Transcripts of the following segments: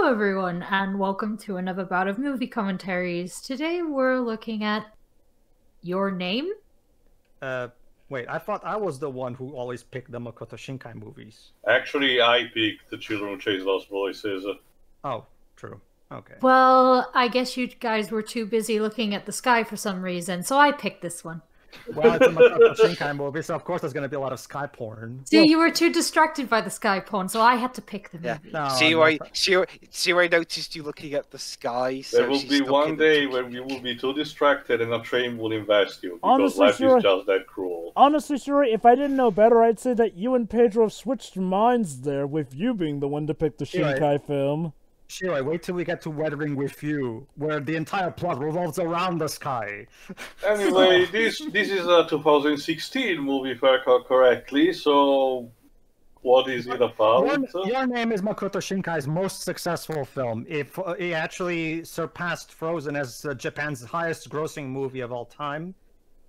Hello, everyone, and welcome to another bout of movie commentaries. Today we're looking at Your Name? Wait, I thought I was the one who always picked the Makoto Shinkai movies. Actually, I picked The Children Who Chase Lost Voices. Oh, true. Okay. Well, I guess you guys were too busy looking at the sky for some reason, so I picked this one. Well, it's a Makoto Shinkai movie, so of course there's going to be a lot of sky porn. See, you were too distracted by the sky porn, so I had to pick the movie. No, See why I noticed you looking at the sky? So There will be one day when you will be too distracted and a train will invest you, because life is just that cruel. Honestly, Shuri, if I didn't know better, I'd say that you and Pedro have switched minds there, with you being the one to pick the Shinkai film. Sure, wait till we get to Weathering with You, where the entire plot revolves around the sky. Anyway, this is a 2016 movie, if I recall correctly, so what is it about? Your Name is Makoto Shinkai's most successful film. It actually surpassed Frozen as Japan's highest-grossing movie of all time.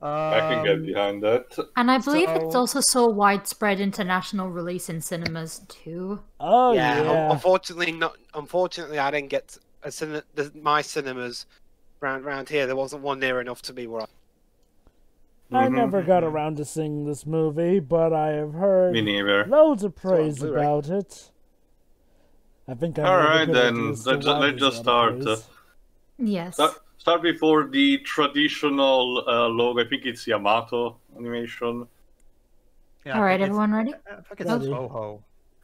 I can get behind that. And I believe it's also saw widespread international release in cinemas too. Oh yeah. Unfortunately, I didn't get my cinemas around here. There wasn't one near enough to me where I never got around to seeing this movie, but I have heard Me neither. loads of praise about it. I think I'm Alright then, let's just start. Yes. Start before the traditional logo. I think it's Yamato animation. Yeah, Alright, everyone ready? I think it's Toho.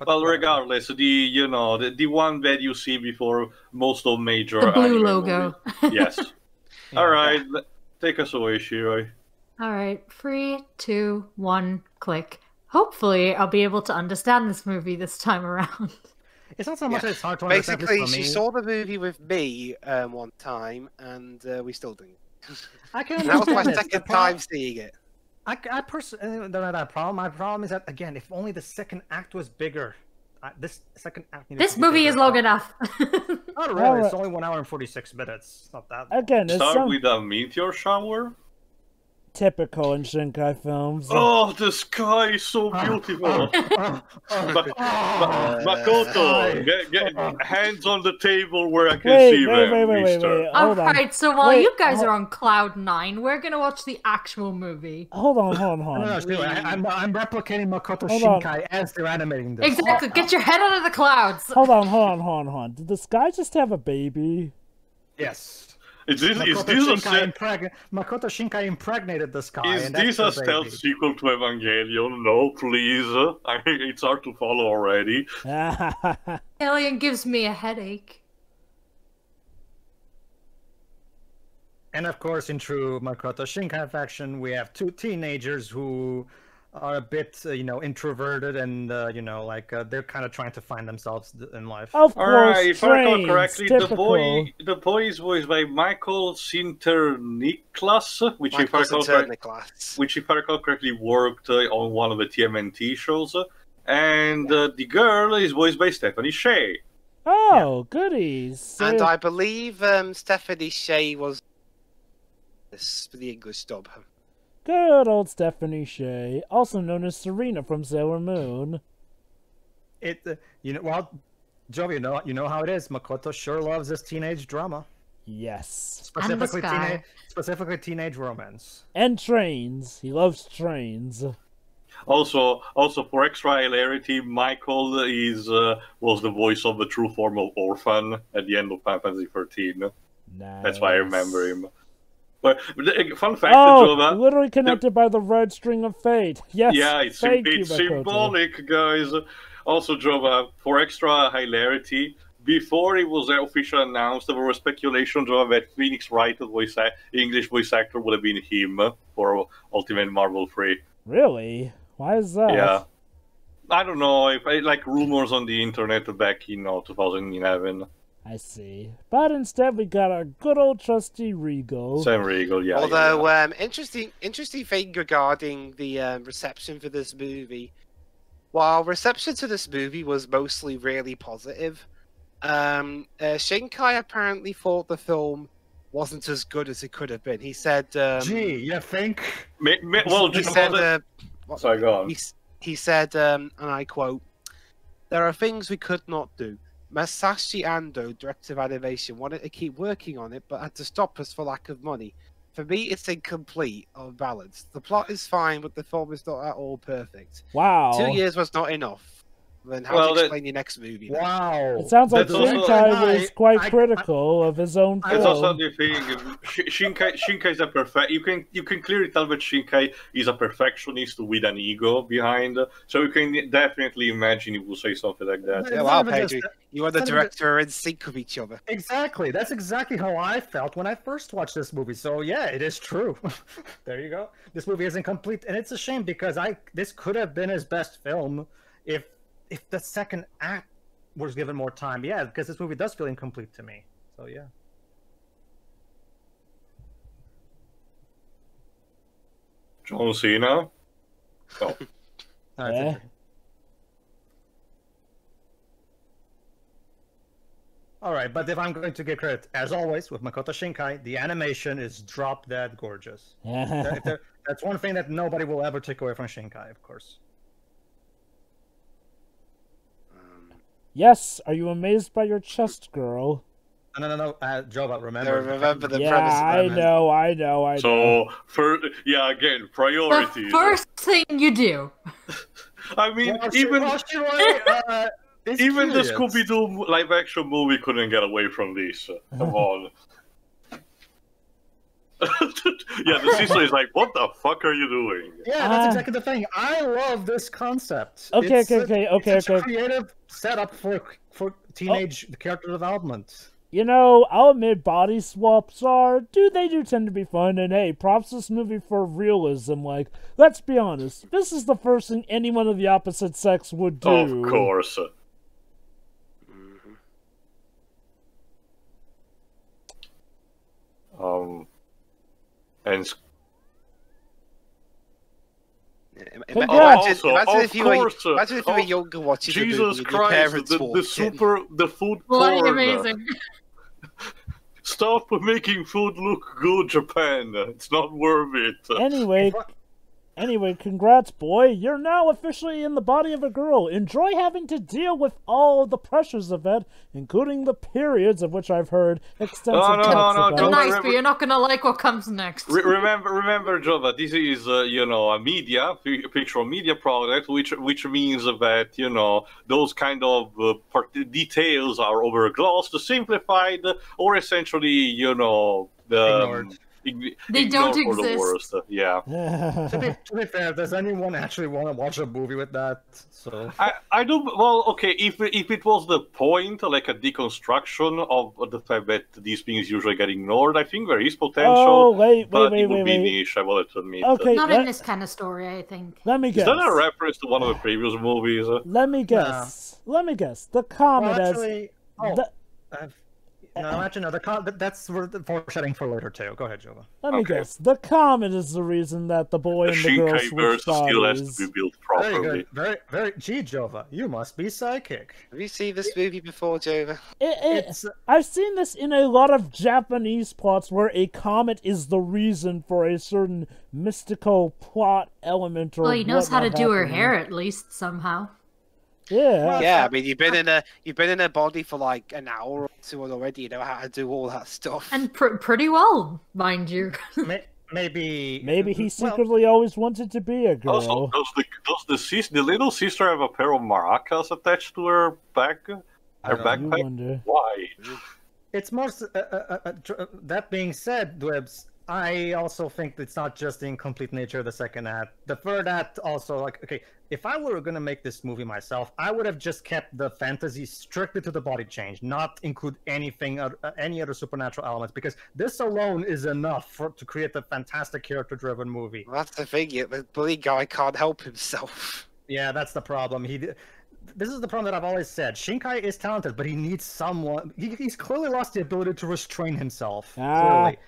Well, regardless, the one that you see before most of major The blue anime logo. movies. Yes. Alright, take us away, Shiroi. Alright, 3, 2, 1, click. Hopefully, I'll be able to understand this movie this time around. It's not so much that it's hard to understand. basically she saw the movie with me one time, and we still didn't. I can That was my understand second time seeing it. I personally don't have that problem. My problem is that, again, if only the second act was bigger. This second act. This movie is long enough. Not really. It's only 1 hour and 46 minutes. It's not that long. Again, it's Start with a meteor shower. typical in Shinkai films. Oh, the sky is so beautiful. Makoto, get hands on the table where I can see them, mister. Alright, so while you guys are on cloud 9, we're gonna watch the actual movie. Hold on. I'm replicating Makoto Shinkai as they're animating this. Exactly, get your head out of the clouds! Hold on. Did the sky just have a baby? Yes. Makoto Shinkai impregnated the sky. Is this a stealth sequel to Evangelion? No, please. I mean, it's hard to follow already. Alien gives me a headache. And of course, in true Makoto Shinkai fashion, we have two teenagers who are a bit, introverted and, they're kind of trying to find themselves in life. Of course, Alright, if I recall correctly, typical. the boy is voiced by Michael Sinterniklas, which if I recall correctly worked on one of the TMNT shows, and the girl is voiced by Stephanie Sheh. Oh, goodies. So, And I believe Stephanie Sheh was for the English dub. good old Stephanie Sheh, also known as Serena from Sailor Moon. Joe, you know how it is. Makoto sure loves this teenage drama. Yes. Specifically teenage romance. And trains. He loves trains. Also for extra hilarity, Michael was the voice of the true form of Orphan at the end of Final Fantasy 13. Nice. That's why I remember him. But fun fact, Jova, literally connected by the red string of fate. Yes. Yeah, it's symbolic, guys. Also, Jova, for extra hilarity, before it was officially announced, there was speculation, Jova, that Phoenix Wright, the English voice actor, would have been him for Ultimate Marvel 3. Really? Why is that? Yeah. I don't know. Like rumors on the internet back in 2011. I see. But instead we got our good old trusty Regal. Sam Regal, yeah. Although, interesting thing regarding the reception for this movie. While reception to this movie was mostly really positive, Shinkai apparently thought the film wasn't as good as it could have been. He said, "Gee, you think?" Sorry, go on. He said, and I quote, "There are things we could not do. Masashi Ando, director of animation, wanted to keep working on it, but had to stop us for lack of money. For me, it's incomplete or balanced. The plot is fine, but the film is not at all perfect. Wow. 2 years was not enough. Then how do you explain your next movie? Then? Wow. It sounds like That's also- Shinkai was quite critical of his own That's also film. the thing. Shinkai is a perfect. You can clearly tell that Shinkai is a perfectionist with an ego behind. So you can definitely imagine he will say something like that. It's Yeah, not wow, even just Pedro, that- you and the it's not even- director are in sync with each other. Exactly. That's exactly how I felt when I first watched this movie. So yeah, it is true. There you go. This movie isn't complete, and it's a shame because this could have been his best film if the second act was given more time. Yeah, because this movie does feel incomplete to me. So yeah. John Cena. Oh. Eh? All right, but if I'm going to give credit, as always with Makoto Shinkai, the animation is drop dead gorgeous. That's one thing that nobody will ever take away from Shinkai, of course. Yes, are you amazed by your chest, girl? No, Joba, remember. Remember the Yeah, premise of I that. know. So, again, The priorities. first thing you do. I mean, Well, even even the Scooby-Doo live-action movie couldn't get away from this. Come on. Yeah, the sister is like, "What the fuck are you doing?" Yeah, that's exactly the thing. I love this concept. Okay, It's a creative setup for teenage character development. You know, I'll admit body swaps they do tend to be fun, and hey, props to this movie for realism. Like, let's be honest, this is the first thing anyone of the opposite sex would do. Of course. And Congrats. also, Imagine if you were younger watching the movie Jesus and your Christ, parents the walked in. food Bloody porn. amazing. Stop making food look good, Japan. It's not worth it. Anyway, congrats, boy. You're now officially in the body of a girl. Enjoy having to deal with all the pressures of it, including the periods, of which I've heard extensive talks about. Don't Nice, remember- but you're not gonna like what comes next. Remember, Jova, this is a picture media product, which means that those kind of details are overglossed, simplified, or essentially Ignored. They don't ignored for the exist. worst. Yeah. To be fair, does anyone actually want to watch a movie with that? So I do. Well, okay. If it was the point, like a deconstruction of the fact that these things usually get ignored, I think there is potential. Oh, wait, but it would wait. be niche. I will have to admit. Okay, Not in this kind of story, I think. Let me Is guess. that a reference to one of the previous movies? Let me guess. The comet well, actually, has... that's foreshadowing for later too. Go ahead, Jova. Let me guess. The comet is the reason that the boy The and the girl Shinkai verse switch still has bodies. to be built Very properly. good. Very. Gee, Jova, you must be psychic. Have you seen this movie before, Jova? I've seen this in a lot of Japanese plots where a comet is the reason for a certain mystical plot element or Well, he knows how to whatnot do her happening. hair at least somehow. Yeah. Yeah, I mean, you've been in a body for like an hour or two and already. You know how to do all that stuff. And pretty well, mind you. Maybe he secretly always wanted to be a girl. Also, does the little sister have a pair of maracas attached to her back? Her You backpack? wonder. Why? It's more. That being said, Dwebs, I also think it's not just the incomplete nature of the second act. The third act also, like, okay, if I were going to make this movie myself, I would have just kept the fantasy strictly to the body change, not include any other supernatural elements, because this alone is enough to create a fantastic character-driven movie. Well, that's the thing. The bully guy can't help himself. Yeah, that's the problem. This is the problem that I've always said. Shinkai is talented, but he needs someone. He's clearly lost the ability to restrain himself. Clearly.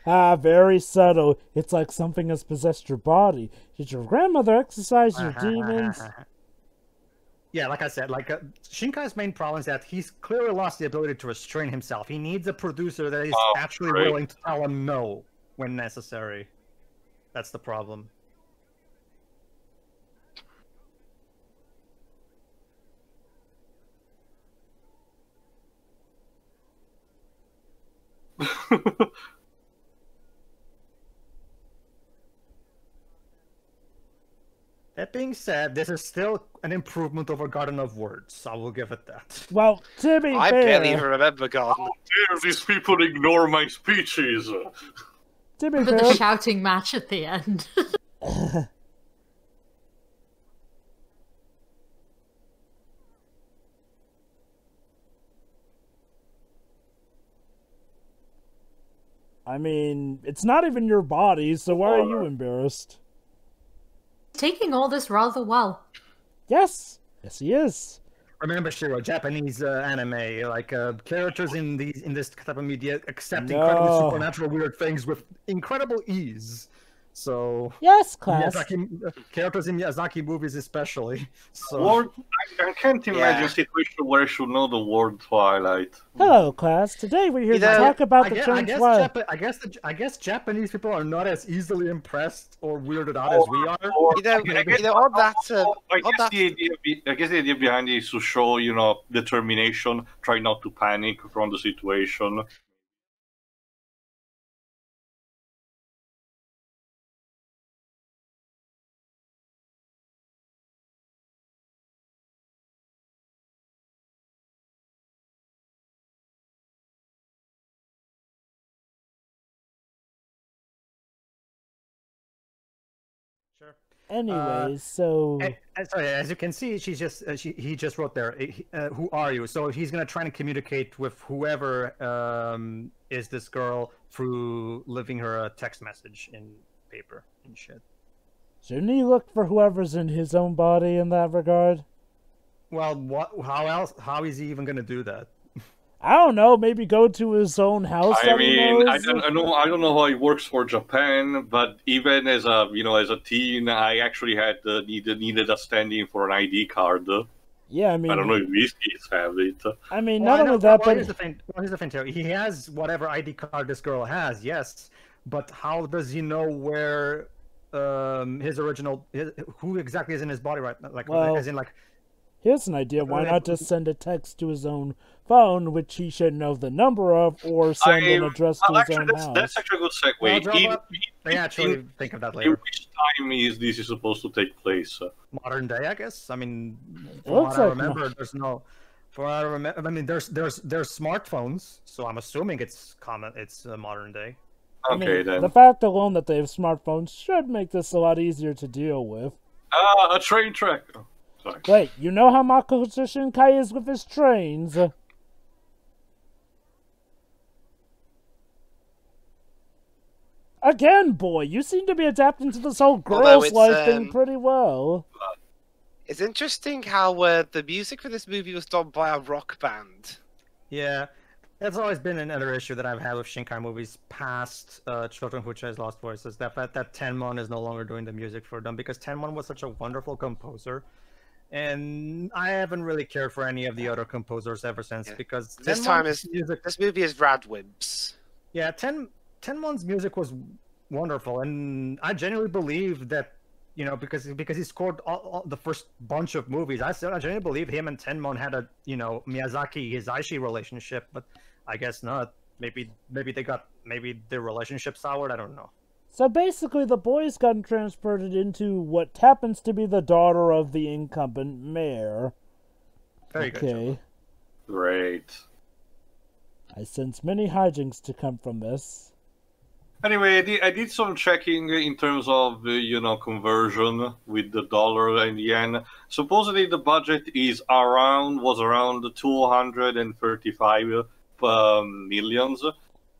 Very subtle. It's like something has possessed your body. Did your grandmother exercise your demons? Yeah, like I said, Shinkai's main problem is that he's clearly lost the ability to restrain himself. He needs a producer that is actually willing to tell him no when necessary. That's the problem. That being said, this is still an improvement over Garden of Words. I will give it that. Well, to be I fair, barely even remember Garden. Dare these people ignore my speeches? to be For the fair, shouting match at the end. I mean, it's not even your body, so why are you embarrassed? Taking all this rather well. Yes, yes, he is. Remember, Shiro, Japanese anime, like characters in this type of media accept No. incredibly supernatural weird things with incredible ease. So Yes, class. characters in Miyazaki movies especially. So Word, I can't imagine Yeah. a situation where I should know the word Twilight. Hello, class. Today we're here You to know, talk about the term Twilight. I guess Japanese people are not as easily impressed or weirded out as we are. You know, on that, I on guess that, the idea behind it is to show, determination, try not to panic from the situation. Sure. Anyways, so Sorry, as you can see, he just wrote there. Who are you? So he's gonna try to communicate with whoever is this girl through leaving her a text message in paper and shit. shouldn't he look for whoever's in his own body in that regard? Well, what? How else? How is he even gonna do that? I don't know. Maybe go to his own house. I that he mean, I knows? don't know how it works for Japan, but even as a teen, I actually had needed a stand-in for an ID card. Yeah, I mean, I don't know if these kids have it. I mean, Well, not only that, but here's the thing, Terry. He has whatever ID card this girl has, yes, but how does he know where who exactly is in his body right now? Like, Well, as in, like, here's an idea. Why not just send a text to his own phone, which he should know the number of, or send an address to his own house? That's actually a good segue. Well, they actually think of that In later. which time is this supposed to take place? Modern day, I guess. I mean, from looks what I like remember, there's no. For what I remember, I mean, there's smartphones, so I'm assuming it's common. It's modern day. I Okay, mean, then. the fact alone that they have smartphones should make this a lot easier to deal with. A train track. Oh, sorry. Wait, you know how Makoto Shinkai is with his trains? Again, boy, you seem to be adapting to this whole Although girl's it's, life thing pretty well. it's interesting how the music for this movie was done by a rock band. Yeah, that's always been another issue that I've had with Shinkai movies past Children Who Chose Lost Voices. That Tenmon is no longer doing the music for them because Tenmon was such a wonderful composer, and I haven't really cared for any of the other composers ever since because This Tenmon's time is music. this movie is Radwimps. Yeah, Tenmon's music was wonderful, and I genuinely believe that, because he scored all the first bunch of movies. I genuinely believe him and Tenmon had a Miyazaki Hisaishi relationship, but I guess not. Maybe their relationship soured. I don't know. So basically, the boys got transported into what happens to be the daughter of the incumbent mayor. Very good. Okay. Joe. Great. I sense many hijinks to come from this. Anyway, I did some checking in terms of conversion with the dollar and the yen. Supposedly the budget was around 235 millions,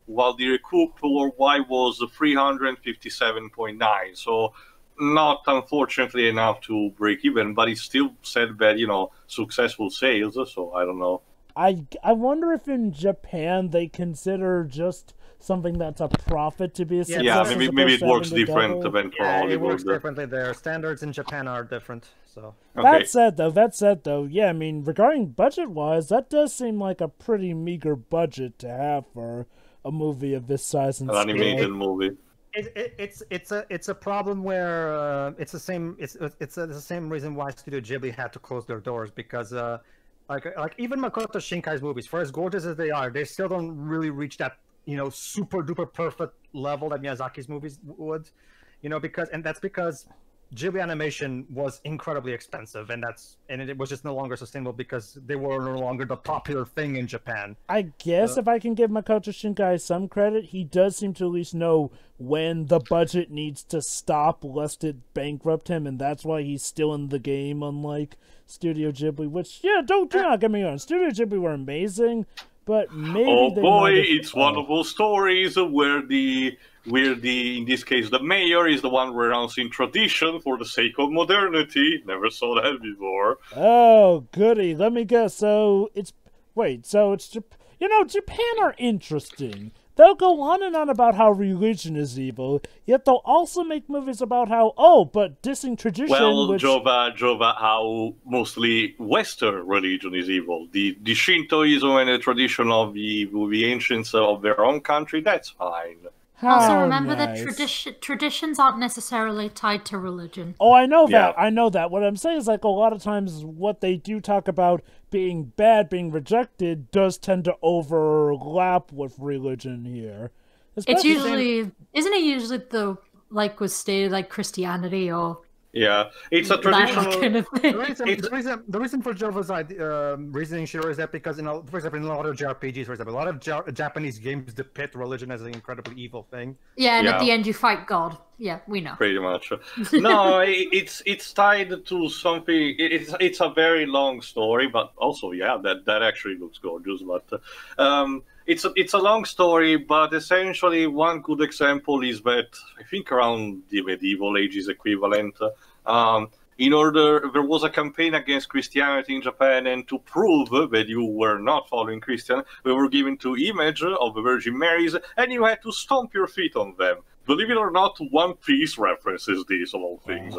while the recoup worldwide was 357.9. So not unfortunately enough to break even, but it still said that successful sales. So I don't know. I wonder if in Japan they consider just something that's a profit to be a success. Yeah, as maybe opposed it to works having to different double. than for Yeah, it Hollywood. works differently there. Standards in Japan are different. So Okay. That said though, yeah, I mean, regarding budget-wise, that does seem like a pretty meager budget to have for a movie of this size and An scale. animated movie. It's a problem where it's the same reason why Studio Ghibli had to close their doors because like even Makoto Shinkai's movies, for as gorgeous as they are, they still don't really reach that super duper perfect level that Miyazaki's movies would, that's because Ghibli animation was incredibly expensive, and it was just no longer sustainable because they were no longer the popular thing in Japan. I guess if I can give Makoto Shinkai some credit, he does seem to at least know when the budget needs to stop lest it bankrupt him, and that's why he's still in the game, unlike Studio Ghibli, which, do not get me wrong, Studio Ghibli were amazing, but maybe it's one of those stories where in this case, the mayor is the one renouncing tradition for the sake of modernity. Never saw that before. Oh, goody. Let me guess. Japan are interesting. They'll go on and on about how religion is evil, yet they'll also make movies about how, but dissing tradition. Well, Jova, how mostly Western religion is evil. The Shintoism and the tradition of the ancients of their own country, that's fine. Also, remember that traditions aren't necessarily tied to religion. Oh, I know that. I know that. What I'm saying is, a lot of times what they do talk about being bad, being rejected, does tend to overlap with religion here. It's usually... Isn't it usually was stated, like Christianity or... Yeah, it's a traditional... Kind of thing. The reason for Jova's reasoning, Shiro, is that because, for example, in a lot of JRPGs, for example, a lot of Japanese games depict religion as an incredibly evil thing. Yeah, and at the end you fight God. Yeah, we know. Pretty much. No, it's tied to something... It's a very long story, but also, that actually looks gorgeous, but... It's a long story, but essentially one good example is that I think around the medieval ages equivalent, there was a campaign against Christianity in Japan, and to prove that you were not following Christian, we were given 2 images of the Virgin Marys, and you had to stomp your feet on them. Believe it or not, One Piece references these of all things.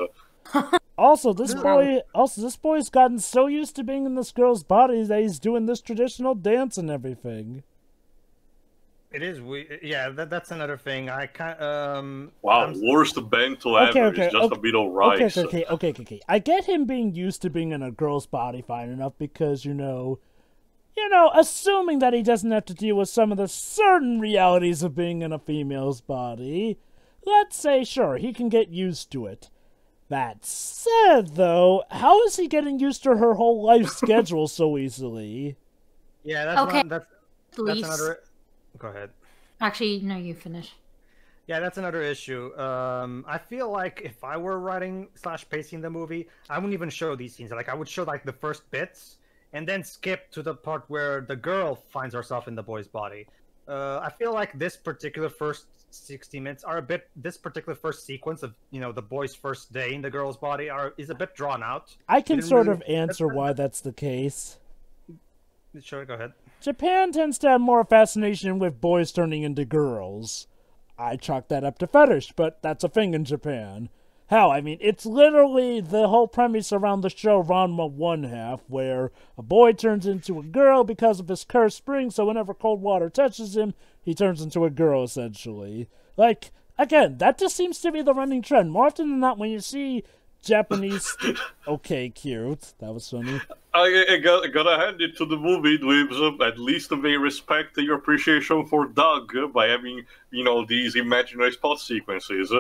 Also, this boy's gotten so used to being in this girl's body that he's doing this traditional dance and everything. It is that's another thing. Worst bento ever. It's just a bit of rice. Okay. I get him being used to being in a girl's body fine enough because, assuming that he doesn't have to deal with some of the certain realities of being in a female's body, let's say, sure, he can get used to it. That said, though, how is he getting used to her whole life schedule so easily? Yeah, that's another... Go ahead. Actually, no, you finish. Yeah, that's another issue. I feel like if I were writing / pacing the movie, I wouldn't even show these scenes. I would show the first bits and then skip to the part where the girl finds herself in the boy's body. I feel like this particular first 60 minutes this particular first sequence of the boy's first day in the girl's body is a bit drawn out. I can sort of answer why that's the case. Sure, go ahead. Japan tends to have more fascination with boys turning into girls. I chalk that up to fetish, but that's a thing in Japan. Hell, it's literally the whole premise around the show Ranma 1/2, where a boy turns into a girl because of his cursed spring, so whenever cold water touches him, he turns into a girl, essentially. Again, that just seems to be the running trend. More often than not, when you see Japanese... Okay, cute. That was funny. I gotta hand it to the movie dweebs. At least they respect your appreciation for Doug by having, these imaginary spot sequences.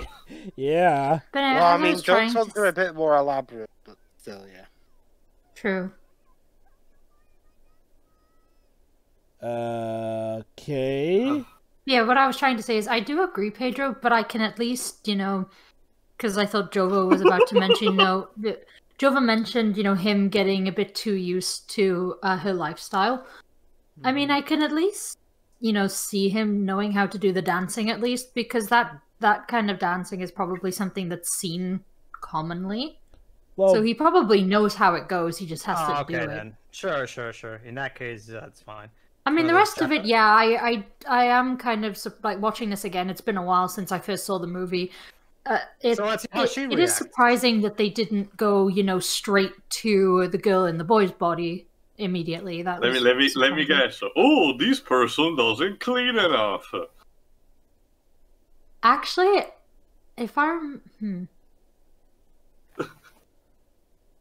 Yeah. But Doug's ones are a bit more elaborate, but still, yeah. True. Okay. Yeah, what I was trying to say is I do agree, Pedro, but I can at least, because I thought Jova was about to mention, Jova mentioned, him getting a bit too used to her lifestyle. I mean, I can at least, see him knowing how to do the dancing at least, because that kind of dancing is probably something that's seen commonly. Well, so he probably knows how it goes. He just has to do it. Then. Sure. In that case, that's fine. I mean, the rest of it, yeah, I am kind of watching this again. It's been a while since I first saw the movie. It is surprising that they didn't go, straight to the girl in the boy's body immediately. Let me guess. Oh, this person doesn't clean enough. Actually, if I'm,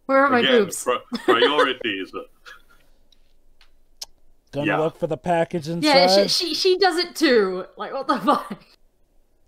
where are my boobs? Priorities. Gonna look for the package inside. Yeah, she does it too. Like, what the fuck?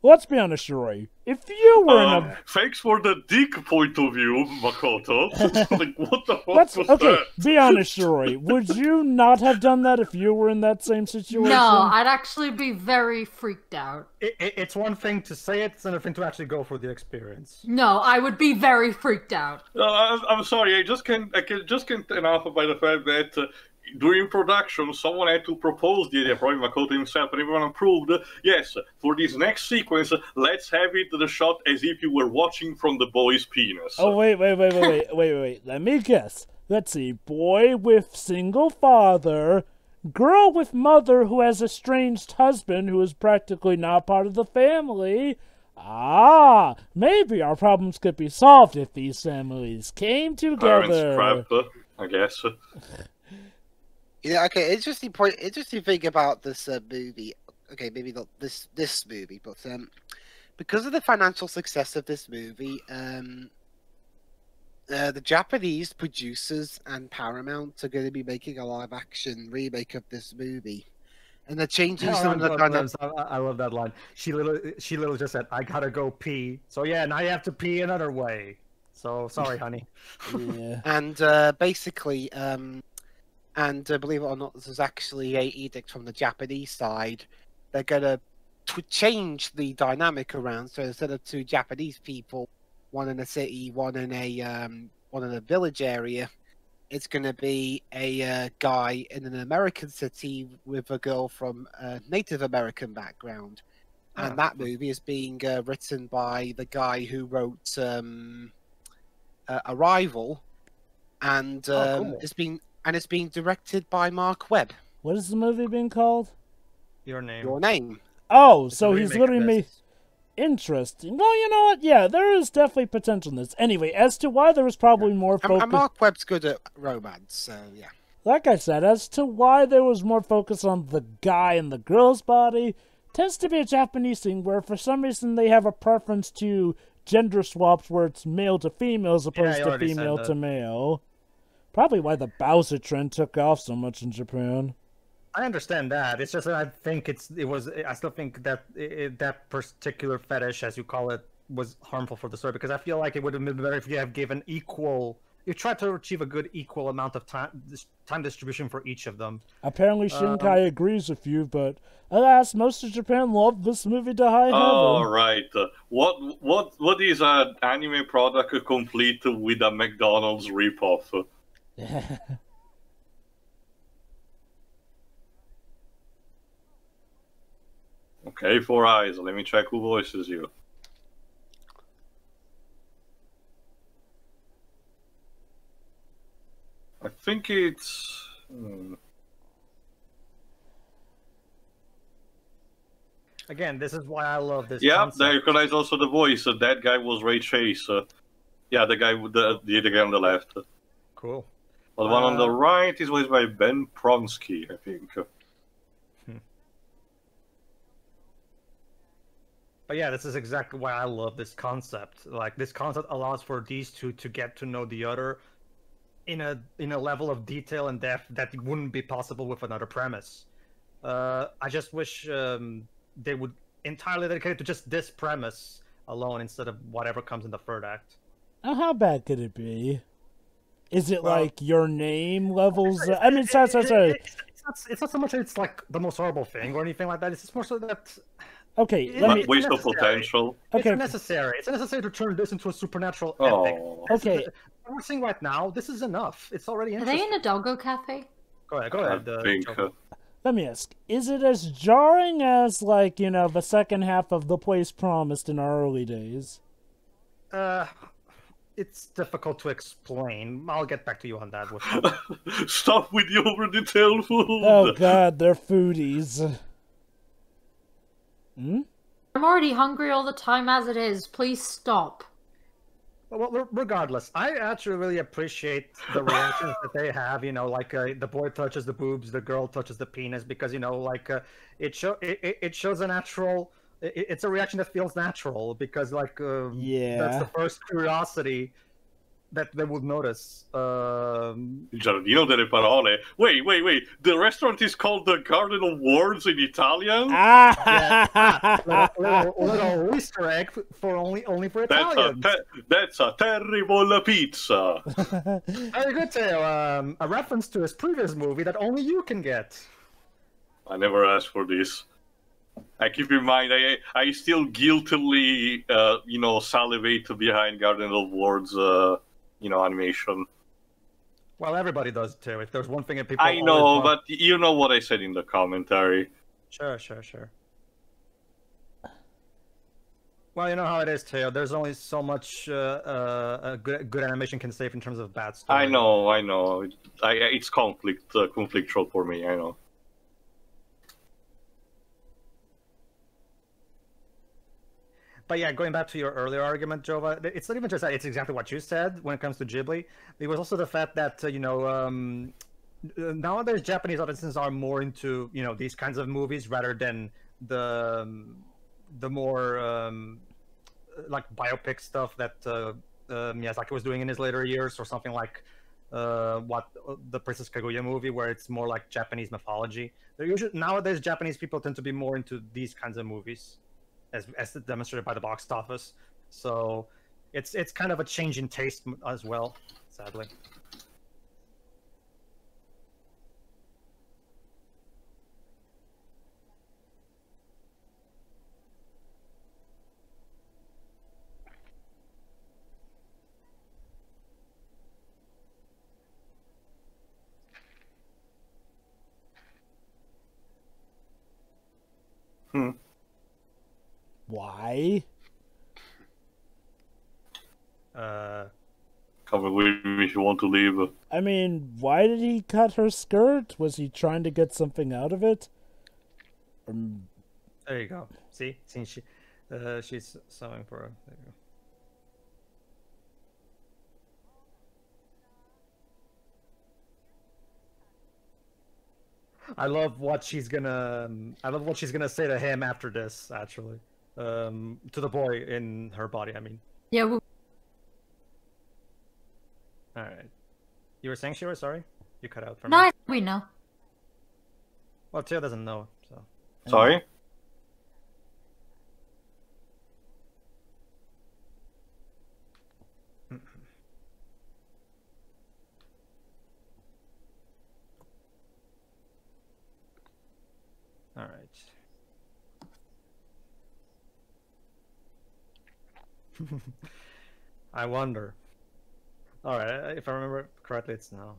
Let's be honest, Yuri. If you were in a... Thanks for the dick point of view, Makoto. Like, what the fuck was okay, that? be honest, Yuri. Would you not have done that if you were in that same situation? No, I'd actually be very freaked out. It's one thing to say it, it's another thing to actually go for the experience. No, I would be very freaked out. I'm sorry, I just can't enough by the fact that during production, someone had to propose the idea, probably Makoto himself, and everyone approved. Yes, for this next sequence, let's have it the shot as if you were watching from the boy's penis. Oh, wait. Let me guess. Let's see. Boy with single father, girl with mother who has a estranged husband who is practically not part of the family. Ah, maybe our problems could be solved if these families came together. Parents crap, I guess. Yeah, okay. Interesting point. Interesting thing about this movie. Okay, maybe not this movie, but because of the financial success of this movie, the Japanese producers and Paramount are going to be making a live-action remake of this movie, and they're changing some of the dynamics. I love that line. She literally just said, "I gotta go pee." So yeah, now you have to pee another way. So sorry, honey. Yeah. And basically, and believe it or not, this is actually an edict from the Japanese side. They're going to change the dynamic around. So instead of two Japanese people, one in a city, one in a village area, it's going to be a guy in an American city with a girl from a Native American background. And that movie is being written by the guy who wrote Arrival, and cool. it's being directed by Mark Webb. What is the movie being called? Your Name. Your Name. Oh, It's so a he's remake literally of made... this. Interesting. Well, you know what? Yeah, there is definitely potential in this. Anyway, as to why there was probably more focus... And Mark Webb's good at romance, so yeah. Like I said, as to why there was more focus on the guy and the girl's body, tends to be a Japanese thing where for some reason they have a preference to gender swaps where it's male to female as opposed to female to male. Probably why the Bowser trend took off so much in Japan. I understand that. It's just that I think I still think that that particular fetish, as you call it, was harmful for the story, because I feel like it would have been better if you have given equal. You tried to achieve a good equal amount of time distribution for each of them. Apparently Shinkai agrees with you, but alas, most of Japan loved this movie to high heaven. All right. What is an anime product complete with a McDonald's ripoff? Okay, 4 eyes. Let me check who voices you. I think it's... Again, this is why I love this. Yeah, concept. they recognize also the voice. That guy was Ray Chase. Yeah, the guy with the guy on the left. Cool. But the one on the right is voiced by Ben Pronsky, I think. But yeah, this is exactly why I love this concept. Like, this concept allows for these two to get to know the other in a level of detail and depth that wouldn't be possible with another premise. I just wish they would entirely dedicate it to just this premise alone instead of whatever comes in the third act. How bad could it be? Is it like Your Name levels? I mean, sorry. It's not so much that it's like the most horrible thing or anything like that. It's just more so that. Okay, waste of potential. Okay. It's necessary. It's necessary to turn this into a supernatural epic. Okay. What we're seeing right now, this is enough. It's already interesting. Are they in a doggo cafe? Go ahead. I think. Let me ask, is it as jarring as, like, you know, the second half of The Place Promised in our early days? It's difficult to explain. I'll get back to you on that. Stop with the over-detailed food! Oh god, they're foodies. I'm already hungry all the time as it is. Please stop. Well, regardless, I actually really appreciate the reactions that they have. You know, like the boy touches the boobs, the girl touches the penis, because you know, like it shows a natural. It's a reaction that feels natural because, like, that's the first curiosity that they would notice. Il giardino delle parole. Wait. The restaurant is called the Garden of Words in Italian? Little Easter egg for only for Italians. That's a terrible pizza. Very good, Teo. A reference to his previous movie that only you can get. I never asked for this. I keep in mind, I still guiltily, salivate behind Garden of Words, animation. Well, everybody does too. If there's one thing that people... I know, but you know what I said in the commentary. Sure. Well, you know how it is, Teo. There's only so much a good animation can save in terms of bad story. I know. It's conflictual for me, I know. But yeah, going back to your earlier argument, Jova, it's not even just that. It's exactly what you said when it comes to Ghibli. It was also the fact that, nowadays Japanese audiences are more into, these kinds of movies rather than the more, like, biopic stuff that Miyazaki was doing in his later years, or something like what the Princess Kaguya movie, where it's more like Japanese mythology. Nowadays, Japanese people tend to be more into these kinds of movies. As demonstrated by the box office, so it's kind of a change in taste as well, sadly. Why? Come with me if you want to leave. I mean, why did he cut her skirt? Was he trying to get something out of it? There you go. See, she's sewing for her. There you go. I love what she's gonna say to him after this, actually. To the boy in her body, I mean. Yeah. Alright. You were saying, Shira? Sorry? You cut out for me. No, we know. Well, Teo doesn't know, so... Sorry? Alright. I wonder. Alright, if I remember correctly, it's now.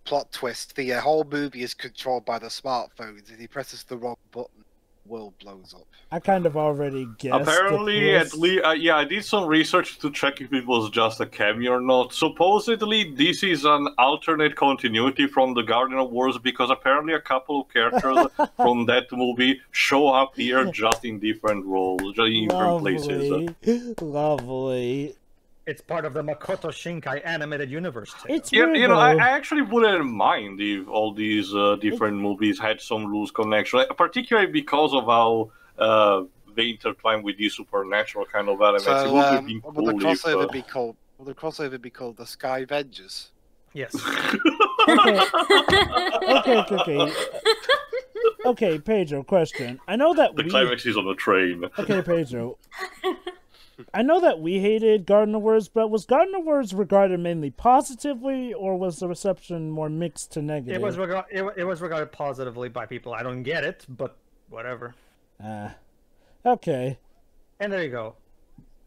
Plot twist, the whole movie is controlled by the smartphones. If he presses the wrong button, the world blows up. I kind of already guessed. Apparently, at least, I did some research to check if it was just a cameo or not. Supposedly, this is an alternate continuity from the Garden of Words, because apparently a couple of characters from that movie show up here just in different roles, just in different places. Lovely. It's part of the Makoto Shinkai animated universe. It's yeah, weird, I actually wouldn't mind if all these different movies had some loose connection, particularly because of how they intertwine with these supernatural kind of elements. So, it would have been cool will the crossover if, will the crossover be called the Sky Avengers? Yes. Okay, Pedro, question. I know that the climax is on a train. Okay, Pedro. I know that we hated Garden of Words, but was Garden of Words regarded mainly positively, or was the reception more mixed to negative? It was regarded positively by people. I don't get it, but whatever. Okay. And there you go.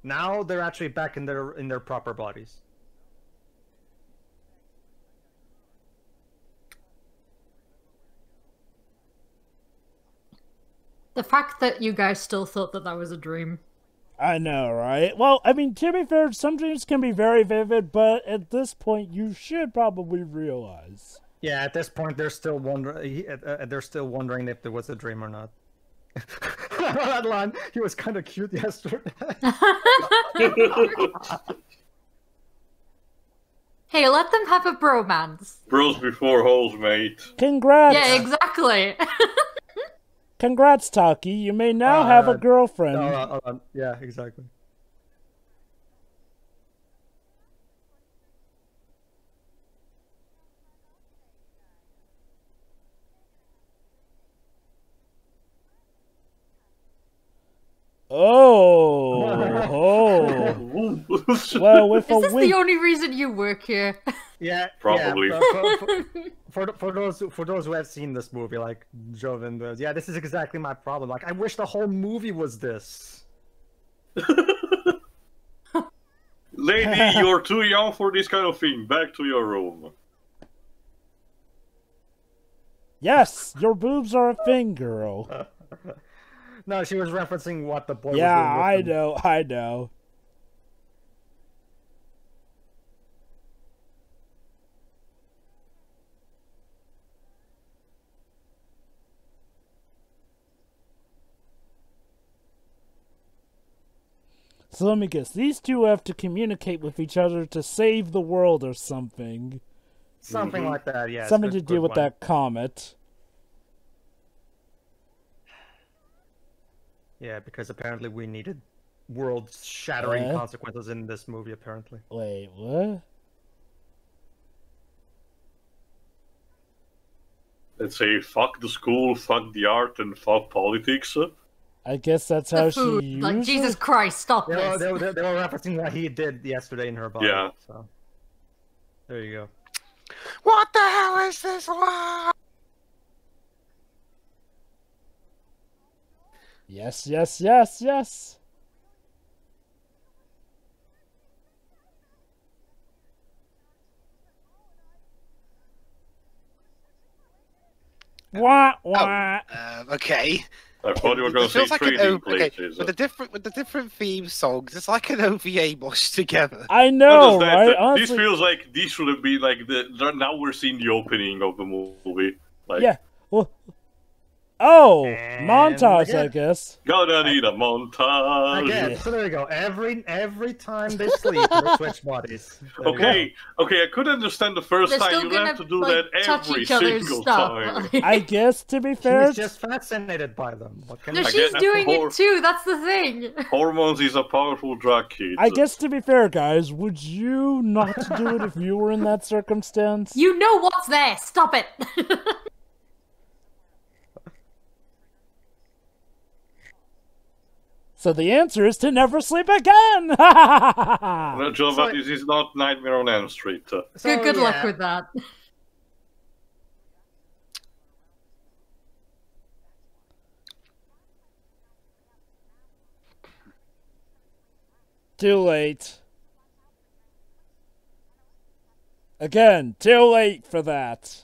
Now they're actually back in their proper bodies. The fact that you guys still thought that was a dream. I know, right? Well, I mean, to be fair, some dreams can be very vivid, but at this point, you should probably realize. Yeah, at this point, they're still wondering if there was a dream or not. That line, he was kind of cute yesterday. Hey, let them have a bromance. Bros before hoes, mate. Congrats! Yeah, exactly. Congrats, Taki. You may now have a girlfriend. Yeah, exactly. Oh. Well, with Is this the only reason you work here? Yeah, probably. Yeah, for those who have seen this movie, like Joven does, yeah, this is exactly my problem. Like, I wish the whole movie was this. Lady, you're too young for this kind of thing. Back to your room. Yes, your boobs are a thing, girl. No, she was referencing what the boy was doing. Yeah, I know. So let me guess, these two have to communicate with each other to save the world or something. Something like that, yeah. Something to do with that comet. Yeah, because apparently we needed world-shattering consequences in this movie, apparently. Wait, what? Let's say, fuck the school, fuck the art, and fuck politics. I guess that's how she used like, Jesus Christ, stop this. They were referencing what he did yesterday in her body. Yeah. So. There you go. What the hell is this one? Yes, yes, yes, yes. Wah, wah. Okay. I thought you were going to say like trading places. With the different theme songs, it's like an OVA mushed together. I know, right? This feels like this should have been like now we're seeing the opening of the movie. Like, yeah. Well, oh, and montage, again, I guess. Gonna need a montage. Again, so there you go. Every time they sleep, they switch bodies. Okay, I could understand the 1st time. You have to do that every single time. I guess, to be fair, she's just fascinated by them. No, she's doing it too. That's the thing. Hormones is a powerful drug, kid. I guess, to be fair, guys, would you not do it if you were in that circumstance? You know what's there. Stop it. So the answer is to never sleep again! No, Joe, but this is not Nightmare on Elm Street. Good luck with that. Too late. Again, too late for that.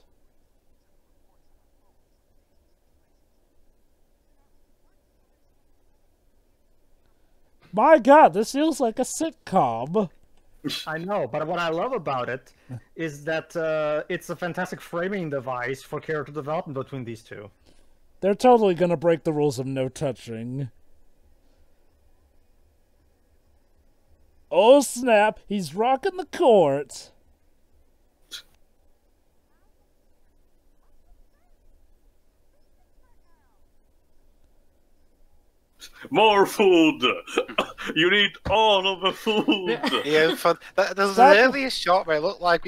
My God, this feels like a sitcom. I know, but what I love about it is that it's a fantastic framing device for character development between these two. They're totally gonna break the rules of no touching. Oh snap, he's rocking the court. More food! You need all of the food! Yeah, there's an earlier shot where it looked like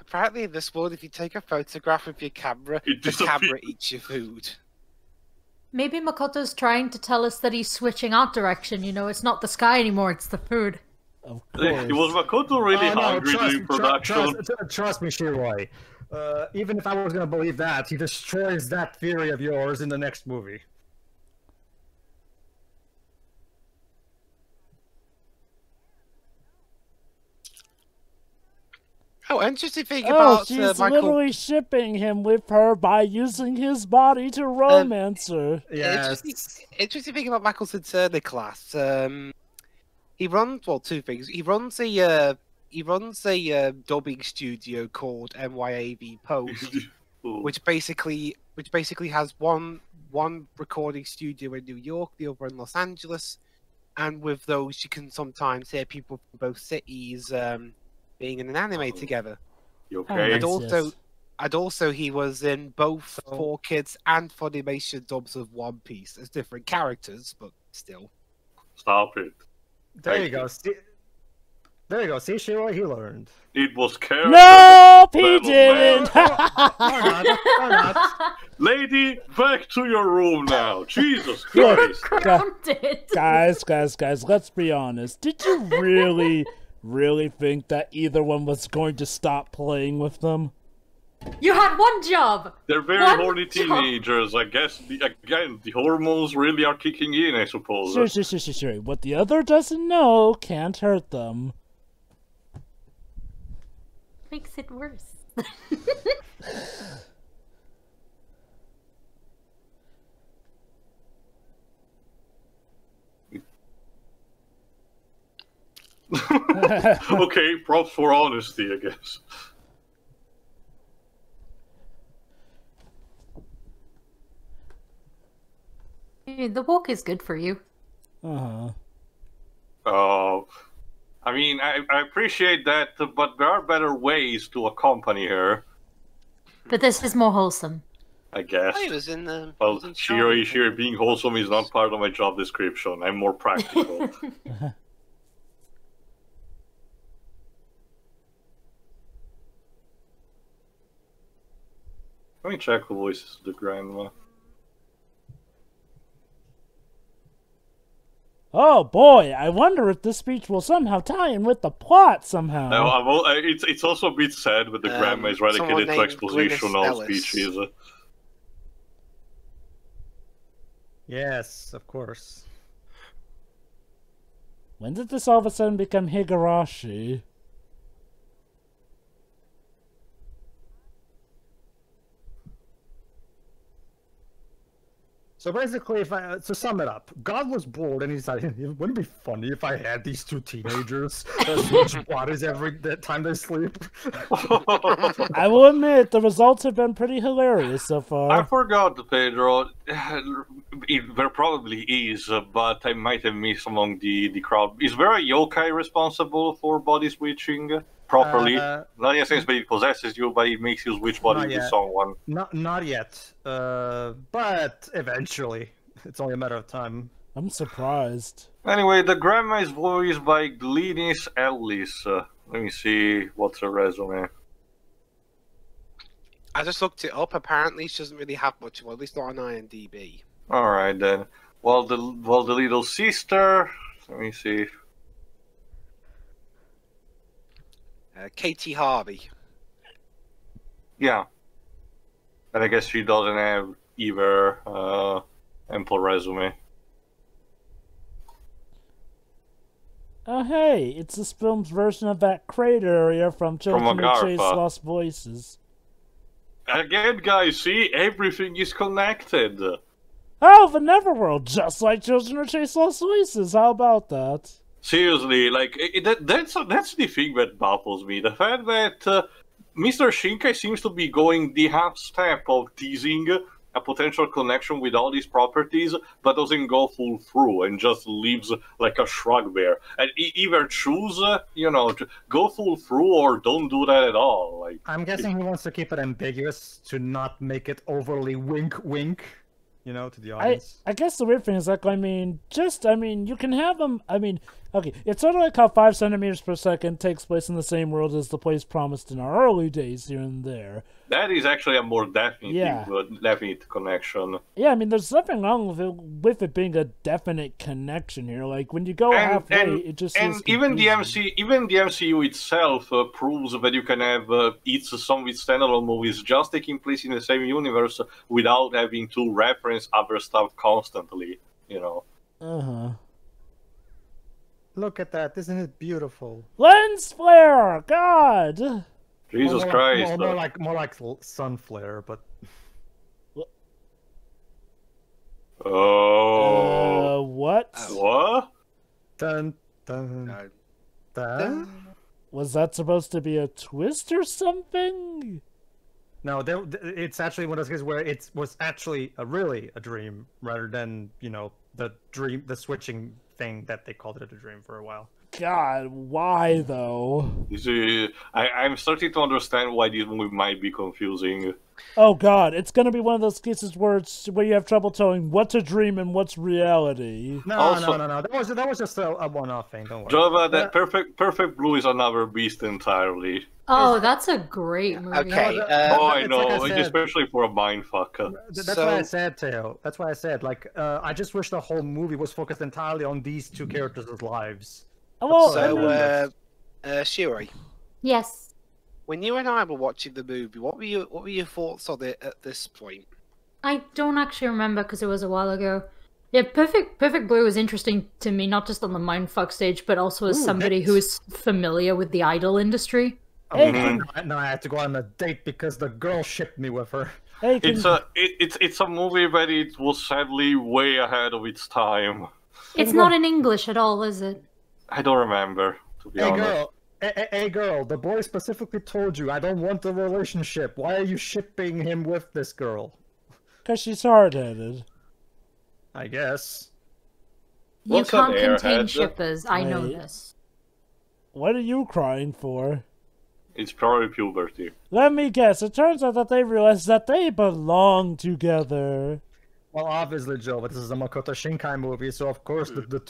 apparently in this world, if you take a photograph with your camera, the camera eats your food. Maybe Makoto's trying to tell us that he's switching out direction. You know, it's not the sky anymore, it's the food. Of course. Was Makoto really hungry during production? Trust me, Shiroi. Even if I was going to believe that, he destroys that theory of yours in the next movie. Oh, interesting thing about she's Michael... literally shipping him with her by using his body to romance her. Yes. Interesting thing about Michael's Interna class. He runs two things. He runs a dubbing studio called MYAV Post, which basically has one recording studio in New York, the other in Los Angeles, and with those you can sometimes hear people from both cities being in an anime together. You okay? And also, he was in both 4Kids and Funimation dubs of One Piece as different characters, but still. Stop it. There you go. There you go. See, Shiro, he learned. It was character. No, he didn't. Or not. Lady, back to your room now. Jesus Christ. Guys, let's be honest. Did you really think that either one was going to stop playing with them? You had one job. They're very horny teenagers. I guess, the hormones really are kicking in, I suppose. Sure. What the other doesn't know can't hurt them. Makes it worse. Okay, props for honesty, I guess. The walk is good for you. I mean, I appreciate that, but there are better ways to accompany her. But this is more wholesome. I guess. He was in the. Well, Shiro, being wholesome is not part of my job description. I'm more practical. Let me check who voices the grandma. Oh boy, I wonder if this speech will somehow tie in with the plot somehow. No, it's also a bit sad when the grandma is relegated to expositional speeches. Yes, of course. When did this all of a sudden become Higurashi? So basically, to sum it up, God was bored and he decided, wouldn't it be funny if I had these two teenagers that switch bodies every time they sleep? I will admit, the results have been pretty hilarious so far. I forgot, Pedro. There probably is, but I might have missed among the crowd. Is there a yokai responsible for body switching? Properly, not in a sense, but it possesses you, but it makes you switch bodies with someone. Not yet, but eventually. It's only a matter of time. I'm surprised. Anyway, the grandma is voiced by Glynis Ellis. Let me see what's her resume. I just looked it up. Apparently, she doesn't really have much, well, at least not on IMDb. All right then. Well, the little sister. Let me see. Katie Harvey. Yeah. And I guess she doesn't have either ample resume. Oh hey, it's this film's version of that crater area from Children Who Chase Lost Voices. Again, guys, see? Everything is connected. Oh, the Neverworld, just like Children Who Chase Lost Voices. How about that? Seriously, like, that's the thing that baffles me. The fact that Mr. Shinkai seems to be going the half step of teasing a potential connection with all these properties, but doesn't go full through and just leaves like a shrug there. And either choose, to go full through or don't do that at all. Like, I'm guessing he wants to keep it ambiguous to not make it overly wink, to the audience. I guess the weird thing is, like, you can have them, okay, it's sort of like how 5 centimeters per second takes place in the same world as the place promised in our early days here and there. That is actually a more definite connection. Yeah, there's nothing wrong with it being a definite connection here. Like, when you go halfway, it just is even the MCU itself proves that you can have some with standalone movies just taking place in the same universe without having to reference other stuff constantly, Uh-huh. Look at that, isn't it beautiful? Lens flare, God! Jesus Christ! More like sun flare, but. Oh. What? What? Dun dun dun. Was that supposed to be a twist or something? No, it's actually one of those cases where it was actually really a dream rather than the switching thing that they called it a dream for a while. God, why though? You see, I'm starting to understand why this movie might be confusing. Oh God, it's gonna be one of those cases where you have trouble telling what's a dream and what's reality. No. That was just a one-off thing. Don't worry. Java, that Perfect Blue is another beast entirely. Oh, that's a great movie. Okay. I know, like I said, especially for a mindfucker. That's why I said, Teo. That's why I said, like, I just wish the whole movie was focused entirely on these two characters' lives. Well, So, Shuri, Yes. when you and I were watching the movie, what were your thoughts on it at this point? I don't actually remember because it was a while ago. Yeah, Perfect Blue is interesting to me, not just on the mindfuck stage, but also as somebody who is familiar with the idol industry. No, I had to go on a date because the girl shipped me with her. hey, It's a movie that it was sadly way ahead of its time. It's not in English at all, is it? I don't remember, to be honest. Hey girl, the boy specifically told you I don't want a relationship. Why are you shipping him with this girl? because she's hard-headed. I guess. You What's an can't contain airhead? shippers. I know Right. this. What are you crying for? It's probably puberty. Let me guess. It turns out that they realized that they belong together. Well, obviously, Joe, but this is a Makoto Shinkai movie, so of course the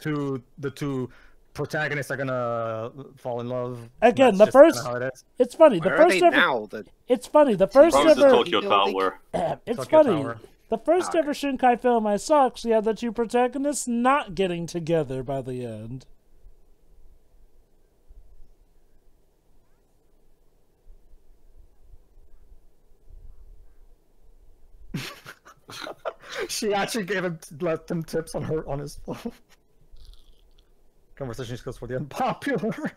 two protagonists are gonna fall in love. Again, That's the just first. kinda how it is. It's funny. The Where are first they ever. now? Then? It's funny. The first Probably the ever. Tokyo Tower. It's Tokyo funny. Tower. The first ever Shinkai film I saw actually had the two protagonists not getting together by the end. She actually left him tips on his phone. Conversation skills for the unpopular.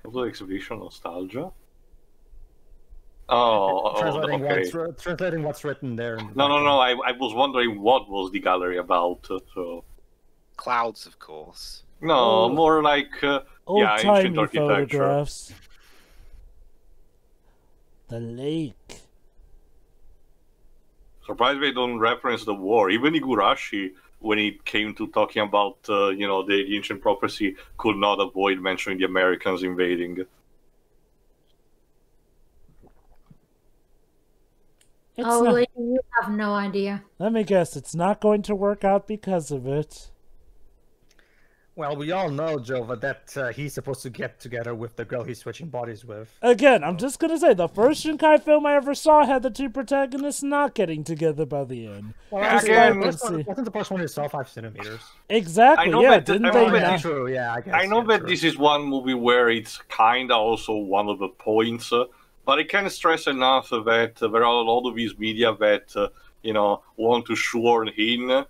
Also exhibition nostalgia. Oh, Translating what's written there. No. I was wondering what was the gallery about. So Clouds, of course. no, more like ancient Old-timey architecture. photographs. The lake. Surprised they don't reference the war. Even Igurashi, when it came to talking about the ancient prophecy, could not avoid mentioning the Americans invading. It's Oh, not- lady, you have no idea. Let me guess. It's not going to work out because of it. Well, we all know, Jova, that he's supposed to get together with the girl he's switching bodies with. Again, I'm just gonna say the first Shinkai film I ever saw had the two protagonists not getting together by the end. Well, Again, actually, wasn't the first one itself 5 centimeters? Exactly. I know Yeah, that- didn't I they know that- not? True, yeah, I guess. I know yeah, that true. this is one movie where it's kinda also one of the points, but I can't stress enough that there are a lot of these media that want to shoehorn in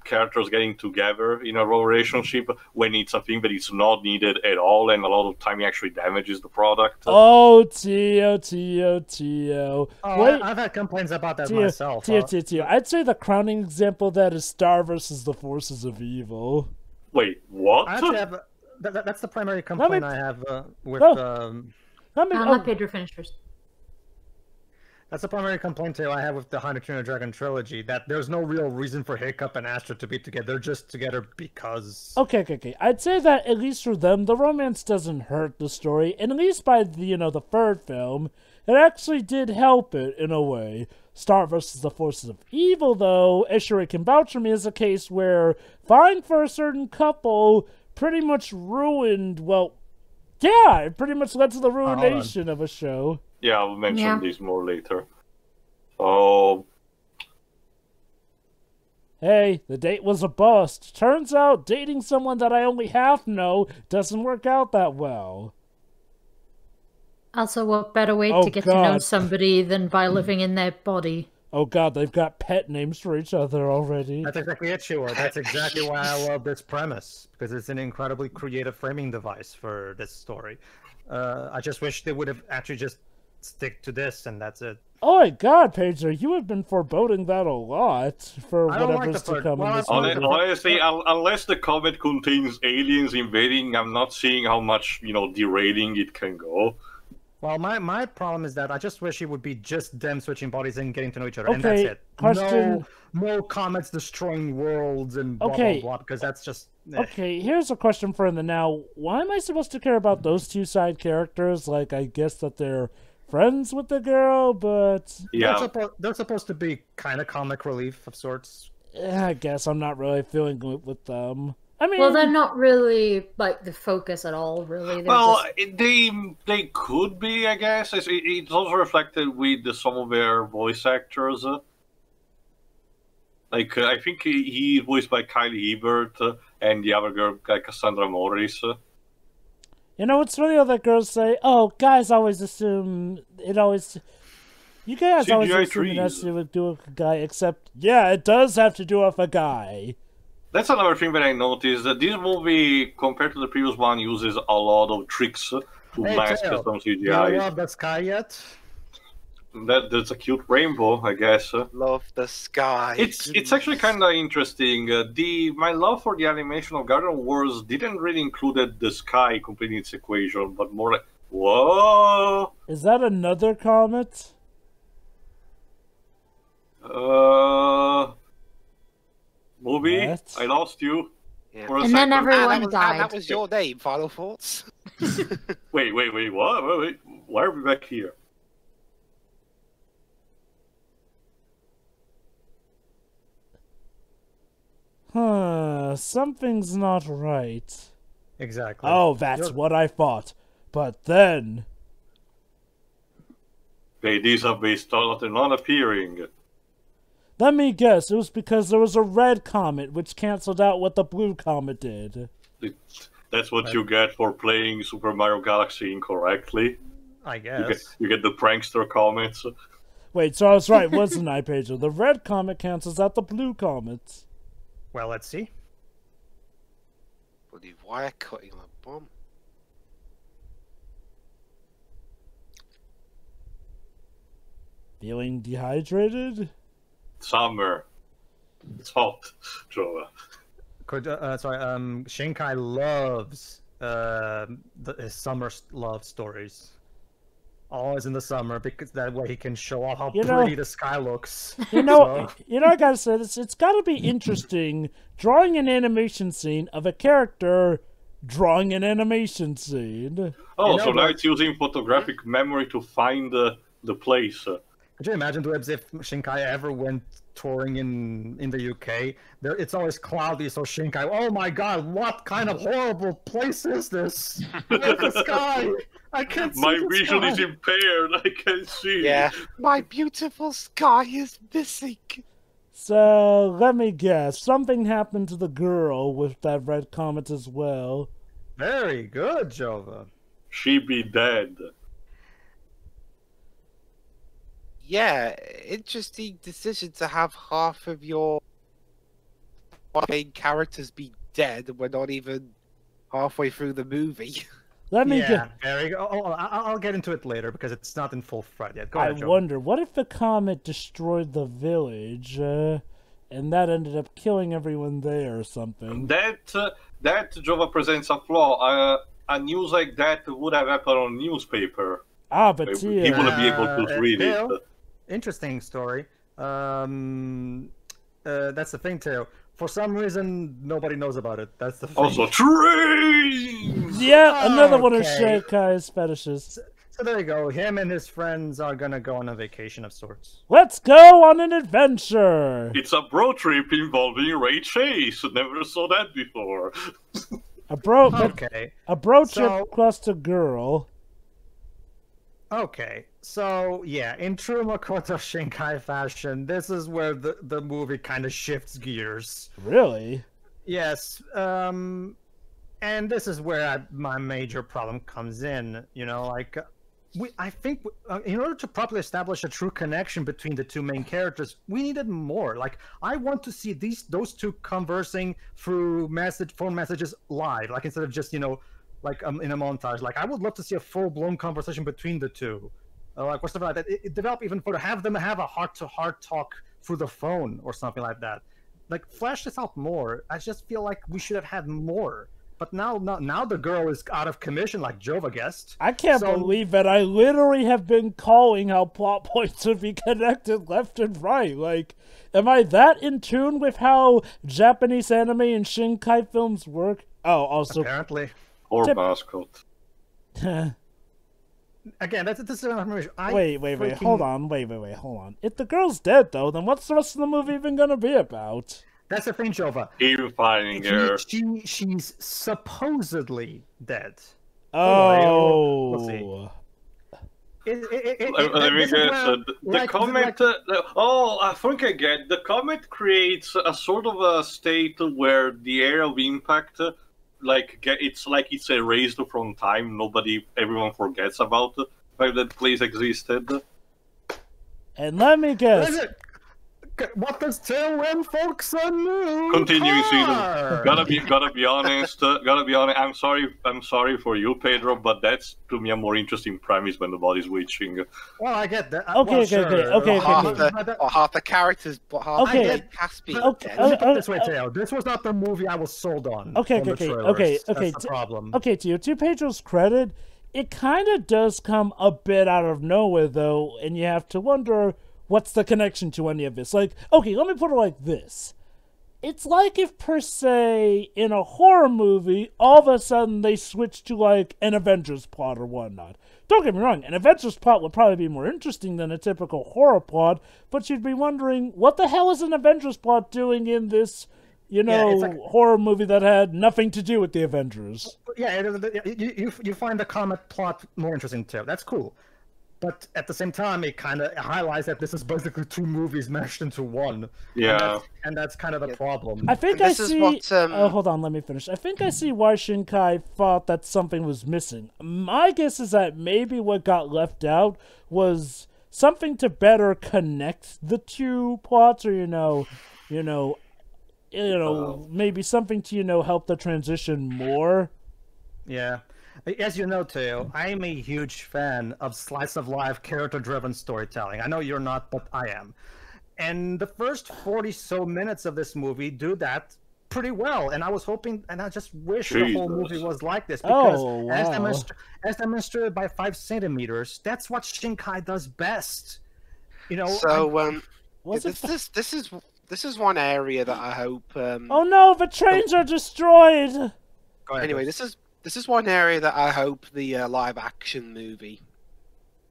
characters getting together in a relationship when it's a thing that is not needed at all, and a lot of time it actually damages the product. Oh, Tio. Oh, Wait, I've had complaints about that Tio. myself. I'd say the crowning example of that is Star versus the Forces of Evil. Wait, what? I actually have. That's the primary complaint I have with. Let me. Let Pedro finish first. That's the primary complaint I have with the Haikyuu Dragon trilogy. That there's no real reason for Hiccup and Astra to be together. They're just together because. Okay. I'd say that at least for them, the romance doesn't hurt the story, and at least by the third film, it actually did help it in a way. Star versus the Forces of Evil, though, as Shuri can vouch for me, is a case where vying for a certain couple pretty much ruined. Well, yeah, it pretty much led to the ruination of a show. Yeah, I'll mention this more later. So, Hey, the date was a bust. Turns out dating someone that I only half know doesn't work out that well. Also, what better way Oh, to get to know God. somebody than by living in their body? Oh God, they've got pet names for each other already. That's exactly it, Shua. That's exactly why I love this premise, because it's an incredibly creative framing device for this story. I just wish they would have actually just stick to this, and that's it. Oh my God, Pedro, you have been foreboding that a lot for I don't like whatever's the to third- come in well, this I- movie. honestly, unless the comet contains aliens invading, I'm not seeing how much derailing it can go. Well, my problem is that I just wish it would be just them switching bodies and getting to know each other, and Okay, that's it. question- No comets destroying worlds and blah Okay. blah blah, because that's just... Okay, here's a question for the now. Why am I supposed to care about those two side characters? Like, I guess that they're friends with the girl, but... Yeah. They're supposed to be kind of comic relief of sorts. I guess I'm not really feeling good with them. I mean... Well, they're not really, like, the focus at all, really. They're Well, just... they could be, I guess. It's also reflected with some of their voice actors. Like, I think he voiced by Kylie Ebert, and the other girl, like Cassandra Morris. You know, it's funny how that girls say, oh, guys always assume it always... You guys always CGI assume it has trees. to do with a guy, except, yeah, it does have to do with a guy. That's another thing that I noticed. That this movie, compared to the previous one, uses a lot of tricks to mask Tail, some you CGI. love the sky yet? That's a cute rainbow, I guess. Love the sky. It's actually kind of interesting. My love for the animation of Garden Wars didn't really include the sky completing its equation, but more like, whoa! Is that another comet? Movie? What? I lost you. Yeah. For a And then second. everyone died. that was your name. Final thoughts. Wait, what? Wait. Why are we back here? Something's not right. Exactly. Oh, that's what I thought. But then... These have been started not appearing. Let me guess, it was because there was a red comet, which canceled out what the blue comet did. That's what you get for playing Super Mario Galaxy incorrectly. I guess. You get the prankster comments. Wait, so I was right, wasn't I, Pedro? The red comet cancels out the blue comet. Well, let's see. Bloody wire cutting the bomb. Feeling dehydrated? Summer. It's hot, Jova. Shinkai loves his summer love stories. Always in the summer, because that way he can show off how pretty the sky looks. You know, I gotta say this. It's gotta be interesting drawing an animation scene of a character drawing an animation scene. Oh, so now it's using photographic memory to find the place. Could you imagine, Dwebs, if Shinkai ever went touring in the UK? It's always cloudy, so Shinkai, oh my god, what kind of horrible place is this? Look at the sky! I can't see My the vision sky. is impaired, I can't see. Yeah. My beautiful sky is missing. So, let me guess. Something happened to the girl with that red comet as well. Very good, Jova. She be dead. Yeah, interesting decision to have half of your main characters be dead. We're not even halfway through the movie. Let me Yeah, guess. very good. I'll get into it later because it's not in full thread yet. Go ahead, I Jova. wonder, what if the comet destroyed the village, and that ended up killing everyone there or something? That Jova presents a flaw. A news like that would have happened on a newspaper. Ah, but He yeah. wouldn't be able to read Theo, it. Interesting story. That's the thing, Teo. For some reason, nobody knows about it. That's the thing. Also, trees! Yeah, another one of Okay. Shinkai's fetishes. So there you go. Him and his friends are gonna go on a vacation of sorts. Let's go on an adventure! It's a bro trip involving Ray Chase. Never saw that before. A bro Okay. trip So- plus a girl. Okay. So yeah, in true Makoto Shinkai fashion, this is where the movie kind of shifts gears. Really? Yes. And this is where my major problem comes in. You know, like. I think in order to properly establish a true connection between the two main characters, we needed more. Like, I want to see those two conversing through phone messages live, like instead of just in a montage. Like, I would love to see a full-blown conversation between the two, like or something like that. It develop even further. Have them have a heart-to-heart talk through the phone or something like that. Like, flesh this out more. I just feel like we should have had more. But now the girl is out of commission, like Jova guessed. I can't believe that I literally have been calling how plot points would be connected left and right. Like, am I that in tune with how Japanese anime and Shinkai films work? Oh, also... Apparently. Or mascot. Again, this is information. Wait, hold on. If the girl's dead, though, then what's the rest of the movie even gonna be about? That's the thing, Jova. Even finding her. She's supposedly dead. Oh. We'll see. Let me guess. The comet. I think I get. The comet creates a sort of a state where the area of impact, it's erased from time. Everyone forgets about the fact that place existed. And let me guess. What does Tailwind folks new? Continuing season. Gotta be honest. I'm sorry for you, Pedro, but that's to me a more interesting premise when the body's witching. Well, I get that. Okay. Half the characters, but half the Caspian. This way, Tail. This was not the movie I was sold on. Okay. That's the problem. Okay, to Pedro's credit, it kind of does come a bit out of nowhere, though, and you have to wonder, what's the connection to any of this? Like, okay, let me put it like this. It's like if, per se, in a horror movie, all of a sudden they switch to, like, an Avengers plot or whatnot. Don't get me wrong, an Avengers plot would probably be more interesting than a typical horror plot, but you'd be wondering, what the hell is an Avengers plot doing in this, horror movie that had nothing to do with the Avengers? Yeah, you find the comic plot more interesting, too. That's cool. But at the same time, it kind of highlights that this is basically two movies meshed into one. Yeah. And that's kind of the problem. I think I see... hold on, let me finish. I think I see why Shinkai thought that something was missing. My guess is that maybe what got left out was something to better connect the two plots, or, maybe something to, help the transition more. Yeah. As you know, Teo, I'm a huge fan of slice-of-life, character-driven storytelling. I know you're not, but I am. And the first 40-so minutes of this movie do that pretty well. And I was hoping, and I just wish the whole movie was like this. Because as demonstrated by 5 centimeters, that's what Shinkai does best. So, this is one area that I hope... Oh no, the trains are destroyed! Anyway, this is one area that I hope the live-action movie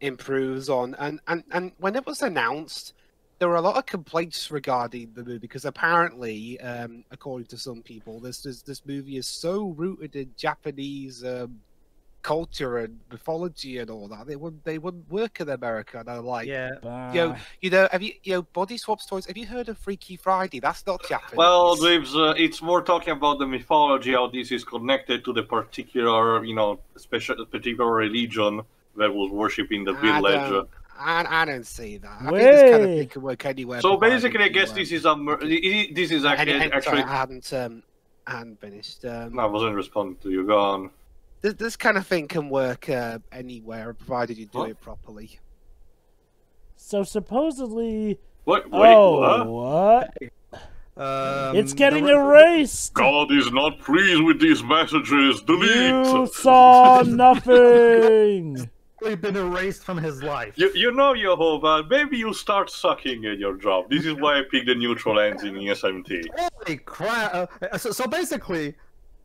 improves on. And when it was announced, there were a lot of complaints regarding the movie, because apparently, according to some people, this movie is so rooted in Japanese culture and mythology and all that, they wouldn't work in America. And I'm like, have you body swap stories? Have you heard of Freaky Friday? That's not Japanese. Well, it's more talking about the mythology, how this is connected to the particular, particular religion that was worshipping the village. I don't see that. I think this kind of thing can work anywhere. So basically, I guess this is actually. Sorry, I hadn't finished. I wasn't responding to you. Go on. This kind of thing can work anywhere, provided you do it properly. So supposedly... What? What? It's getting erased! God is not pleased with these messages. Delete! You saw nothing! He's been erased from his life. You know, Yehovah, maybe you start sucking at your job. This is why I picked the neutral ends in SMT. Holy crap! So basically...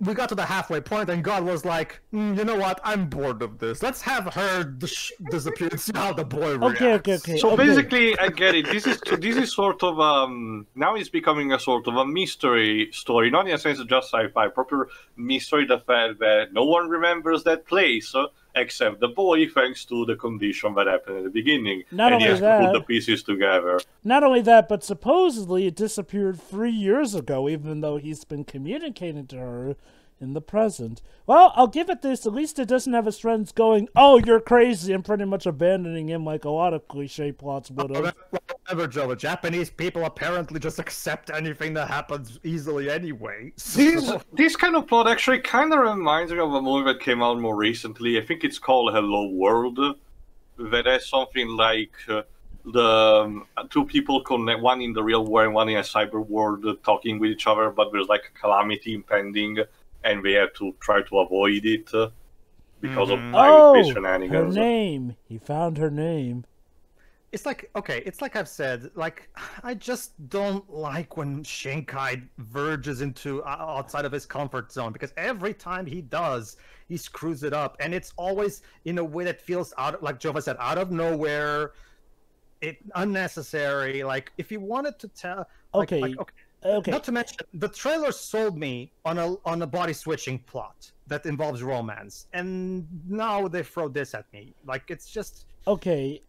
we got to the halfway point, and God was like, you know what? I'm bored of this. Let's have her disappear and see how the boy reacts. Okay. So basically, I get it. This is sort of now it's becoming a sort of a mystery story, not in a sense of just sci-fi, proper mystery. The fact that no one remembers that place except the boy, thanks to the condition that happened at the beginning. Not only he has that, to put the pieces together. Not only that, but supposedly it disappeared 3 years ago, even though he's been communicating to her in the present. Well, I'll give it this. At least it doesn't have his friends going, "Oh, you're crazy," and pretty much abandoning him like a lot of cliche plots would have. Whatever, Joe. The Japanese people apparently just accept anything that happens easily anyway. This kind of plot actually kind of reminds me of a movie that came out more recently. I think it's called Hello World. That has something like the two people connect, one in the real world and one in a cyber world, talking with each other, but there's like a calamity impending. and they have to try to avoid it because of Oh, shenanigans. her name. He found her name. It's like, okay, it's like I've said, like, I just don't like when Shinkai verges into outside of his comfort zone, because every time he does, he screws it up, and it's always in a way that feels like Jova said, out of nowhere, unnecessary. Like, if you wanted to tell, Okay. Okay. Not to mention, the trailer sold me on a body switching plot that involves romance, and now they throw this at me. Like, it's just Okay.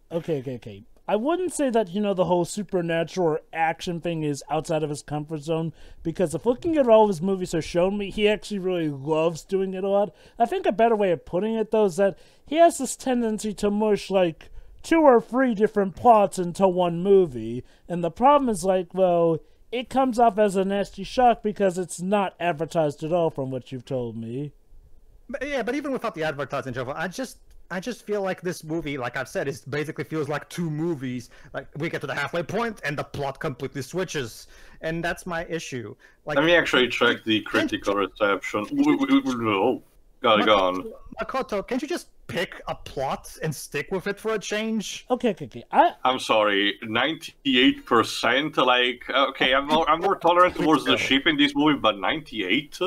I wouldn't say that, the whole supernatural or action thing is outside of his comfort zone, because if looking at all of his movies has shown me, he actually really loves doing it a lot. I think a better way of putting it, though, is that he has this tendency to mush, like, 2 or 3 different plots into one movie, and the problem is, like, well, it comes off as a nasty shock because it's not advertised at all from what you've told me. But even without the advertising, Jova, I just feel like this movie, like I've said, it basically feels like 2 movies. Like, we get to the halfway point and the plot completely switches, and that's my issue. Like, let me actually check the critical reception. Oh, go on. Makoto, can't you just pick a plot and stick with it for a change? Okay. I'm sorry, 98%. Like, okay, I'm more tolerant towards the ship in this movie, but 98.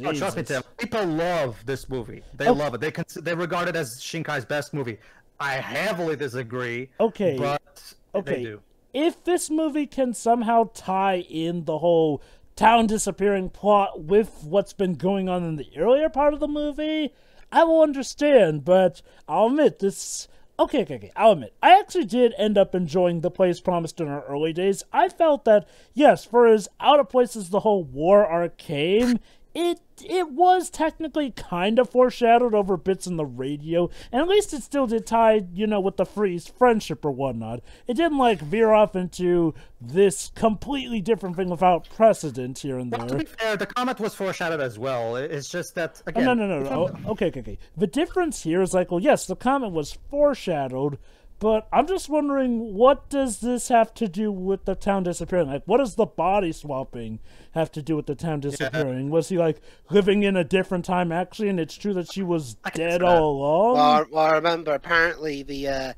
Oh, trust me, Tim. People love this movie. They love it. They regard it as Shinkai's best movie. I heavily disagree. Okay. But they do. If this movie can somehow tie in the whole town disappearing plot with what's been going on in the earlier part of the movie, I will understand. But I'll admit this. Okay. I'll admit, I actually did end up enjoying The Place Promised in our early days. I felt that, yes, for as out of place as the whole war arc came, it was technically kind of foreshadowed over bits in the radio, and at least it still did tie, with the Freeze friendship or whatnot. It didn't, like, veer off into this completely different thing without precedent here and there. Well, to be fair, the comet was foreshadowed as well. It's just that, again... No. Okay. The difference here is, like, well, yes, the comet was foreshadowed, but I'm just wondering, what does this have to do with the town disappearing? Like, what does the body swapping have to do with the town disappearing? Was he, like, living in a different time, actually, and it's true that she was dead all along? Well, remember, apparently Mitsuha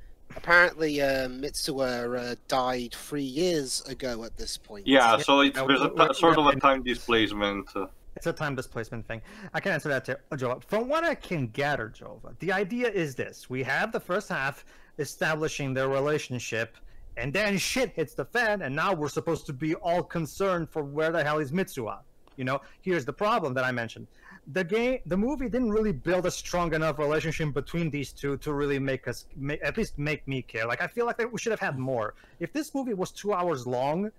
died 3 years ago at this point. Yeah, so there's a sort of a time displacement. It's a time displacement thing. I can answer that to Jova. From what I can gather, Jova, the idea is this. We have the first half establishing their relationship, and then shit hits the fan, and now we're supposed to be all concerned for where the hell is Mitsuha. Here's the problem that I mentioned. The movie didn't really build a strong enough relationship between these two to really at least make me care. Like, I feel like we should have had more. If this movie was 2 hours long,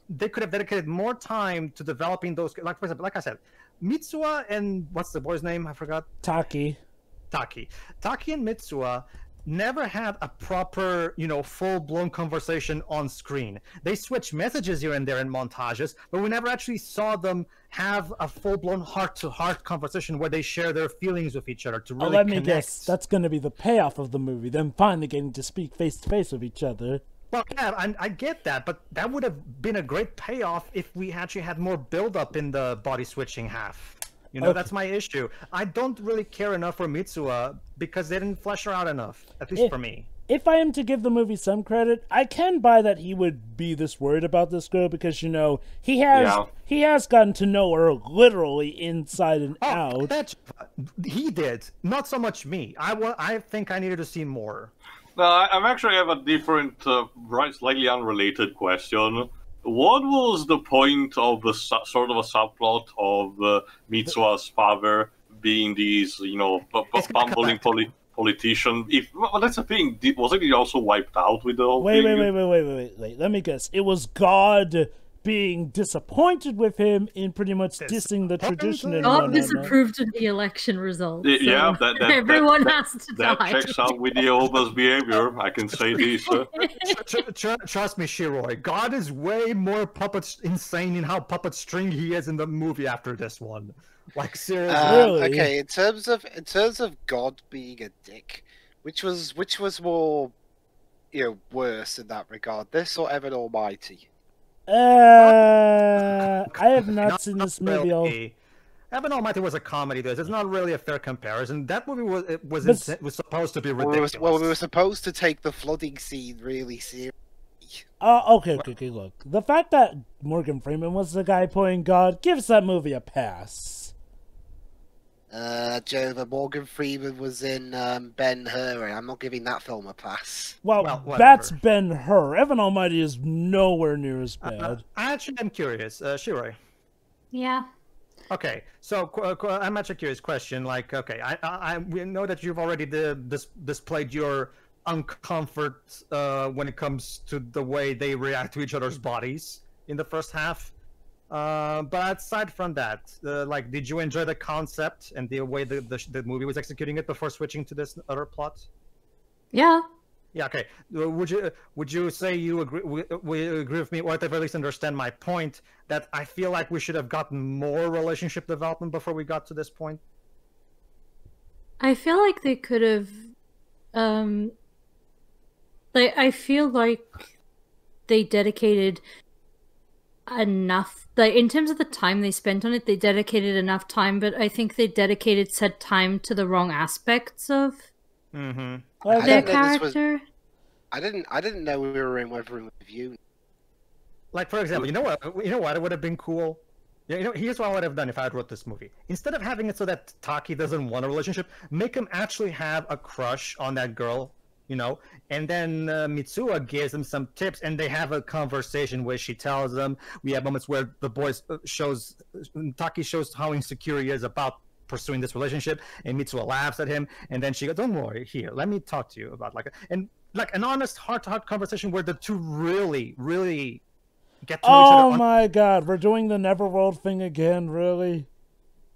they could have dedicated more time to developing those. Like, for example, like I said, Mitsuha and what's the boy's name? I forgot. Taki and Mitsuha never had a proper, full-blown conversation on screen. They switched messages here and there in montages, but we never actually saw them have a full-blown heart-to-heart conversation where they share their feelings with each other to really let connect. me guess, that's going to be the payoff of the movie, them finally getting to speak face-to-face with each other. Well, yeah, I get that, but that would have been a great payoff if we actually had more build-up in the body-switching half. Okay. That's my issue. I don't really care enough for Mitsuha because they didn't flesh her out enough, at least for me. If I am to give the movie some credit, I can buy that he would be this worried about this girl because, he has gotten to know her literally inside and out. He did. Not so much me. I think I needed to see more. No, I actually have a different, slightly unrelated question. What was the point of the sort of a subplot of Mitsuha's father being these, bumbling politician? That's the thing. Wasn't he also wiped out with the whole thing? Wait. Let me guess. It was God being disappointed with him in pretty much dissing the tradition. God disapproved of the election results. Yeah, everyone has to die. That checks out with Jehovah's behavior. I can say this. Trust me, Shiroi. God is way more insane in how puppet string he is in the movie after this one. Like, seriously. Really? Okay, in terms of God being a dick, which was more, worse in that regard, this or Evan Almighty? I have not seen this movie. Heaven Almighty was a comedy. It's not really a fair comparison. That movie was supposed to be ridiculous. Well, we were supposed to take the flooding scene really seriously. Okay, look. The fact that Morgan Freeman was the guy playing God gives that movie a pass. Jova, Morgan Freeman was in Ben-Hur, and I'm not giving that film a pass. Well, that's Ben-Hur. Heaven Almighty is nowhere near as bad. I actually am curious. Shiroi. Yeah. Okay, so I'm actually curious. Question, like, okay, we know that you've already displayed your uncomfort when it comes to the way they react to each other's bodies in the first half. But aside from that, like, did you enjoy the concept and the way the movie was executing it before switching to this other plot? Yeah. Yeah. Okay. Would you say you agree? We agree with me, or at the very least understand my point that I feel like we should have gotten more relationship development before we got to this point. I feel like they could have. I feel like they dedicated enough. Like, in terms of the time they spent on it, they dedicated enough time, but I think they dedicated said time to the wrong aspects of their character. I didn't know we were in Weathering with You. Like, for example, you know what? It would have been cool. Here's what I would have done if I had wrote this movie. Instead of having it so that Taki doesn't want a relationship, make him actually have a crush on that girl. And then Mitsuha gives them some tips, and they have a conversation where she tells them. We have moments where the boys Taki shows how insecure he is about pursuing this relationship, and Mitsuha laughs at him, and then she goes, "Don't worry, here, let me talk to you about an honest, heart-to-heart conversation where the two really, really get to know each other." Oh my God, we're doing the Neverworld thing again, really?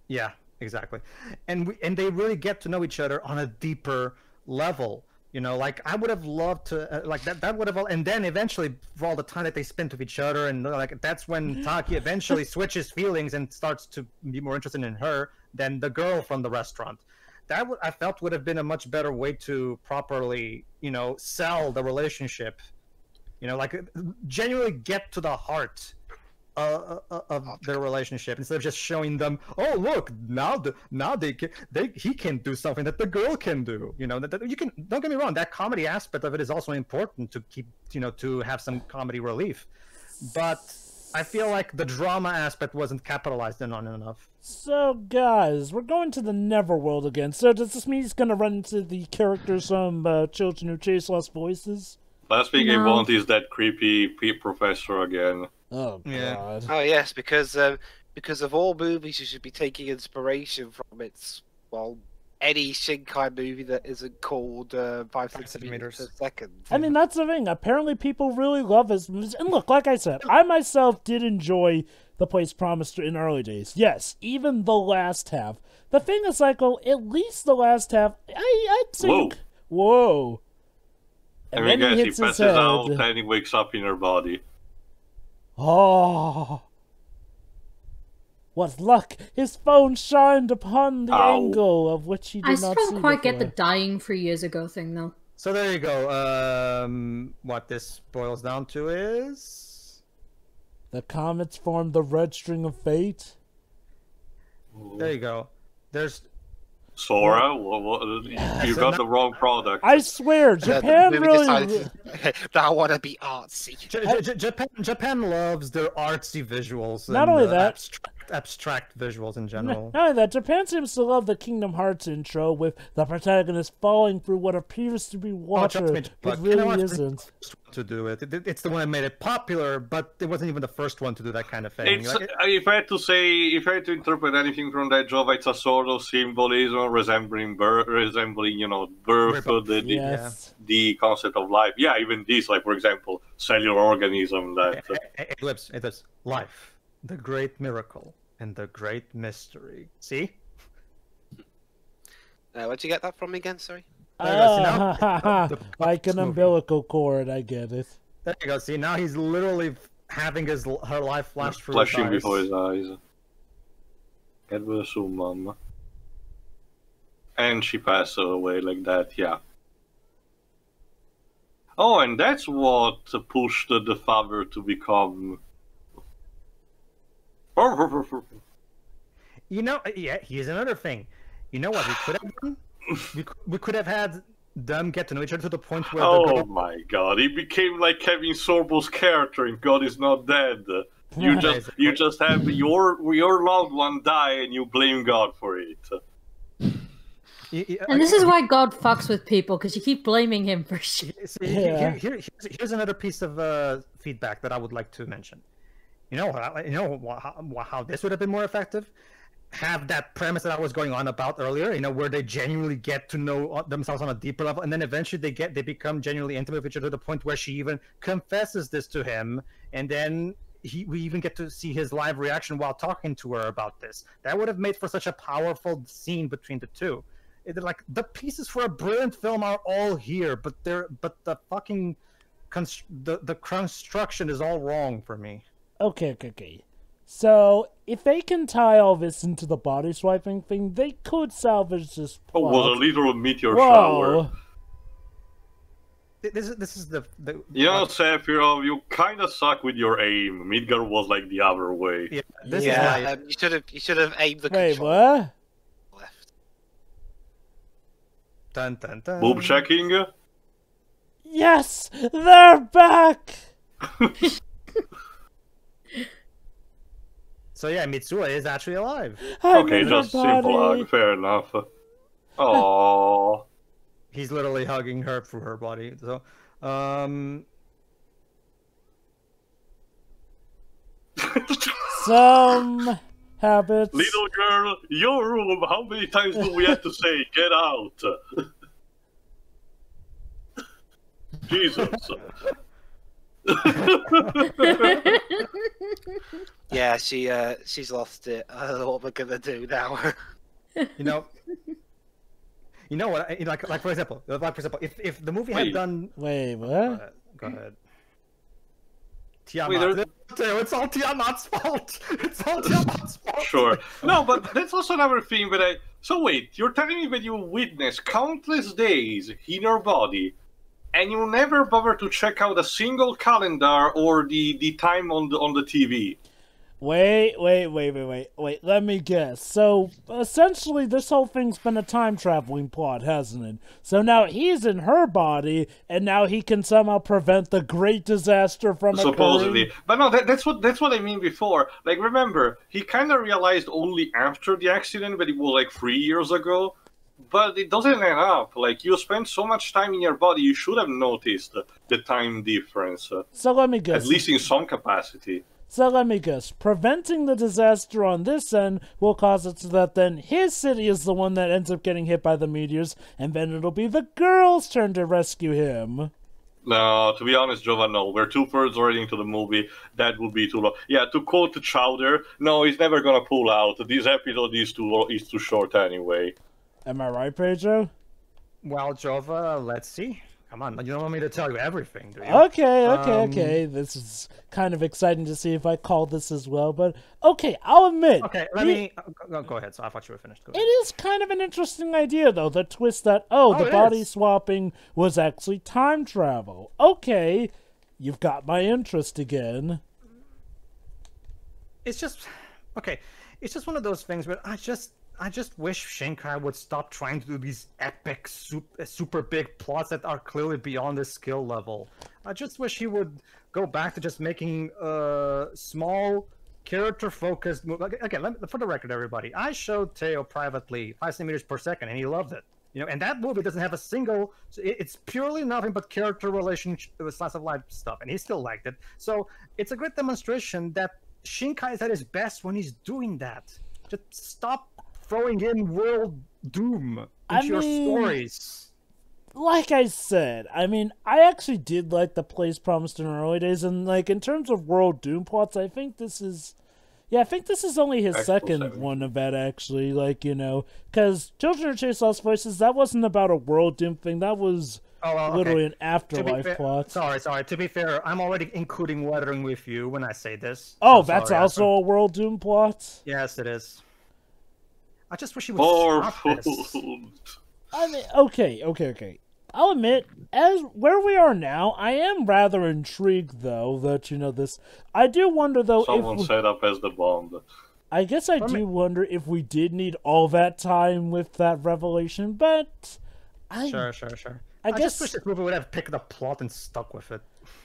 Yeah, exactly, and they really get to know each other on a deeper level. Like, I would have loved to like that would have, and then eventually for all the time that they spent with each other, and like that's when Taki eventually switches feelings and starts to be more interested in her than the girl from the restaurant. That I felt would have been a much better way to properly sell the relationship, like genuinely get to the heart of their relationship instead of just showing them, oh look, now he can do something that the girl can do. That you can, don't get me wrong, that comedy aspect of it is also important to keep to have some comedy relief, but I feel like the drama aspect wasn't capitalized on enough. So guys, we're going to the Neverworld again. So does this mean he's gonna run into the characters from Children Who Chase Lost Voices? Last thing I want is that creepy professor again. Oh God. Yeah. Oh yes, because of all movies you should be taking inspiration from. It's any Shinkai movie that isn't called 5 centimeters per second. I mean, that's the thing. Apparently people really love his movies. And look, like I said, I myself did enjoy The Place Promised in early days. Yes, even the last half. The thing is, at least the last half, I'd say... Whoa. And then he passes out and he wakes up in her body. Oh, what luck! His phone shined upon the angle of which he did not see. I still don't quite get the before. dying 3 years ago thing, though. So there you go. What this boils down to is... The comets formed the red string of fate. There you go. There's... Sora, you got the wrong product. I swear, Japan really... I want to be artsy. Japan loves their artsy visuals. Not only that... Abstract visuals in general. Not only that, Japan seems to love the Kingdom Hearts intro with the protagonist falling through what appears to be water, but really isn't. To do it. It's the one that made it popular, but it wasn't even the first one to do that kind of thing. If I had to interpret anything from that, Jova, it's a sort of symbolism resembling birth, the concept of life. Yeah, even this, like, for example, cellular organism. It's life, the great miracle and the great mystery. See? Where'd you get that from again? Sorry. Like an umbilical cord, I get it. There you go. See, now he's literally having her life flash through flashing before his eyes. It was so mum. And she passed away like that, yeah. Oh, and that's what pushed the father to become... You know, yeah, here's another thing. You know what we could have done? We could have had them get to know each other to the point where the girl... my god, he became like Kevin Sorbo's character in God Is Not Dead. You just have your loved one die and you blame God for it. And this is why God fucks with people, because you keep blaming him for shit. Here's another piece of feedback that I would like to mention. You know how this would have been more effective? Have that premise that I was going on about earlier, where they genuinely get to know themselves on a deeper level, and then eventually they become genuinely intimate with each other to the point where she even confesses this to him, and then we even get to see his live reaction while talking to her about this. That would have made for such a powerful scene between the two. Like, the pieces for a brilliant film are all here, but the fucking the construction is all wrong for me. Okay. So, if they can tie all this into the body swiping thing, they could salvage this plot. Oh, was a literal meteor shower. This is the You know, Sephiroth, you kind of suck with your aim. Midgar was like the other way. Yeah, you should have aimed the Wait, control what? left. Dun, dun, dun. Boob checking? Yes! They're back! So yeah, Mitsuha is actually alive. Okay, just simple hug, fair enough. Aww. He's literally hugging her through her body. So, Some habits. Little girl, your room. How many times do we have to say, get out? Jesus. Yeah, she's lost it. I don't know what we're gonna do now. You know what? Like for example, if the movie had done. Wait, what? Go ahead. Tiamat. It's all Tiamat's fault. It's all Tiamat's fault. Sure. No, but that's also another thing. So wait, you're telling me that you witnessed countless days in your body, and you never bother to check out a single calendar or the time on the TV? Wait, let me guess. So, essentially, this whole thing's been a time-traveling plot, hasn't it? So now he's in her body, and now he can somehow prevent the great disaster from supposedly occurring? But no, that's what I mean before. Like, remember, he kind of realized only after the accident that it was like 3 years ago. But it doesn't add up. Like, you spend so much time in your body, you should have noticed the time difference. So let me guess. At least in some capacity. So let me guess, preventing the disaster on this end will cause it so that then his city is the one that ends up getting hit by the meteors, and then it'll be the girl's turn to rescue him. No, to be honest, Jova, no. We're 2/3 already into the movie. That would be too long. Yeah, to quote Chowder, no, he's never gonna pull out. This episode is too short anyway. Am I right, Pedro? Well, Jova, let's see. Come on, you don't want me to tell you everything, do you? Okay. This is kind of exciting to see if I call this as well, but okay, I'll admit. Okay, let me... Go ahead, so I thought you were finished. It is kind of an interesting idea, though, the twist that, the body swapping was actually time travel. Okay, you've got my interest again. It's just... Okay, it's just one of those things where I just wish Shinkai would stop trying to do these epic, super big plots that are clearly beyond his skill level. I just wish he would go back to just making small, character-focused... Again, for the record, everybody, I showed Teo privately 5 centimeters per second, and he loved it. And that movie doesn't have a single... It's purely nothing but character relationship with slice of life stuff, and he still liked it. So it's a great demonstration that Shinkai is at his best when he's doing that. Just stop throwing in world doom into your stories. Like I said, I actually did like the Place Promised in early days, and in terms of world doom plots, I think this is only his second one of that, actually, because Children of Chase Lost Voices, that wasn't about a world doom thing, that was literally an afterlife plot. Sorry, to be fair, I'm already including Weathering with You when I say this. Oh, that's also a world doom plot? Yes, it is. I just wish he would stop this. Okay. I'll admit, as where we are now, I am rather intrigued, though, that, this... I do wonder, though, Someone set up as the bomb. I guess I do wonder if we did need all that time with that revelation, but Sure. I guess just wish this movie would have picked the plot and stuck with it.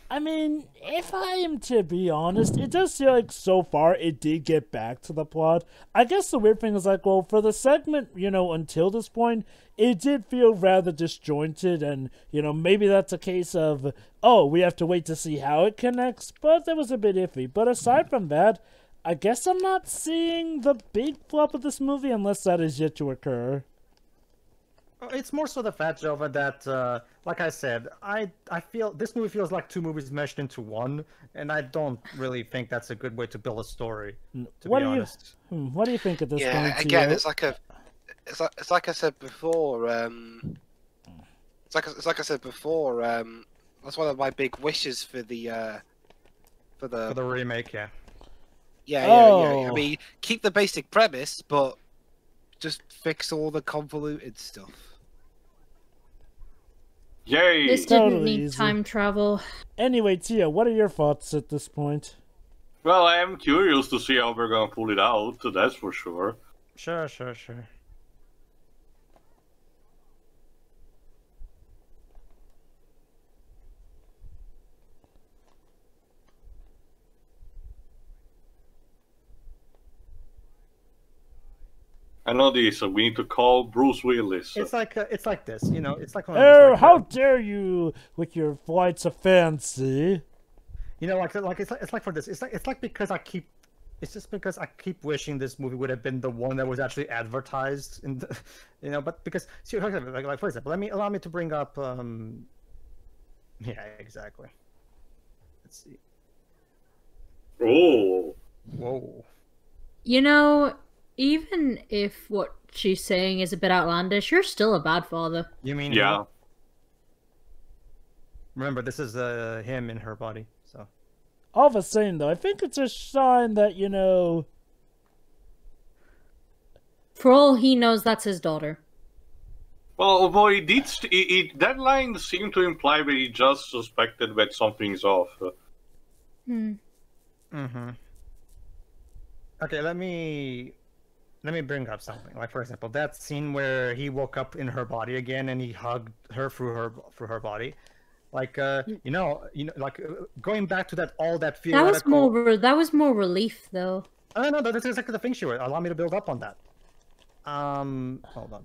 I mean, if I am to be honest, it does feel like so far it did get back to the plot. I guess the weird thing is like, well, for the segment, until this point, it did feel rather disjointed, and, maybe that's a case of, oh, we have to wait to see how it connects, but that was a bit iffy. But aside from that, I guess I'm not seeing the big flop of this movie unless that is yet to occur. It's more so the fact, Jova, that, like I said, I feel this movie feels like two movies meshed into one, and I don't really think that's a good way to build a story. To be honest, what do you think at this point? Yeah, again, it's like I said before. It's like I said before. That's one of my big wishes for the remake. Yeah. Yeah. I mean, keep the basic premise, but just fix all the convoluted stuff. Yay! This didn't need time travel. Anyway, Tia, what are your thoughts at this point? Well, I am curious to see how we're gonna pull it out, that's for sure. Sure. I know this, so we need to call Bruce Willis. It's like this, It's like Oh, how dare you with your flights of fancy? It's like for this. It's like because I keep. It's just because I keep wishing this movie would have been the one that was actually advertised in the, But because see, for example, allow me to bring up. Yeah, exactly. Let's see. Oh. Whoa. Even if what she's saying is a bit outlandish, you're still a bad father. You mean? Yeah. Remember, this is him in her body, so. All the same, though, I think it's a sign that, For all he knows, that's his daughter. Well, boy, that line seemed to imply that he just suspected that something's off. Okay, let me bring up something. Like, for example, that scene where he woke up in her body again and he hugged her through her body. Like, going back to that theoretical... That was more relief, though. Oh, no, that's exactly the thing she was. Allow me to build up on that. Hold on.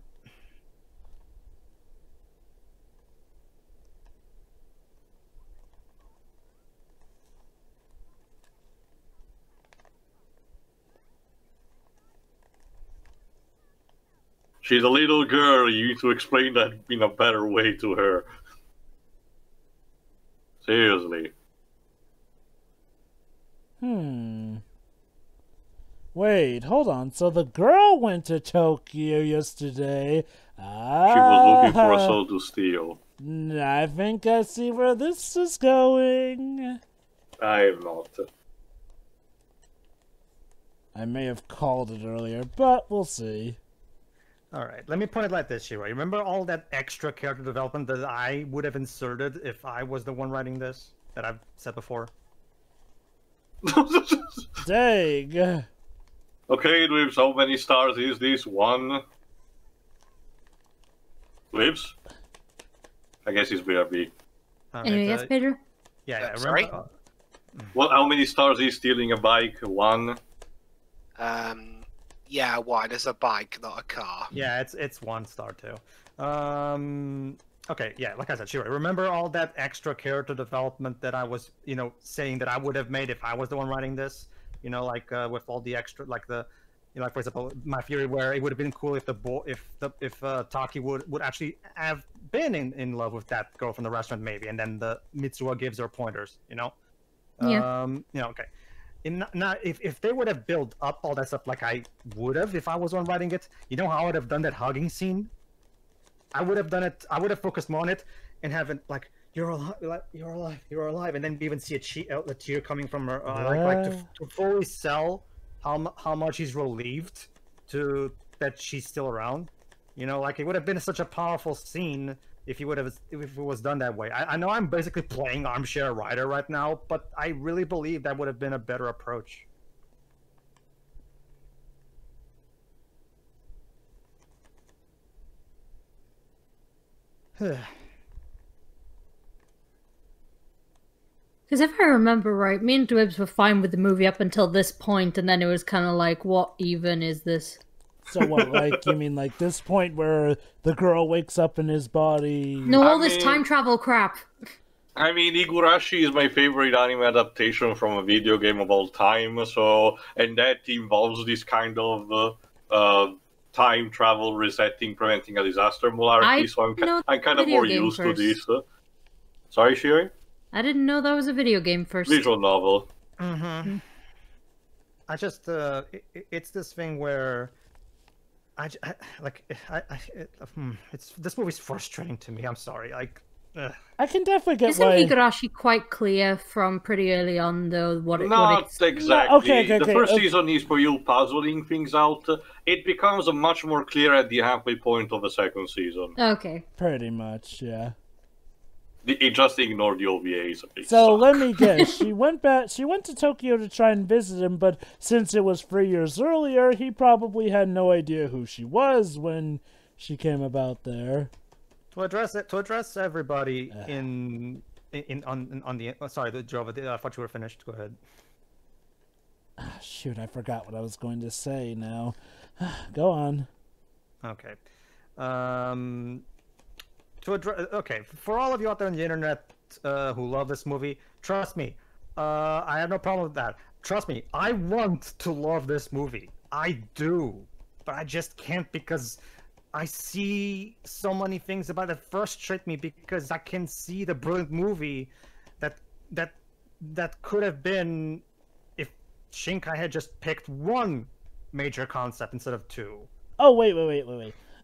She's a little girl, you need to explain that in a better way to her. Seriously. Wait, hold on. So the girl went to Tokyo yesterday. She was looking for a soul to steal. I think I see where this is going. I am not. I may have called it earlier, but we'll see. Alright, let me put it like this, Shiro. Remember all that extra character development that I would have inserted if I was the one writing this? That I've said before? Dang. Okay, with how many stars is this? 1? Lives? I guess it's BRB. Anyway, yes, Pedro? Yeah, sorry? Well, how many stars is stealing a bike? 1? Yeah, why? There's a bike, not a car. Yeah, it's 1 star too. Okay, yeah, like I said, sure. Remember all that extra character development that I was, saying that I would have made if I was the one writing this? With all the extra, like for example, my theory where it would have been cool if Taki would actually have been in love with that girl from the restaurant, maybe, and then the Mitsuha gives her pointers, Yeah. Okay. If they would have built up all that stuff like I would have if I was on writing it, how I would have done that hugging scene? I would have done it. I would have focused more on it and have it like you're alive, and then even see a tear coming from her, to fully sell how much he's relieved that she's still around. It would have been such a powerful scene if it was done that way. I know I'm basically playing armchair writer right now, but I really believe that would have been a better approach. Because if I remember right, me and Dwebs were fine with the movie up until this point, and then it was kind of like, what even is this? So what, like, you mean like this point where the girl wakes up in his body? No, all this time travel crap. I mean, Higurashi is my favorite anime adaptation from a video game of all time, so, and that involves this kind of time travel, resetting, preventing a disaster molarity, so I'm kind of more used to this. Sorry, Shiri? I didn't know that was a video game first. Visual novel. Mm-hmm. I just, it's this thing where, this movie's frustrating to me, I'm sorry, I can definitely get Isn't Higurashi quite clear from pretty early on, though, what it's... Not exactly. Okay, the first season is for you puzzling things out. It becomes much more clear at the halfway point of the second season. Okay. Pretty much, yeah. It just ignored the OVAs a bit. So let me guess. She went to Tokyo to try and visit him, but since it was 3 years earlier, he probably had no idea who she was when she came about there. To address everybody on the sorry, Jova, I thought you were finished. Go ahead. Shoot, I forgot what I was going to say now. Go on. Okay. Okay, for all of you out there on the internet who love this movie, trust me, I have no problem with that. Trust me, I want to love this movie. I do, but I just can't because I see so many things about it frustrate me because I can see the brilliant movie that could have been if Shinkai had just picked one major concept instead of two. Oh, wait.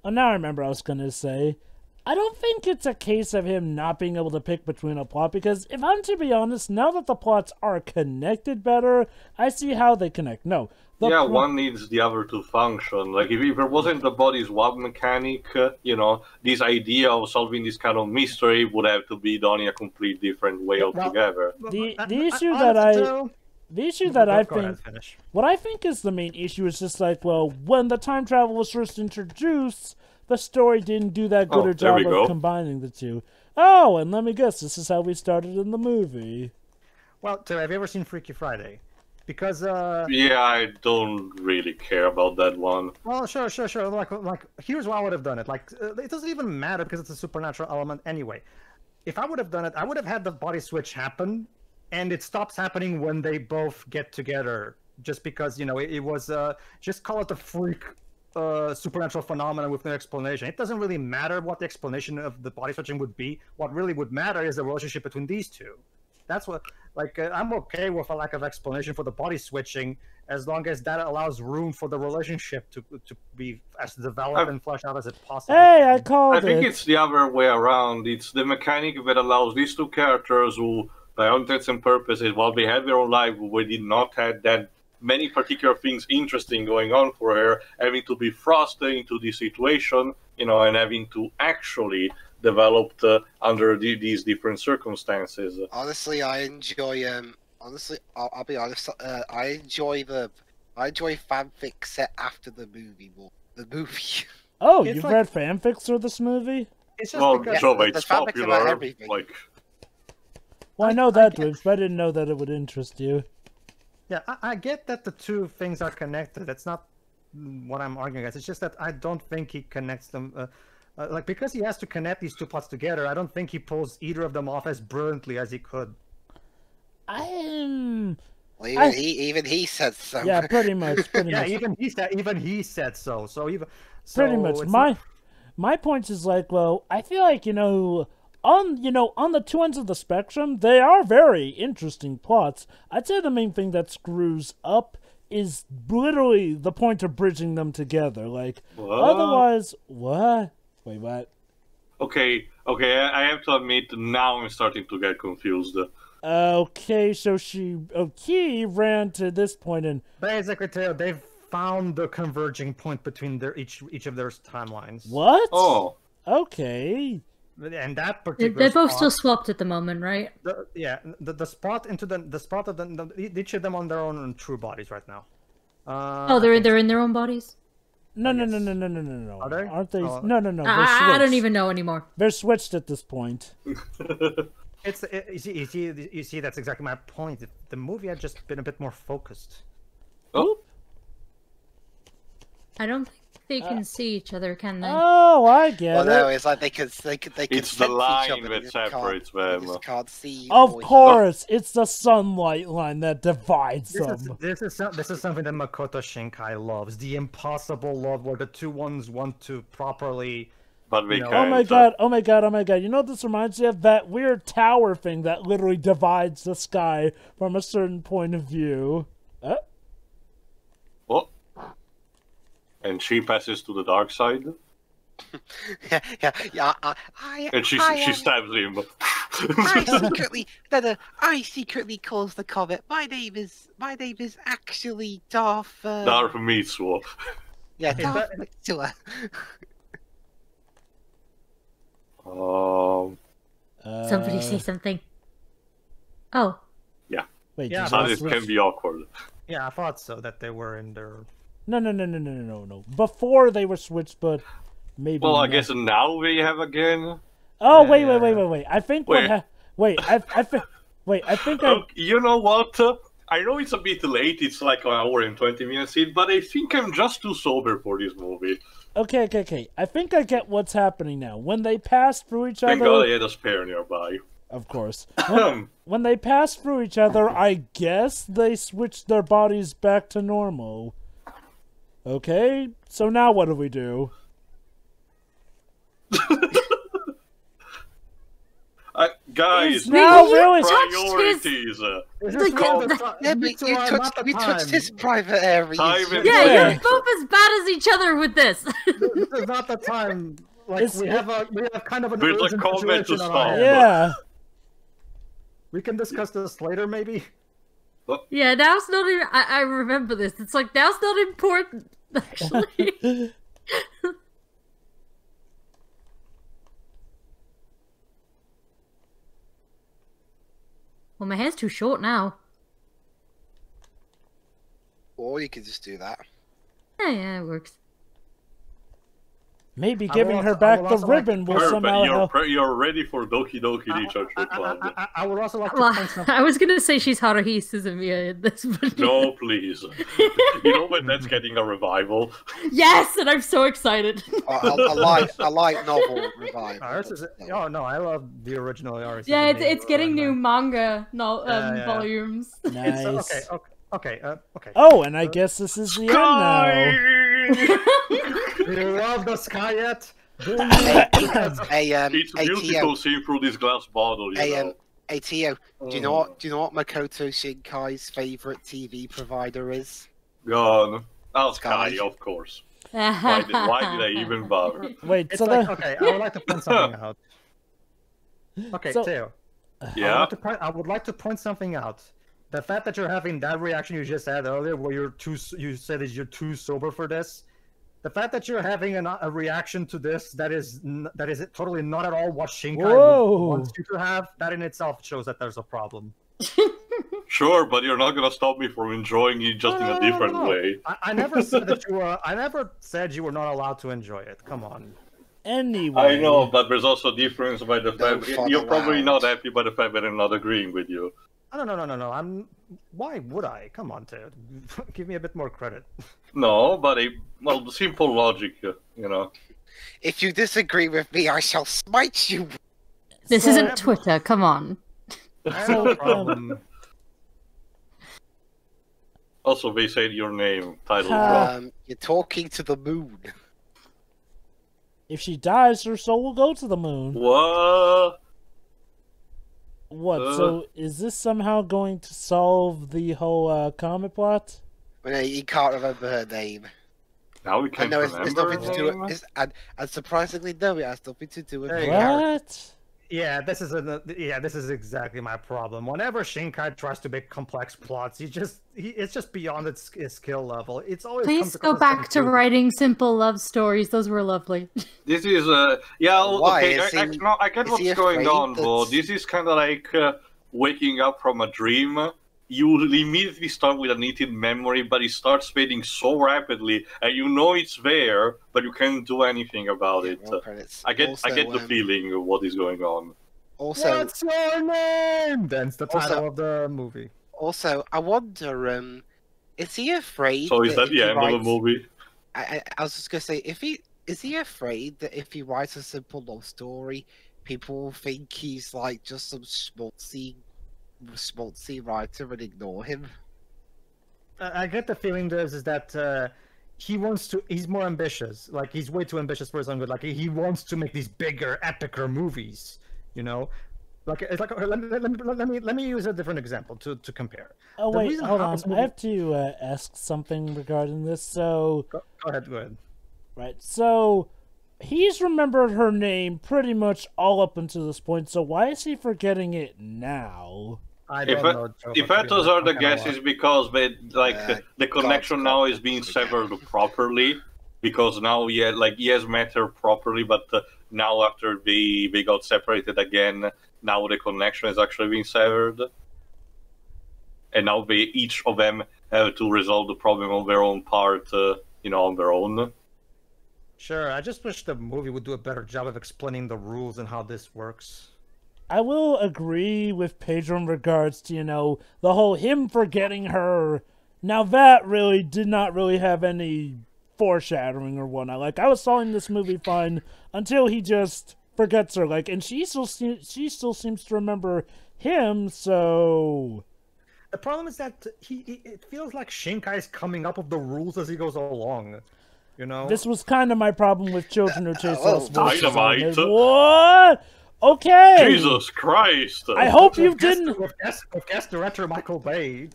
Oh, now I remember what I was going to say. I don't think it's a case of him not being able to pick between a plot, because if I'm to be honest, now that the plots are connected better, I see how they connect. No. One needs the other to function. Like, if there wasn't the body swap mechanic, this idea of solving this kind of mystery would have to be done in a complete different way altogether. The issue that I think, what I think is the main issue is just like, well, when the time travel was first introduced, the story didn't do that good a job of combining the two. Oh, and let me guess, this is how we started in the movie. Well, have you ever seen Freaky Friday? Because yeah, I don't really care about that one. Well, sure. Like here's why I would have done it. Like it doesn't even matter because it's a supernatural element anyway. If I would have done it, I would have had the body switch happen, and it stops happening when they both get together. Just because it was just call it the freak. Supernatural phenomenon with no explanation. It doesn't really matter what the explanation of the body switching would be. What really would matter is the relationship between these two. That's what, I'm okay with a lack of explanation for the body switching as long as that allows room for the relationship to be as developed and fleshed out as it possibly can. I called it. I think it's the other way around. It's the mechanic that allows these two characters who, by all intents and purposes, while they had their own life, we did not have that many particular things interesting going on for her, having to be thrust into this situation, and having to actually develop under these different circumstances. Honestly, I enjoy. I'll be honest. I enjoy fanfic set after the movie more. The movie. Oh, you've read fanfics for this movie? It's just it's popular. Well, I know that, Dwebs, but I didn't know that it would interest you. Yeah, I get that the two things are connected. That's not what I'm arguing against. It's just that I don't think he connects them. Because he has to connect these two plots together, I don't think he pulls either of them off as brilliantly as he could. Well, even he said so. Yeah, pretty much. Even he said so. Pretty much. My point is well, I feel like on the two ends of the spectrum, they are very interesting plots. I'd say the main thing that screws up is literally the point of bridging them together. Otherwise, what? Wait, what? Okay, I have to admit, now I'm starting to get confused. Okay, so he ran to this point and... Basically, they've found the converging point between each of their timelines. What? Oh. Okay. And that particular they're both still swapped at the moment, right? The spot into the spot of each of them on their own true bodies right now. They're in their own bodies. No. Are they? Aren't they? Oh. No. They're I don't switched. even know anymore. They're switched at this point. You see, that's exactly my point. The movie had just been a bit more focused. Oh, I don't think they can see each other, can they? Oh, I get Well, it. no, it's like they can it's sense the each line other, that they just separates can't, them. They just can't see. Of or hear. course, it's the sunlight line that divides them. This is something that Makoto Shinkai loves. The impossible love where the two ones want to properly... But we No. can't. Oh my god. You know what this reminds me of? That weird tower thing that literally divides the sky from a certain point of view. Oh. And she passes to the dark side. Yeah. And she stabs him. I secretly caused the comet. My name is actually Darth. Darth Mitsuo. Yeah, Darth Mitsuo. Somebody say something. Oh. Wait, Yeah, did So I this switch? can be awkward. Yeah, I thought so, that they were in their... No. Before they were switched, but maybe. Well, I not. guess now we have again. Oh, Yeah, wait. yeah. I think Wait. I think I. You know what? I know it's a bit late. It's like an hour and 20 minutes in, but I think I'm just too sober for this movie. Okay. I think I get what's happening now. When they pass through each Thank other, God I had a spare nearby. of course. When they pass through each other, I guess they switch their bodies back to normal. Okay, so now what do we do? Guys, It's now really priorities. Yeah, but you touched his private area. Time and Yeah, Yeah. you're both as bad as each other with this. This is not the time. Like, It's- we have kind of an There's a urgent comment to situation on stop. our hands. Yeah. We can discuss this later, maybe? Yeah, now it's not even... I remember this. It's like, now it's not important, actually. Well, my hair's too short now. Or you could just do that. Yeah, it works. Maybe I giving will her also- back I will the also like- ribbon will Perfect. somehow help. You're ready for Doki Doki Literature Club. I would also like to Well, point something... I was gonna say she's Haruhi Suzumiya in this, but... No, please. You know when that's getting a revival? Yes, and I'm so excited. I like novel revival. Oh no, I love the original Aris. Yeah, it's getting new manga yeah. volumes. Nice. Okay. Oh, and I guess this is the end now. Do you love the sky yet? It's beautiful seeing through this glass bottle, you know. Tio, do you know what Makoto Shinkai's favorite TV provider is? Gone. Oh, Sky. Sky, of course. Why did I even bother? Wait, It's so like, the... okay, I would like to point something out. Okay, So- Theo. Yeah? I would like to point something out. The fact that you're having that reaction you just had earlier, where you said that you're too sober for this. The fact that you're having a reaction to this that is totally not at all what Shinkai wants you to have, that in itself shows that there's a problem. Sure, but you're not gonna stop me from enjoying it just in a different way. I never said that you were. I never said you were not allowed to enjoy it. Come on. Anyway. I know, but there's also a difference by the fact fun you're probably allowed. not happy by the fact that I'm not agreeing with you. No. Why would I? Come on, Ted. Give me a bit more credit. No, but the simple logic, you know. If you disagree with me, I shall smite you. This So- isn't Twitter, come on. I have no problem. Also, they said your name, title drop. You're talking to the moon. If she dies, her soul will go to the moon. What? What? So is this somehow going to solve the whole comet plot? Well, no, you can't remember her name. Now we I can't know it's remember. nothing to do with, and surprisingly, no, it has nothing to do with Hey, her. What? Yeah, this is exactly my problem. Whenever Shinkai tries to make complex plots, it's just beyond his skill level. It's always comes Please to go the back to same truth. writing simple love stories. Those were lovely. This is yeah. Why? Okay, Is he- I get is what's he going afraid on, that- but this is kind of like waking up from a dream. you immediately start with a knitted memory, but it starts fading so rapidly, and you know it's there, but you can't do anything about it. I get the feeling of what is going on. Also, what's your name? That's the title of the movie. Also, I wonder, is he afraid? So is that the end of the movie? I was just gonna say, is he afraid that if he writes a simple love story, people will think he's like just some schmaltzy writer and ignore him? I get the feeling is that he's more ambitious. Like, he's way too ambitious for his own good. Like, he wants to make these bigger, epicer movies. You know, like it's like let me use a different example to compare. Oh wait, hold on. I have to ask something regarding this. So go ahead. Right. So he's remembered her name pretty much all up until this point. So why is he forgetting it now? I don't know. If those are the guesses, because the connection now is being severed properly, because now he has met her properly, but now after they got separated again, now the connection is actually being severed, and now each of them have to resolve the problem on their own part, on their own. Sure, I just wish the movie would do a better job of explaining the rules and how this works. I will agree with Pedro in regards to, the whole him forgetting her. Now that really did not really have any foreshadowing or whatnot. Like, I was following this movie fine until he just forgets her. Like, and she still seems to remember him, so... The problem is that it feels like Shinkai's coming up with the rules as he goes along. This was kind of my problem with Children Who Chase Lost Voices. Dynamite! What? Okay. Jesus Christ! I hope you didn't. With guest director Michael Bay.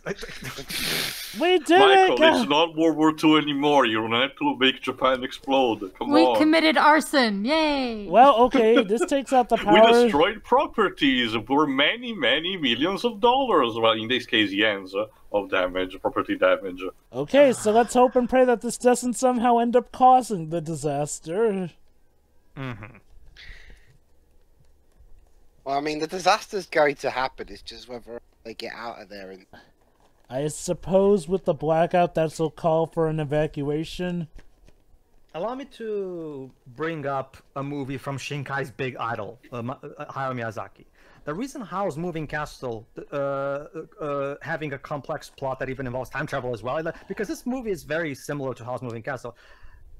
We did Michael, it. it's not World War II anymore. You don't have to make Japan explode. Come on. We committed arson. Yay! Well, okay, this takes out the power. We destroyed properties for many, many millions of dollars. Well, in this case, yens of damage, property damage. Okay, so let's hope and pray that this doesn't somehow end up causing the disaster. Mm-hmm. Well, I mean, the disaster's going to happen. It's just whether they get out of there. And I suppose with the blackout, that'll call for an evacuation. Allow me to bring up a movie from Shinkai's big idol, Hayao Miyazaki. The reason Hao's Moving Castle having a complex plot that even involves time travel as well, because this movie is very similar to Hao's Moving Castle.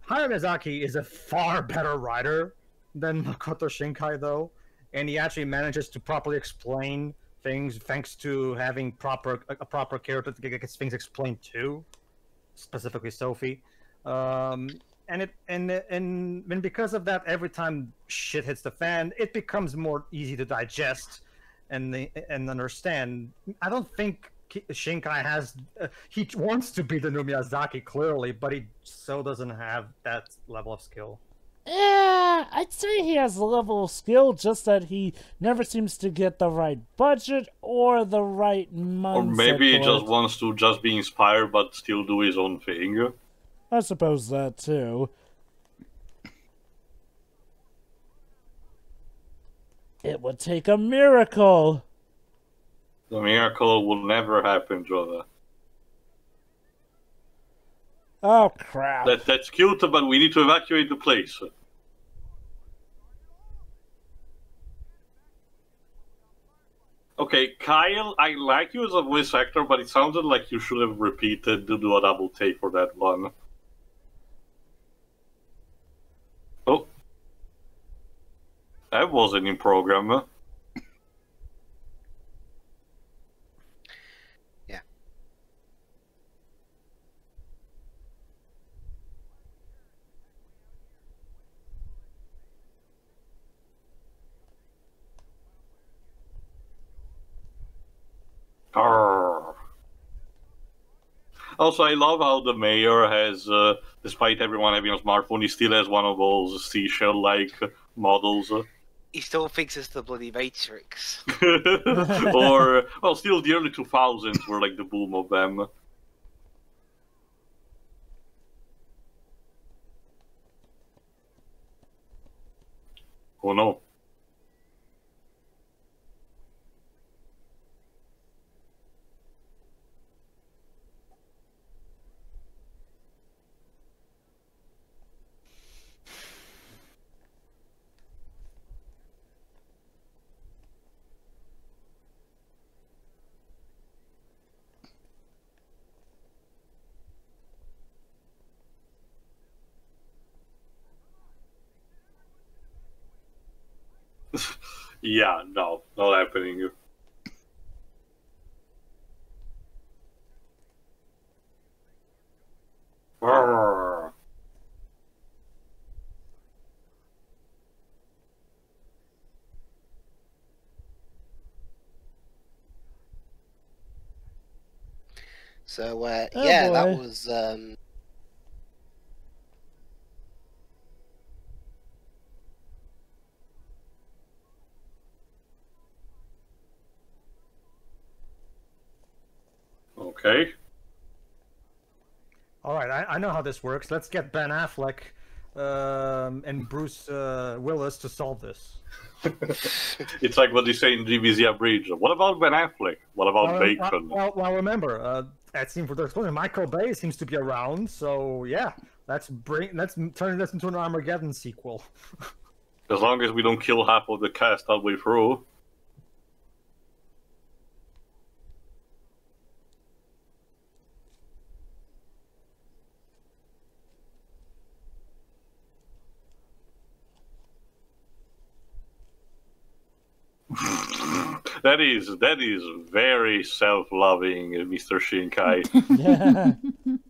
Hayao Miyazaki is a far better writer than Makoto Shinkai, though. And he actually manages to properly explain things thanks to having a proper character to get things explained to, specifically Sophie. And because of that, every time shit hits the fan, it becomes more easy to digest and understand. I don't think Shinkai has. He wants to be the new Miyazaki, clearly, but he so doesn't have that level of skill. Yeah, I'd say he has a level of skill, just that he never seems to get the right budget or the right mindset. Or maybe he just wants to just be inspired but still do his own thing. I suppose that too. It would take a miracle. The miracle will never happen, Jova. Oh, crap. That's cute, but we need to evacuate the place. Okay, Kyle, I like you as a voice actor, but it sounded like you should have repeated to do a double take for that one. Oh. That wasn't in program. Yeah. Arr. Also, I love how the mayor has, despite everyone having a smartphone, he still has one of those seashell-like models. he still thinks it's the bloody Matrix. Or, well, still the early 2000s were like the boom of them. Oh no. Yeah, no, not happening. Brrr. So, Oh, yeah, boy. that was... Okay. All right, I know how this works. Let's get Ben Affleck and Bruce Willis to solve this. It's like what they say in DBZ Bridge. What about Ben Affleck? What about Bacon? Well, remember, that scene for the explosion, Michael Bay seems to be around, so yeah, let's turn this into an Armageddon sequel. As long as we don't kill half of the cast halfway through. That is very self-loving, Mr. Shinkai. Yeah.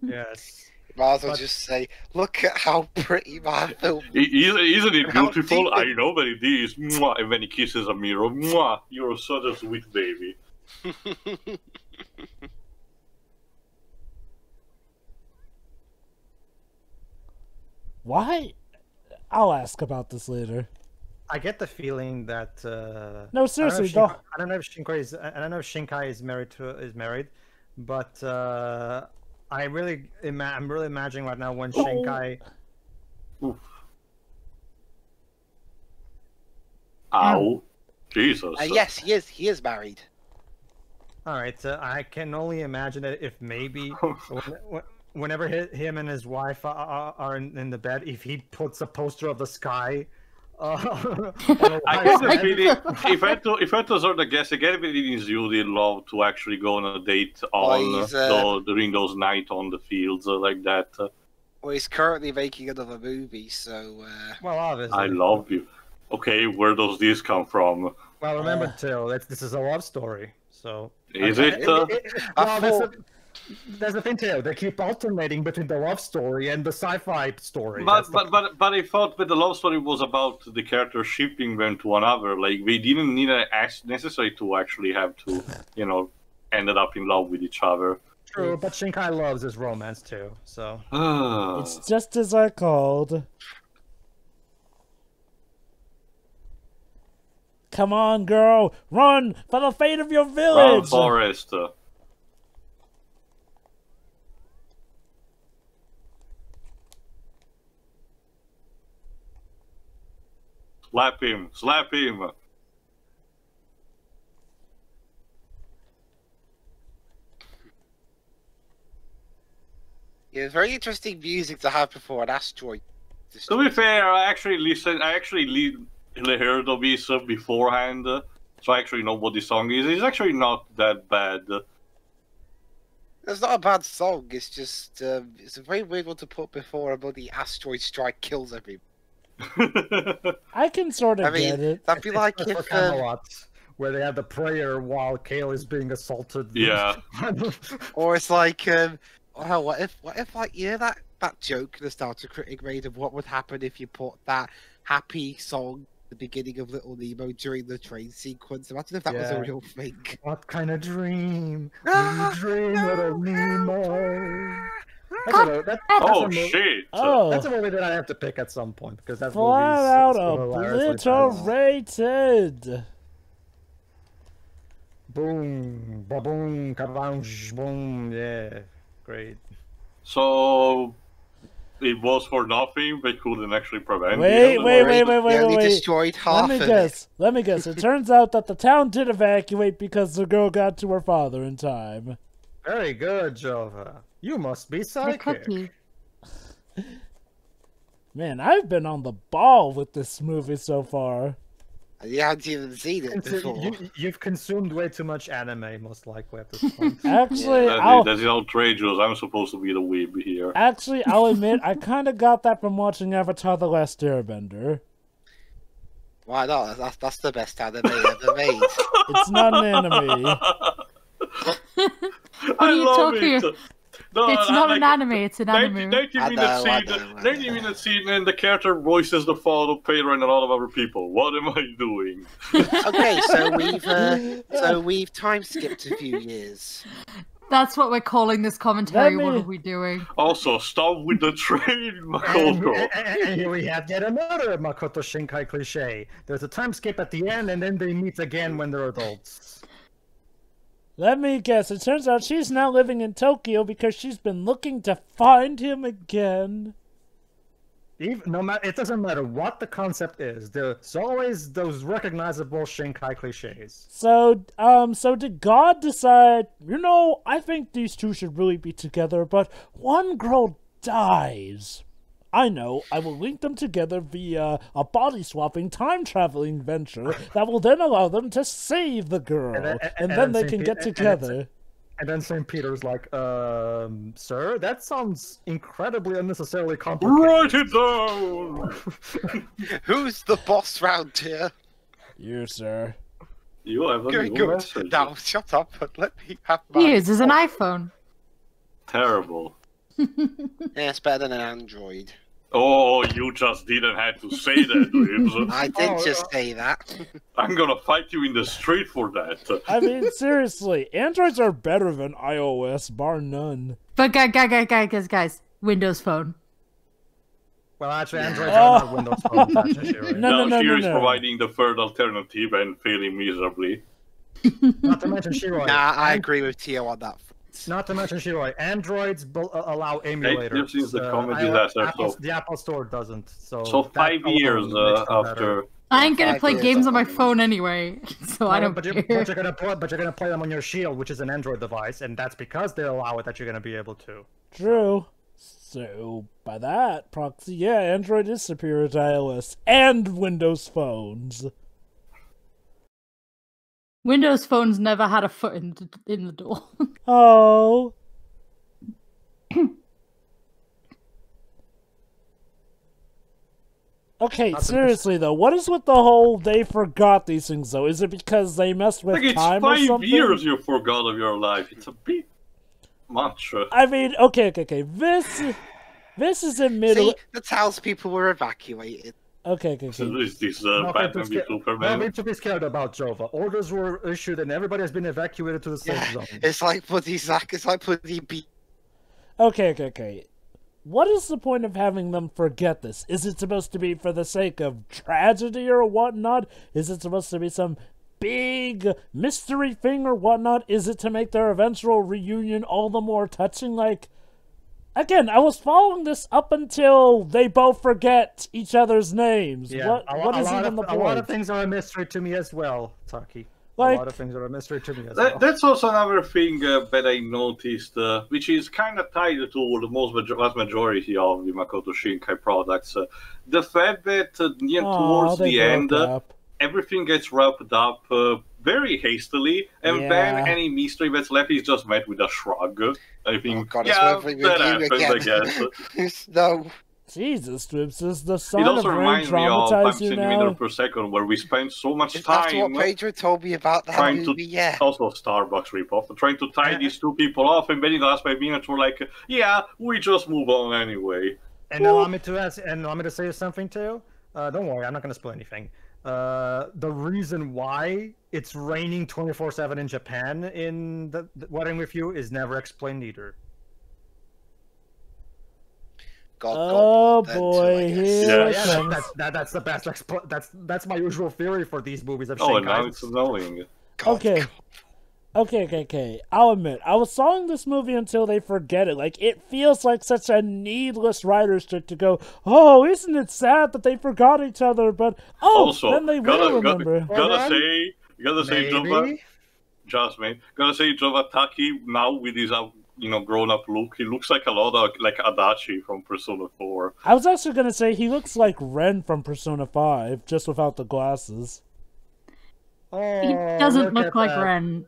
Yes. Might as well just say, look at how pretty my film Isn't it How beautiful? deep I know that it is. Mwah. And then he kisses a mirror. Mwah. You're such a sweet baby. Why? I'll ask about this later. I get the feeling that No, seriously, I don't know if Shinkai is married, but I'm really imagining right now when Shinkai. Oof. Ow. Jesus. yes, he is married. All right, I can only imagine that if maybe whenever him and his wife are in the bed, if he puts a poster of the sky. I get the feeling, if I had to sort of guess, I get the feeling is you'd love to actually go on a date on during those nights on the fields like that. Well, he's currently making another movie, so... Well, obviously. I love you. Okay, where does this come from? Well, remember, Till, this is a love story, so... Is it? There's the thing, Till. They keep alternating between the love story and the sci-fi story. But I thought that the love story was about the character shipping them to another. Like, they didn't need necessary to actually have to, ended up in love with each other. True, but Shinkai loves his romance too, so... It's just as I called. Come on, girl! Run for the fate of your village! Run, Forest. Slap him! Slap him! Yeah, it's very interesting music to have before an asteroid. To be fair, I actually heard of this beforehand, so I actually know what the song is. It's actually not that bad. It's not a bad song, it's just, it's a very weird one to put before a bloody asteroid strike kills everyone. I can sort of get it. That'd be like if... where they have the prayer while Kale is being assaulted. Yeah. Or it's like, what if like, that joke the starter critic made of what would happen if you put that happy song at the beginning of Little Nemo during the train sequence? Imagine if that was a real thing. What kind of dream? You dream, Little Nemo. Shit! That's a movie that I have to pick at some point because that's flat out obliterated. Boom, ba-boom, ka-boom, boom, yeah, great. So it was for nothing. They couldn't actually prevent it. Wait. They destroyed half of it. Let me guess. It turns out that the town did evacuate because the girl got to her father in time. Very good, Jova. You must be psychic. Man, I've been on the ball with this movie so far. You haven't even seen it before. You've consumed way too much anime, most likely, at this point. Actually, that's outrageous. I'm supposed to be the weeb here. Actually, I'll admit, I kind of got that from watching Avatar: The Last Airbender. Why not? That's the best anime ever made. It's not an anime. What are you talking about? No, It's not an anime, it's an anime. 90-minute scene, and the character voices the father of Pedro and a lot of other people. What am I doing? Okay, so we've time skipped a few years. That's what we're calling this commentary. What are we doing? Also, stop with the train, Makoto. And here we have yet another Makoto Shinkai cliche. There's a time skip at the end, and then they meet again when they're adults. Let me guess. It turns out she's now living in Tokyo because she's been looking to find him again. It doesn't matter what the concept is. There's always those recognizable Shinkai cliches. So did God decide, I think these two should really be together, but one girl dies. I know, I will link them together via a body-swapping, time-traveling venture that will then allow them to save the girl, and then they can get together. And then St. Peter's like, sir, that sounds incredibly unnecessarily complicated. Write it down! Who's the boss round here? You, sir. You have a Very new good. message. Now, shut up and let me have my... He uses an iPhone. Terrible. Yeah, it's better than an Android. Oh, you just didn't have to say that, Ribs. I did just say that. I'm gonna fight you in the street for that. I mean, seriously, Androids are better than iOS, bar none. But guys, Windows Phone. Well, actually, Androids are not Windows phones, actually. Right? No. Shiro is providing the third alternative and failing miserably. Not to mention Shiroi. Nah, I agree with Tio on that. Not to mention Shiroi. Androids allow emulators. Since the comedy disaster, the Apple Store doesn't. So 5 years after. I ain't gonna play games on my phone anyway, so I don't care. But you're gonna play them on your Shield, which is an Android device, and that's because they allow it that you're gonna be able to. True. So, by that proxy, yeah, Android is superior to iOS and Windows phones. Windows phones never had a foot in the door. Oh. Okay, seriously though, what is with the whole they forgot these things though? Is it because they messed with time or something? It's 5 years you forgot of your life. It's a bit much. I mean, okay. This is in middle. See, the townspeople were evacuated. Okay. So is this Batman v Superman? Nothing to be scared about, Jova. Orders were issued and everybody has been evacuated to the safe zone. It's like bloody Zack. It's like bloody B. Okay. What is the point of having them forget this? Is it supposed to be for the sake of tragedy or whatnot? Is it supposed to be some big mystery thing or whatnot? Is it to make their eventual reunion all the more touching? Like, again, I was following this up until they both forget each other's names. Yeah, what is even the point? A lot of things are a mystery to me as well, Taki. Like, a lot of things are a mystery to me as well. That's also another thing that I noticed, which is kind of tied to the vast majority of the Makoto Shinkai products. The fact that towards the end, everything gets wrapped up very hastily, and then any mystery that's left is just met with a shrug. I think, that happens, I guess. No. Jesus, Strips, is the Son it also of Rain reminds me of 5 traumatize you now? centimeters per second, where we spent so much time. That's what Pedro told me about that trying movie, to, yeah. Also Starbucks ripoff, trying to tie these two people off, and then in the last 5 minutes we're like, yeah, we just move on anyway. And allow me to say something too. Don't worry, I'm not going to spoil anything. The reason why it's raining 24/7 in Japan in the Wedding with You is never explained either. God, boy, that's the best. That's my usual theory for these movies of Shinkai. Oh, now it's annoying. Okay. I'll admit, I was sawing this movie until they forget it. Like, it feels like such a needless writer's trick to go, oh, isn't it sad that they forgot each other? But also, then they will remember. Gotta say, Jova, Jova Taki now with his grown-up look, he looks like a lot of like Adachi from Persona 4. I was actually gonna say he looks like Ren from Persona 5, just without the glasses. He doesn't look like Ren.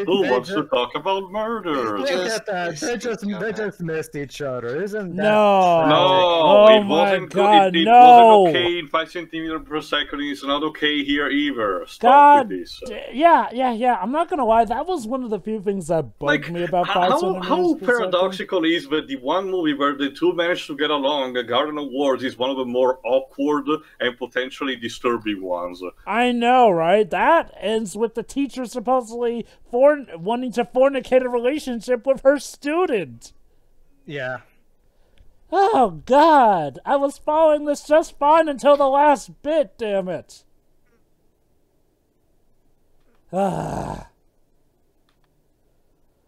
Who wants to talk about murder? They just missed each other, isn't that No. No, Oh it wasn't God, good. It no. wasn't okay in 5 centimeters per second. It's not okay here either. Stop God, with this. yeah. I'm not gonna lie. That was one of the few things that bugged me about 5 centimeters how per paradoxical is that the one movie where the two managed to get along, Garden of Wars, is one of the more awkward and potentially disturbing ones. I know, right? That ends with the teacher supposedly wanting to fornicate a relationship with her student. Yeah. Oh, God. I was following this just fine until the last bit, damn it. Ah.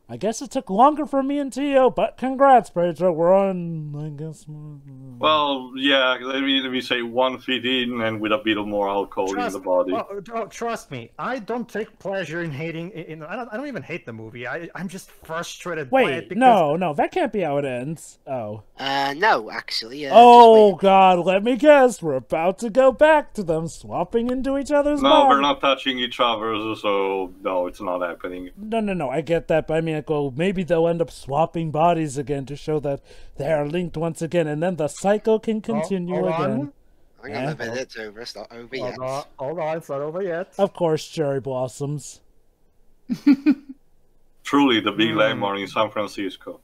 I guess it took longer for me and Tio, but congrats, Pedro. We're on, I guess. Well, yeah, let me say 1 feet in and with a bit of more alcohol in the body. Trust me, I don't take pleasure in hating. I don't even hate the movie. I'm just frustrated. Wait, by it because... no, that can't be how it ends. Oh. No, actually. Oh God, let me guess. We're about to go back to them swapping into each other's No, bodies. we're not touching each other, so no, it's not happening. No, I get that, but I mean, maybe they'll end up swapping bodies again to show that they are linked once again, and then the cycle can continue again. Hang on a minute, it's over. It's not over yet. Hold on, it's not over yet. Of course, cherry blossoms. Truly, the big landmark in San Francisco.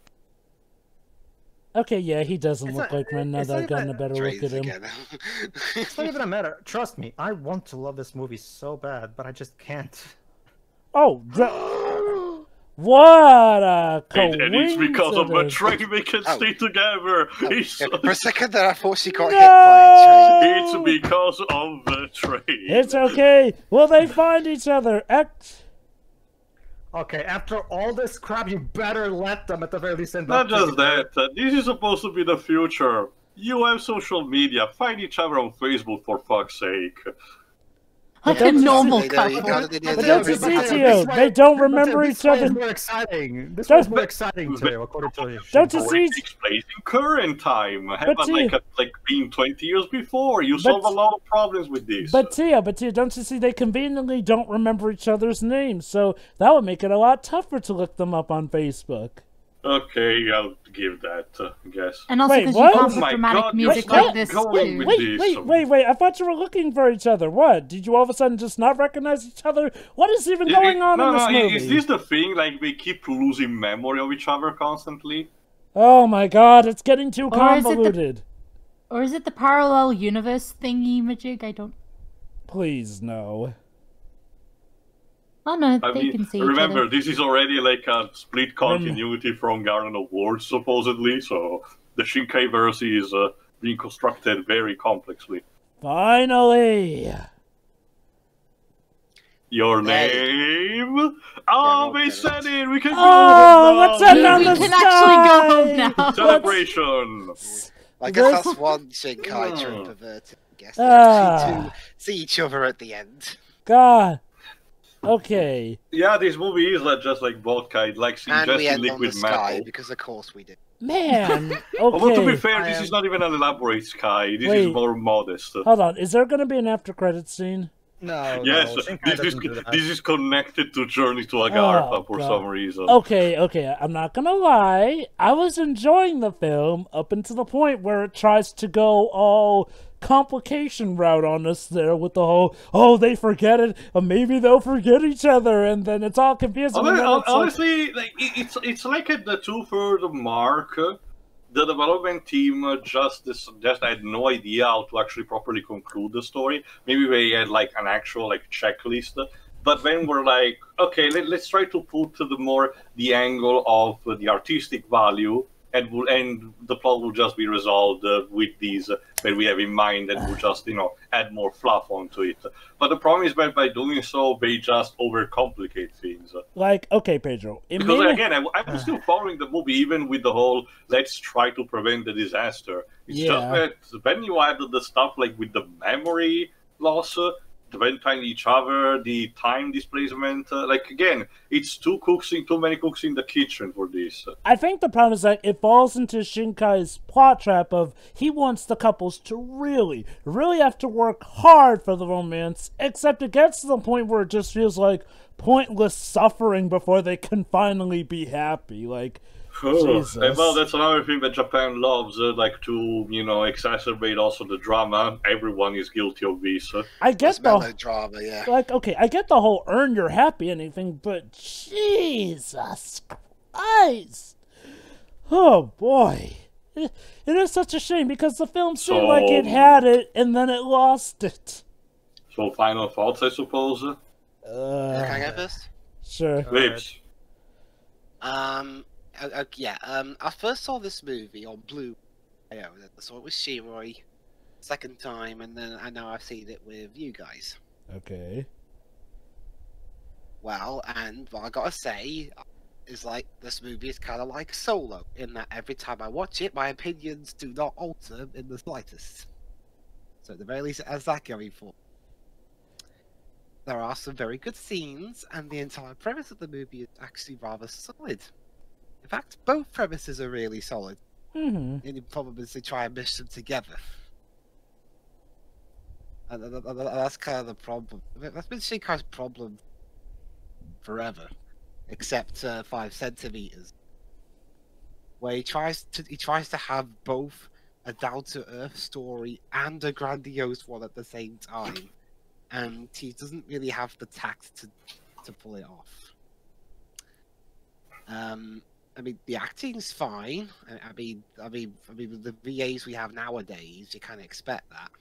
Okay, yeah, he doesn't look like Ren now that I've gotten a better look at him. It's not even a matter. Trust me, I want to love this movie so bad, but I just can't. Oh, what a coincidence. And it's because of a train they can stay together. For a second there, I thought she got hit by a train. It's because of the train. It's okay. Will they find each other? Okay, after all this crap, you better let them at the very least end Not just that. This is supposed to be the future. You have social media. Find each other on Facebook, for fuck's sake. Like a normal couple. But don't you see, Tio? They don't remember each other. This is more exciting. This is more exciting, Tio, according to you. Don't you see? It takes place in current time. Like being 20 years before. You solve a lot of problems with this. But Tio, don't you see? They conveniently don't remember each other's names, so that would make it a lot tougher to look them up on Facebook. Okay, I'll give that, I guess. And also because you can't put dramatic music like this too. Wait, I thought you were looking for each other. What? Did you all of a sudden just not recognize each other? What is even going on in this movie? Is this the thing? Like, they keep losing memory of each other constantly? Oh my God, it's getting too convoluted. Or is it the parallel universe thingy-majig? I don't... Please, no. Oh no, they can see remember, this is already like a split continuity from Garden of Wars, supposedly, so the Shinkai verse is being constructed very complexly. Finally! Your name? Oh, they said it! We can go home now! Let's head down the sky! We can actually go home now! Celebration! I guess that's one Shinkai trope perverted, I guess. They actually see each other at the end. God. Okay. Yeah, this movie is just like vodka. It likes ingesting liquid metal. Because of course we did. Man, okay. Although to be fair, this is not even an elaborate sky. This is more modest. Hold on, is there going to be an after-credits scene? No. Yes, this is connected to Journey to Agartha for some reason. Okay, I'm not gonna lie. I was enjoying the film up until the point where it tries to go all complication route on us there with the whole, they forget it, or maybe they'll forget each other, and then it's all confusing. Honestly, it's like at the 2/3 mark. The development team just had no idea how to actually properly conclude the story. Maybe they had like an actual checklist, but then we're like, okay, let's try to put the angle of the artistic value, and the plot will just be resolved with these that we have in mind, and we'll just add more fluff onto it. But the problem is that by doing so, they just overcomplicate things. Like, okay, Pedro. Because again, I was still following the movie even with the whole let's try to prevent the disaster. It's just that when you add the stuff like with the memory loss, adventuring each other, the time displacement. Like, again, it's too many cooks in the kitchen for this. I think the problem is that it falls into Shinkai's plot trap of he wants the couples to really, really have to work hard for the romance, except it gets to the point where it just feels like pointless suffering before they can finally be happy. Like, Jesus. Well, that's another thing that Japan loves, like to, exacerbate also the drama. Everyone is guilty of this. I get the melodrama, yeah. Like, okay, I get the whole earn your happy anything, but Jesus Christ. Oh, boy. It is such a shame because the film seemed like it had it and then it lost it. So, final thoughts, I suppose? Can I get this? Sure. Lips. I first saw this movie on Blue. I saw it with Shiroi, second time, and then I know I've seen it with you guys. Okay. Well, and what I gotta say is, like, this movie is kind of like Solo, in that every time I watch it, my opinions do not alter in the slightest. So at the very least, it has that going for. There are some very good scenes, and the entire premise of the movie is actually rather solid. In fact, both premises are really solid. Mm-hmm. And the problem is they try and mesh them together. And that's kind of the problem. That's been Shinkai's problem forever, except 5 centimeters, where he tries to have both a down-to-earth story and a grandiose one at the same time, and he doesn't really have the tact to pull it off. I mean, the acting's fine. I mean, with the VAs we have nowadays, you kind of expect that.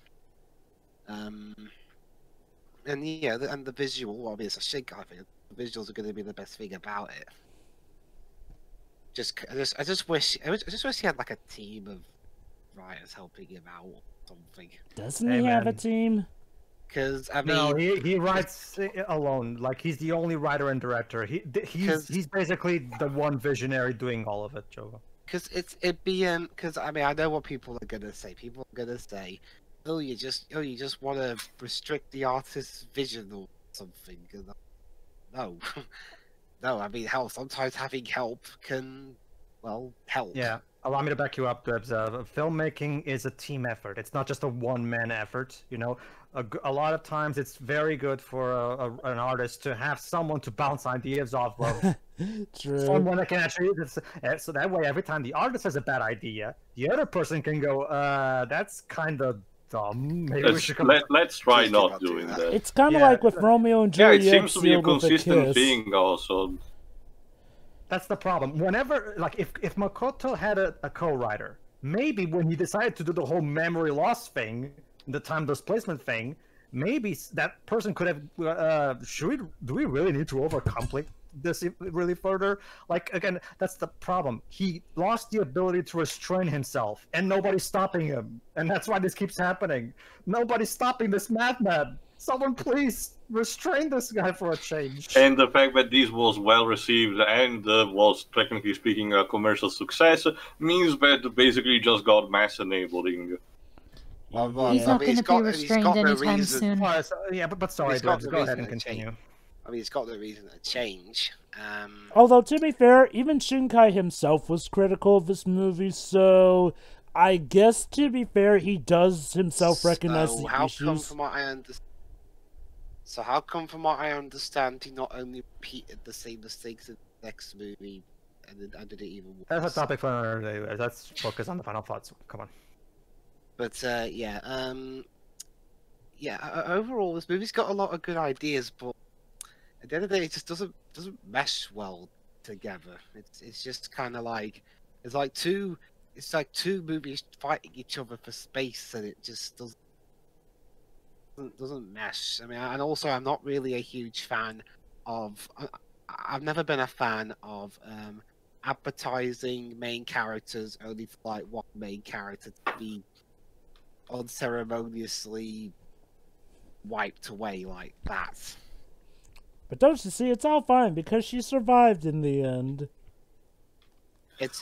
And yeah, and the visual, obviously, I think the visuals are going to be the best thing about it. I just wish he had like a team of writers helping him out or something. Doesn't he have a team? Because I mean, no, he writes alone. Like, he's the only writer and director. He's basically the one visionary doing all of it, Joe. Because because I mean, I know what people are gonna say. People are gonna say, "Oh, you just want to restrict the artist's vision or something." No, no. I mean, hell, sometimes having help can, well, help. Yeah. Allow me to back you up, Debs. Filmmaking is a team effort. It's not just a one-man effort. A lot of times it's very good for an artist to have someone to bounce ideas off of. True. Someone that can actually, so that way every time the artist has a bad idea, the other person can go, that's kind of dumb. Maybe let's try not doing that. It's kind of like with Romeo and Juliet. Yeah, it seems to be a consistent thing also. That's the problem. Whenever, like, if Makoto had a co-writer, maybe when he decided to do the whole memory loss thing, the time displacement thing, maybe that person could have. Do we really need to overcomplicate this really further? Like, again, that's the problem. He lost the ability to restrain himself, and nobody's stopping him, and that's why this keeps happening. Nobody's stopping this madman. Someone please restrain this guy for a change. And the fact that this was well received and was, technically speaking, a commercial success means that basically just got mass enabling. He's not going to be restrained anytime soon. Yeah, but sorry, go ahead and continue. I mean, he's got no reason to change. Although, to be fair, even Shinkai himself was critical of this movie, so I guess, to be fair, he does himself recognize the issues. How come, from what I understand, he not only repeated the same mistakes in the next movie, and did it even worse? That's a topic for another day. Let's focus on the final thoughts. Come on. But overall, this movie's got a lot of good ideas, but at the end of the day, it just doesn't mesh well together. It's just kind of like it's like two movies fighting each other for space, and it just doesn't mesh. I mean, and also I'm not really a huge fan of. I've never been a fan of advertising main characters only for like one main character to be unceremoniously wiped away like that. But don't you see, it's all fine because she survived in the end. It's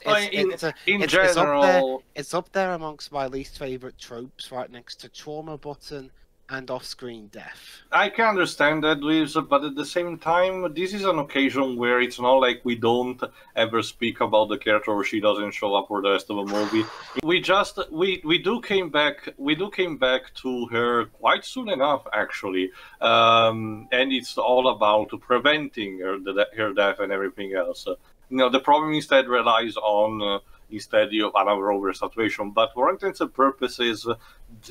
general, it's up there amongst my least favorite tropes, right next to trauma button and off-screen death. I can understand that, Luis, but at the same time, this is an occasion where it's not like we don't ever speak about the character or she doesn't show up for the rest of the movie. We do came back to her quite soon enough, actually, and it's all about preventing her death and everything else. The problem instead relies on instead of another oversaturation. But for intents and purposes,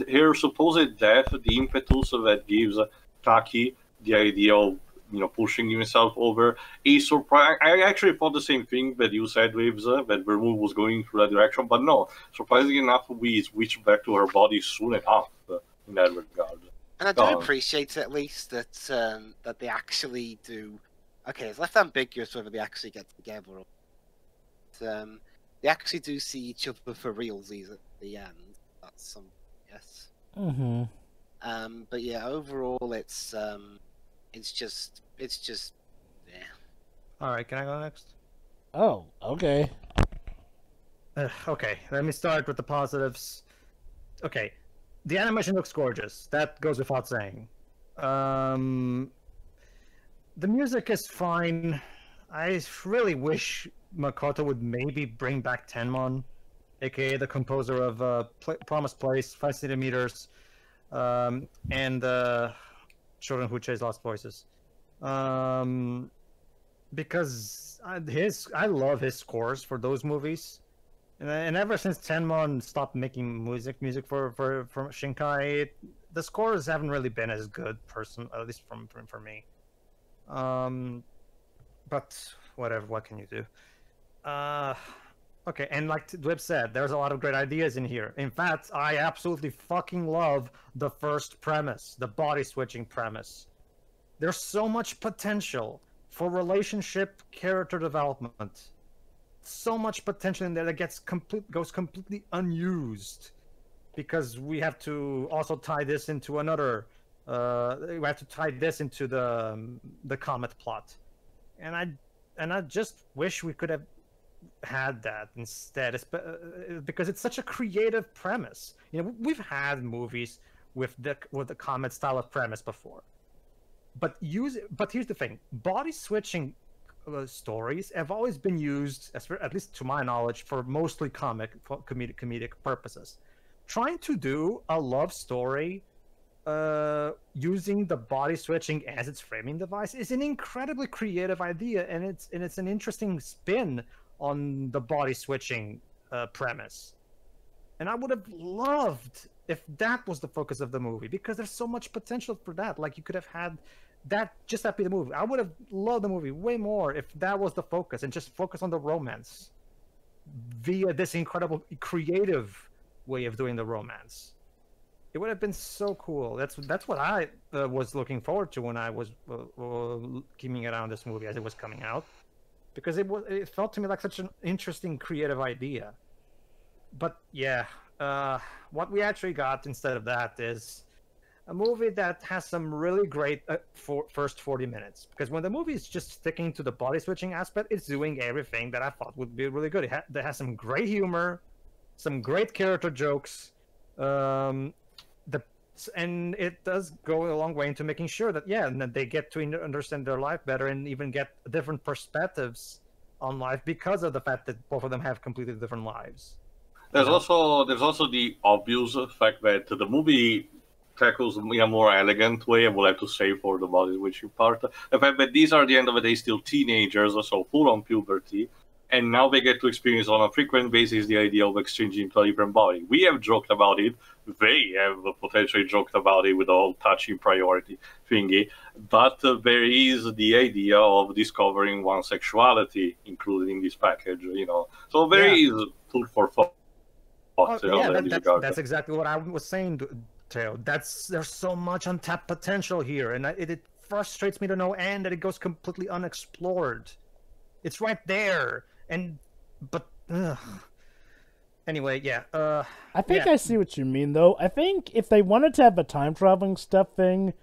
her supposed death, the impetus that gives Taki the idea of pushing himself over, is surprising. I actually thought the same thing that you said, Waves, that Vermouth was going through that direction, but no, surprisingly enough, we switched back to her body soon enough in that regard. And I do appreciate at least that that they actually do. Okay, it's left ambiguous whether they actually get together or they actually do see each other for realsies at the end. That's some yes. Mm-hmm. But yeah, overall, it's just yeah. All right, can I go next? Oh, okay. Okay, let me start with the positives. Okay, the animation looks gorgeous. That goes without saying. The music is fine. I really wish Makoto would maybe bring back Tenmon, aka the composer of Promised Place, 5 centimeters, and Children Who Chase Lost Voices. Because I love his scores for those movies. And ever since Tenmon stopped making music for Shinkai, the scores haven't really been as good, at least for me. But whatever, what can you do? Okay, and like Dweb said, there's a lot of great ideas in here. In fact, I absolutely fucking love the first premise, the body switching premise. There's so much potential for relationship character development. So much potential in there that goes completely unused, because we have to also tie this into another. We have to tie this into the Comet plot, and I just wish we could have had that instead, because it's such a creative premise. We've had movies with the Comet style of premise before, but here's the thing: body switching stories have always been used, at least to my knowledge, for mostly comedic purposes. Trying to do a love story using the body switching as its framing device is an incredibly creative idea, and it's an interesting spin on the body switching premise. And I would have loved if that was the focus of the movie, because there's so much potential for that. Like, you could have had that be the movie. I would have loved the movie way more if that was the focus, and just focus on the romance via this incredible creative way of doing the romance. It would have been so cool. That's what I was looking forward to when I was keeping around this movie as it was coming out, because it felt to me like such an interesting creative idea. But yeah, what we actually got instead of that is a movie that has some really great first 40 minutes. Because when the movie is just sticking to the body switching aspect, it's doing everything that I thought would be really good. It has some great humor, some great character jokes, and it does go a long way into making sure that that they get to understand their life better, and even get different perspectives on life because of the fact that both of them have completely different lives. There's also the obvious fact that the movie tackles in a more elegant way, I would have to say, for the body switching part. The fact that these are, at the end of the day, still teenagers, so full on puberty, and now they get to experience on a frequent basis the idea of exchanging to a different body. We have joked about it. They have potentially joked about it with the whole touching priority thingy. But there is the idea of discovering one's sexuality included in this package, So there is food for thought. That's exactly what I was saying, Teo. There's so much untapped potential here, and it frustrates me to no end that it goes completely unexplored. It's right there, but anyway, yeah. I think I see what you mean, though. I think if they wanted to have a time traveling stuff thing,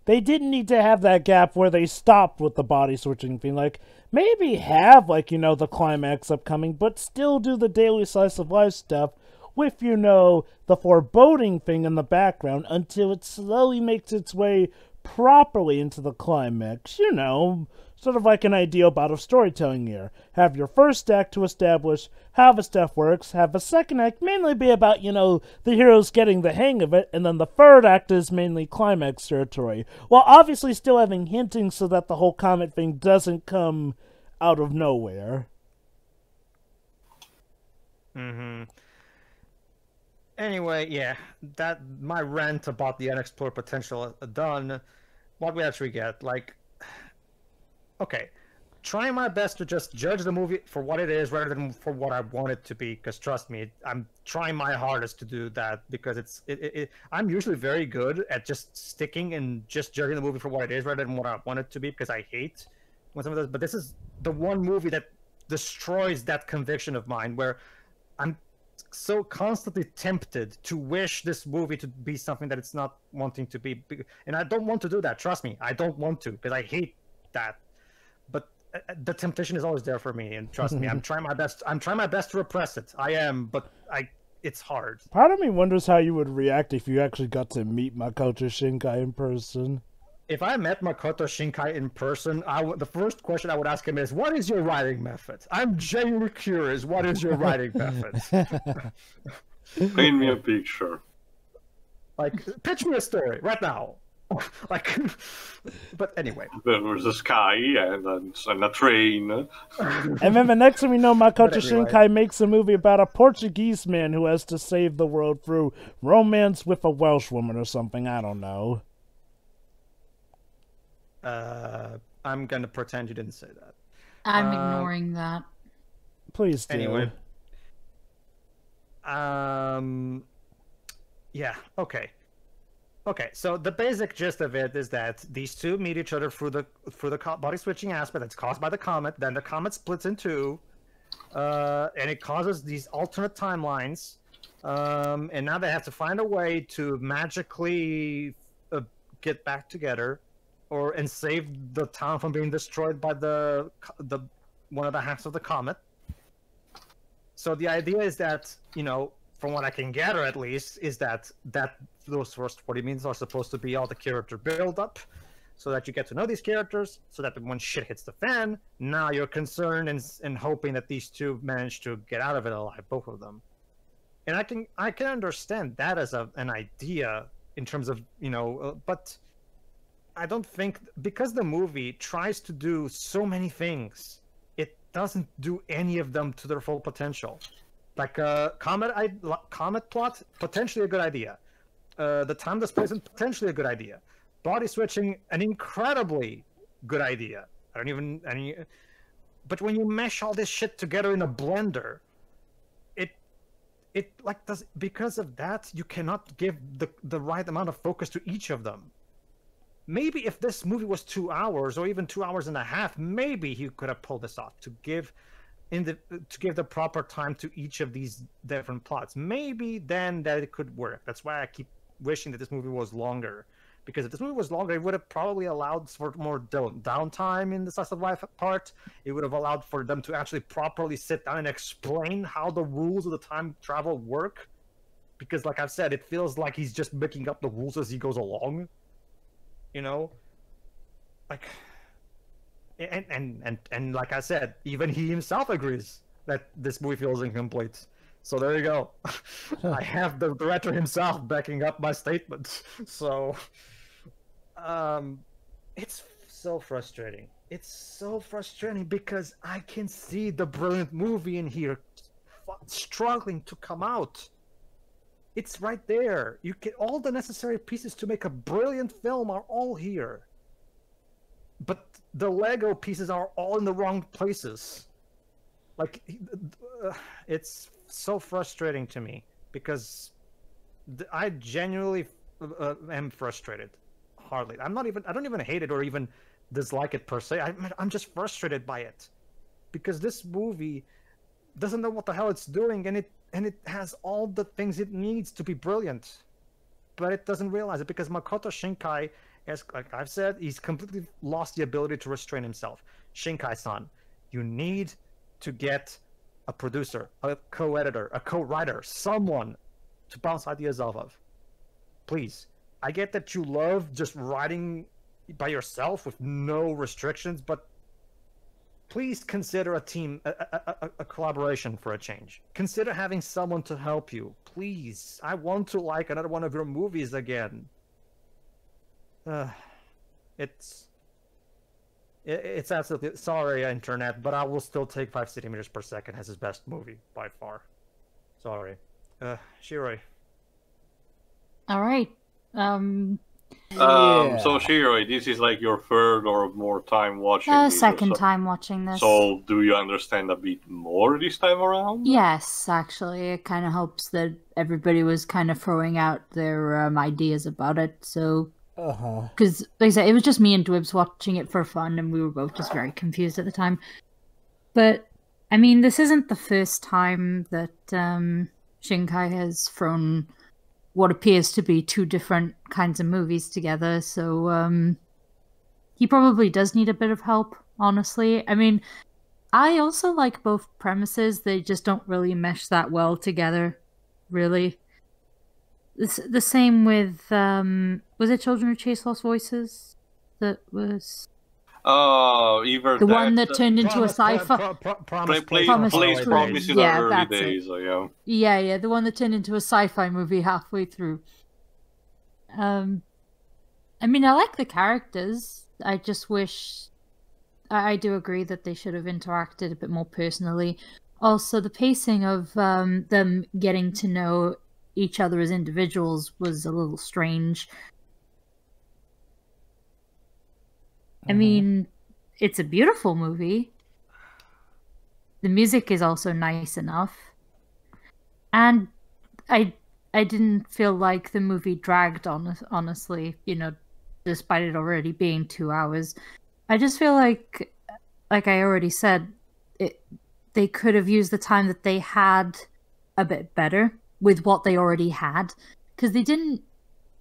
they didn't need to have that gap where they stopped with the body switching thing. Like, maybe have the climax upcoming, but still do the daily slice of life stuff with, you know, the foreboding thing in the background until it slowly makes its way properly into the climax. You know, sort of like an ideal bout of storytelling here. Have your first act to establish how the stuff works, have the second act mainly be about, you know, the heroes getting the hang of it, and then the third act is mainly climax territory, while obviously still having hinting so that the whole comet thing doesn't come out of nowhere. Anyway, yeah, that my rant about the unexplored potential done. What we actually get, like, okay, trying my best to just judge the movie for what it is rather than for what I want it to be. Because trust me, I'm trying my hardest to do that because I'm usually very good at just sticking and just judging the movie for what it is rather than what I want it to be because I hate when some of those. But this is the one movie that destroys that conviction of mine where I'm so constantly tempted to wish this movie to be something that it's not wanting to be, and I don't want to do that. Trust me, I don't want to because I hate that. But the temptation is always there for me, and trust me, I'm trying my best. I'm trying my best to repress it. I am, but it's hard. Part of me wonders how you would react if you actually got to meet Makoto Shinkai in person. If I met Makoto Shinkai in person, the first question I would ask him is, what is your writing method? I'm genuinely curious. What is your writing method? Paint me a picture. Like, pitch me a story right now. Like, but anyway. There was a sky and a train. And then the next thing we know, Makoto Shinkai makes a movie about a Portuguese man who has to save the world through romance with a Welsh woman or something. I don't know. I'm gonna pretend you didn't say that. I'm ignoring that. Please do. Anyway. Yeah, okay. Okay, so the basic gist of it is that these two meet each other through the body switching aspect that's caused by the comet. Then the comet splits in two, and it causes these alternate timelines. And now they have to find a way to magically get back together, and save the town from being destroyed by the one of the halves of the comet. So the idea is that, you know, from what I can gather at least, is that those first 40 minutes are supposed to be all the character build-up, so that you get to know these characters, so that when shit hits the fan, now you're concerned and hoping that these two manage to get out of it alive, both of them. And I can understand that as an idea in terms of, you know, but I don't think, because the movie tries to do so many things, it doesn't do any of them to their full potential. Like comet plot, potentially a good idea. The time displacement, potentially a good idea. Body switching, an incredibly good idea. But when you mesh all this shit together in a blender, it like does, because of that, you cannot give the right amount of focus to each of them. Maybe if this movie was 2 hours or even 2 hours and a half, maybe he could have pulled this off to give the proper time to each of these different plots. Maybe then that it could work. That's why I keep wishing that this movie was longer. Because if this movie was longer, it would have probably allowed for more downtime in the slice of life part. It would have allowed for them to actually properly sit down and explain how the rules of the time travel work. Because like I've said, it feels like he's just making up the rules as he goes along. You know, like, and like I said, even he himself agrees that this movie feels incomplete. So there you go. I have the director himself backing up my statement. So, it's so frustrating. It's so frustrating because I can see the brilliant movie in here struggling to come out. It's right there. You get all the necessary pieces to make a brilliant film are all here. But the Lego pieces are all in the wrong places. Like, it's so frustrating to me because I genuinely am frustrated. Hardly. I don't even hate it or even dislike it per se. I'm just frustrated by it because this movie doesn't know what the hell it's doing, and it has all the things it needs to be brilliant, but it doesn't realize it because Makoto Shinkai, like I've said, he's completely lost the ability to restrain himself. Shinkai-san, you need to get a producer, a co-editor, a co-writer, someone to bounce ideas off of. Please. I get that you love just writing by yourself with no restrictions, but please consider a team, a collaboration for a change. Consider having someone to help you. Please. I want to like another one of your movies again. It's absolutely... Sorry, Internet, but I will still take 5 centimeters per second as his best movie, by far. Sorry. Shiroi. Alright. So Shiroi, this is like your third or more time watching this, second time watching this. So do you understand a bit more this time around? Yes, actually. It kind of helps that everybody was kind of throwing out their ideas about it, so... Because, like I said, it was just me and Dwibs watching it for fun, and we were both just very confused at the time. But, I mean, this isn't the first time that Shinkai has thrown what appears to be 2 different kinds of movies together, so he probably does need a bit of help, honestly. I mean, I also like both premises, they just don't really mesh that well together, really. The same with, was it Children Who Chase Lost Voices? That was... either the one that turned into a sci-fi... Promise in the early days, Yeah, the one that turned into a sci-fi movie halfway through. I mean, I like the characters. I just wish... I do agree that they should have interacted a bit more personally. Also, the pacing of them getting to know each other as individuals was a little strange. I mean, it's a beautiful movie. The music is also nice enough. And I didn't feel like the movie dragged on, honestly, you know, despite it already being 2 hours. I just feel like I already said, they could have used the time that they had a bit better with what they already had, because they didn't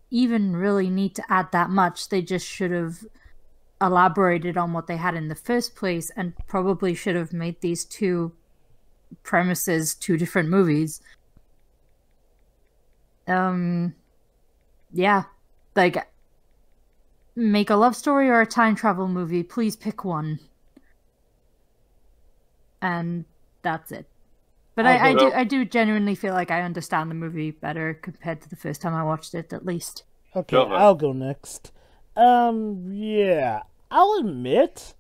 even really need to add that much. They just should have elaborated on what they had in the first place, and probably should have made these 2 premises 2 different movies. Yeah, like, make a love story or a time travel movie, please pick one. And that's it. But I do genuinely feel like I understand the movie better compared to the first time I watched it, at least. Okay, I'll go next. Yeah, I'll admit,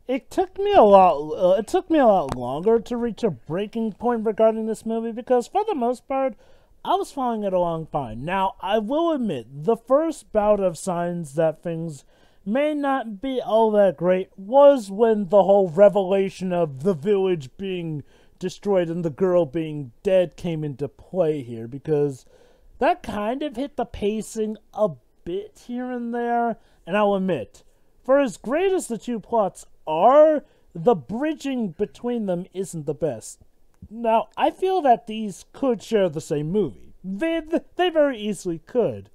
it took me a lot longer to reach a breaking point regarding this movie, because for the most part, I was following it along fine. Now, I will admit, the first bout of signs that things may not be all that great was when the whole revelation of the village being destroyed and the girl being dead came into play here, because that kind of hit the pacing a bit here and there. And I'll admit, for as great as the 2 plots are, the bridging between them isn't the best. Now, I feel that these could share the same movie. They very easily could.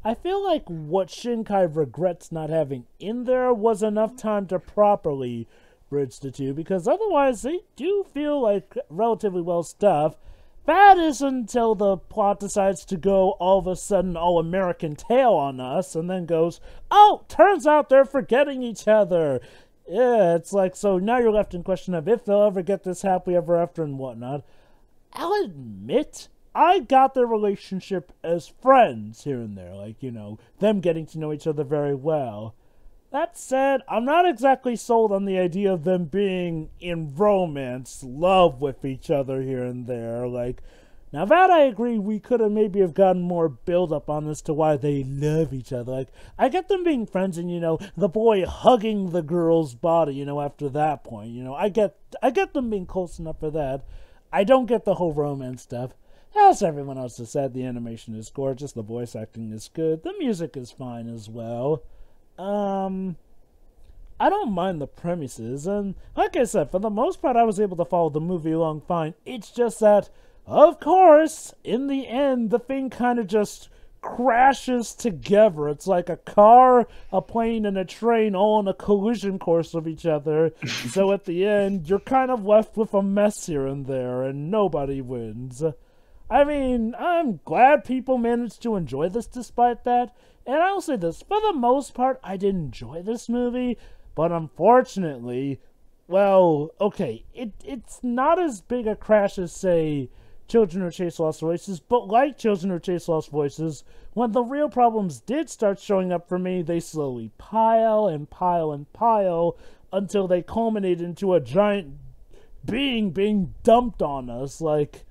I feel like what Shinkai regrets not having in there was enough time to properly bridge the 2, because otherwise they do feel like relatively well stuffed. That is until the plot decides to go all of a sudden all American Tail on us, and then goes, oh, turns out they're forgetting each other. Yeah, it's like, so now you're left in question of if they'll ever get this happily ever after and whatnot. I'll admit, I got their relationship as friends here and there, like, you know, them getting to know each other very well. That said, I'm not exactly sold on the idea of them being in romance, love with each other here and there. Like, now that I agree, we could have maybe have gotten more build-up on as to why they love each other. Like, I get them being friends and, you know, the boy hugging the girl's body, you know, after that point. You know, I get them being close enough for that. I don't get the whole romance stuff. As everyone else has said, the animation is gorgeous, the voice acting is good, the music is fine as well. I don't mind the premises, and like I said, for the most part I was able to follow the movie along fine. It's just that, of course, in the end, the thing kind of just crashes together. It's like a car, a plane, and a train all on a collision course of each other. So at the end, you're kind of left with a mess here and there, and nobody wins. I mean, I'm glad people managed to enjoy this despite that. And I'll say this, for the most part, I did enjoy this movie, but unfortunately, well, okay, it's not as big a crash as, say, Children Who Chase Lost Voices, but like Children Who Chase Lost Voices, when the real problems did start showing up for me, they slowly pile and pile and pile until they culminate into a giant being dumped on us, like,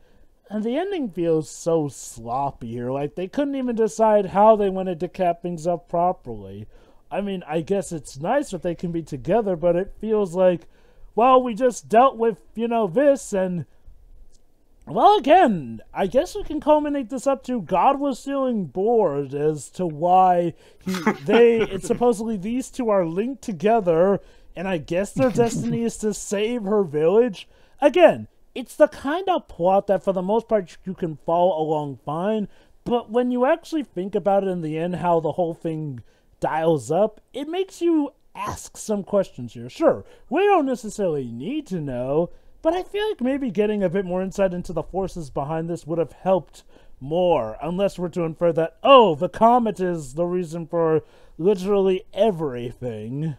and the ending feels so sloppy here, like they couldn't even decide how they wanted to cap things up properly. I mean, I guess it's nice that they can be together, but it feels like, well, we just dealt with, this, and well, again, I guess we can culminate this up to God was feeling bored as to why it's supposedly these two are linked together, and I guess their destiny is to save her village. Again, it's the kind of plot that for the most part you can follow along fine, but when you actually think about it in the end, how the whole thing dials up, it makes you ask some questions here. Sure, we don't necessarily need to know, but I feel like maybe getting a bit more insight into the forces behind this would have helped more, unless we're to infer that, oh, the comet is the reason for literally everything.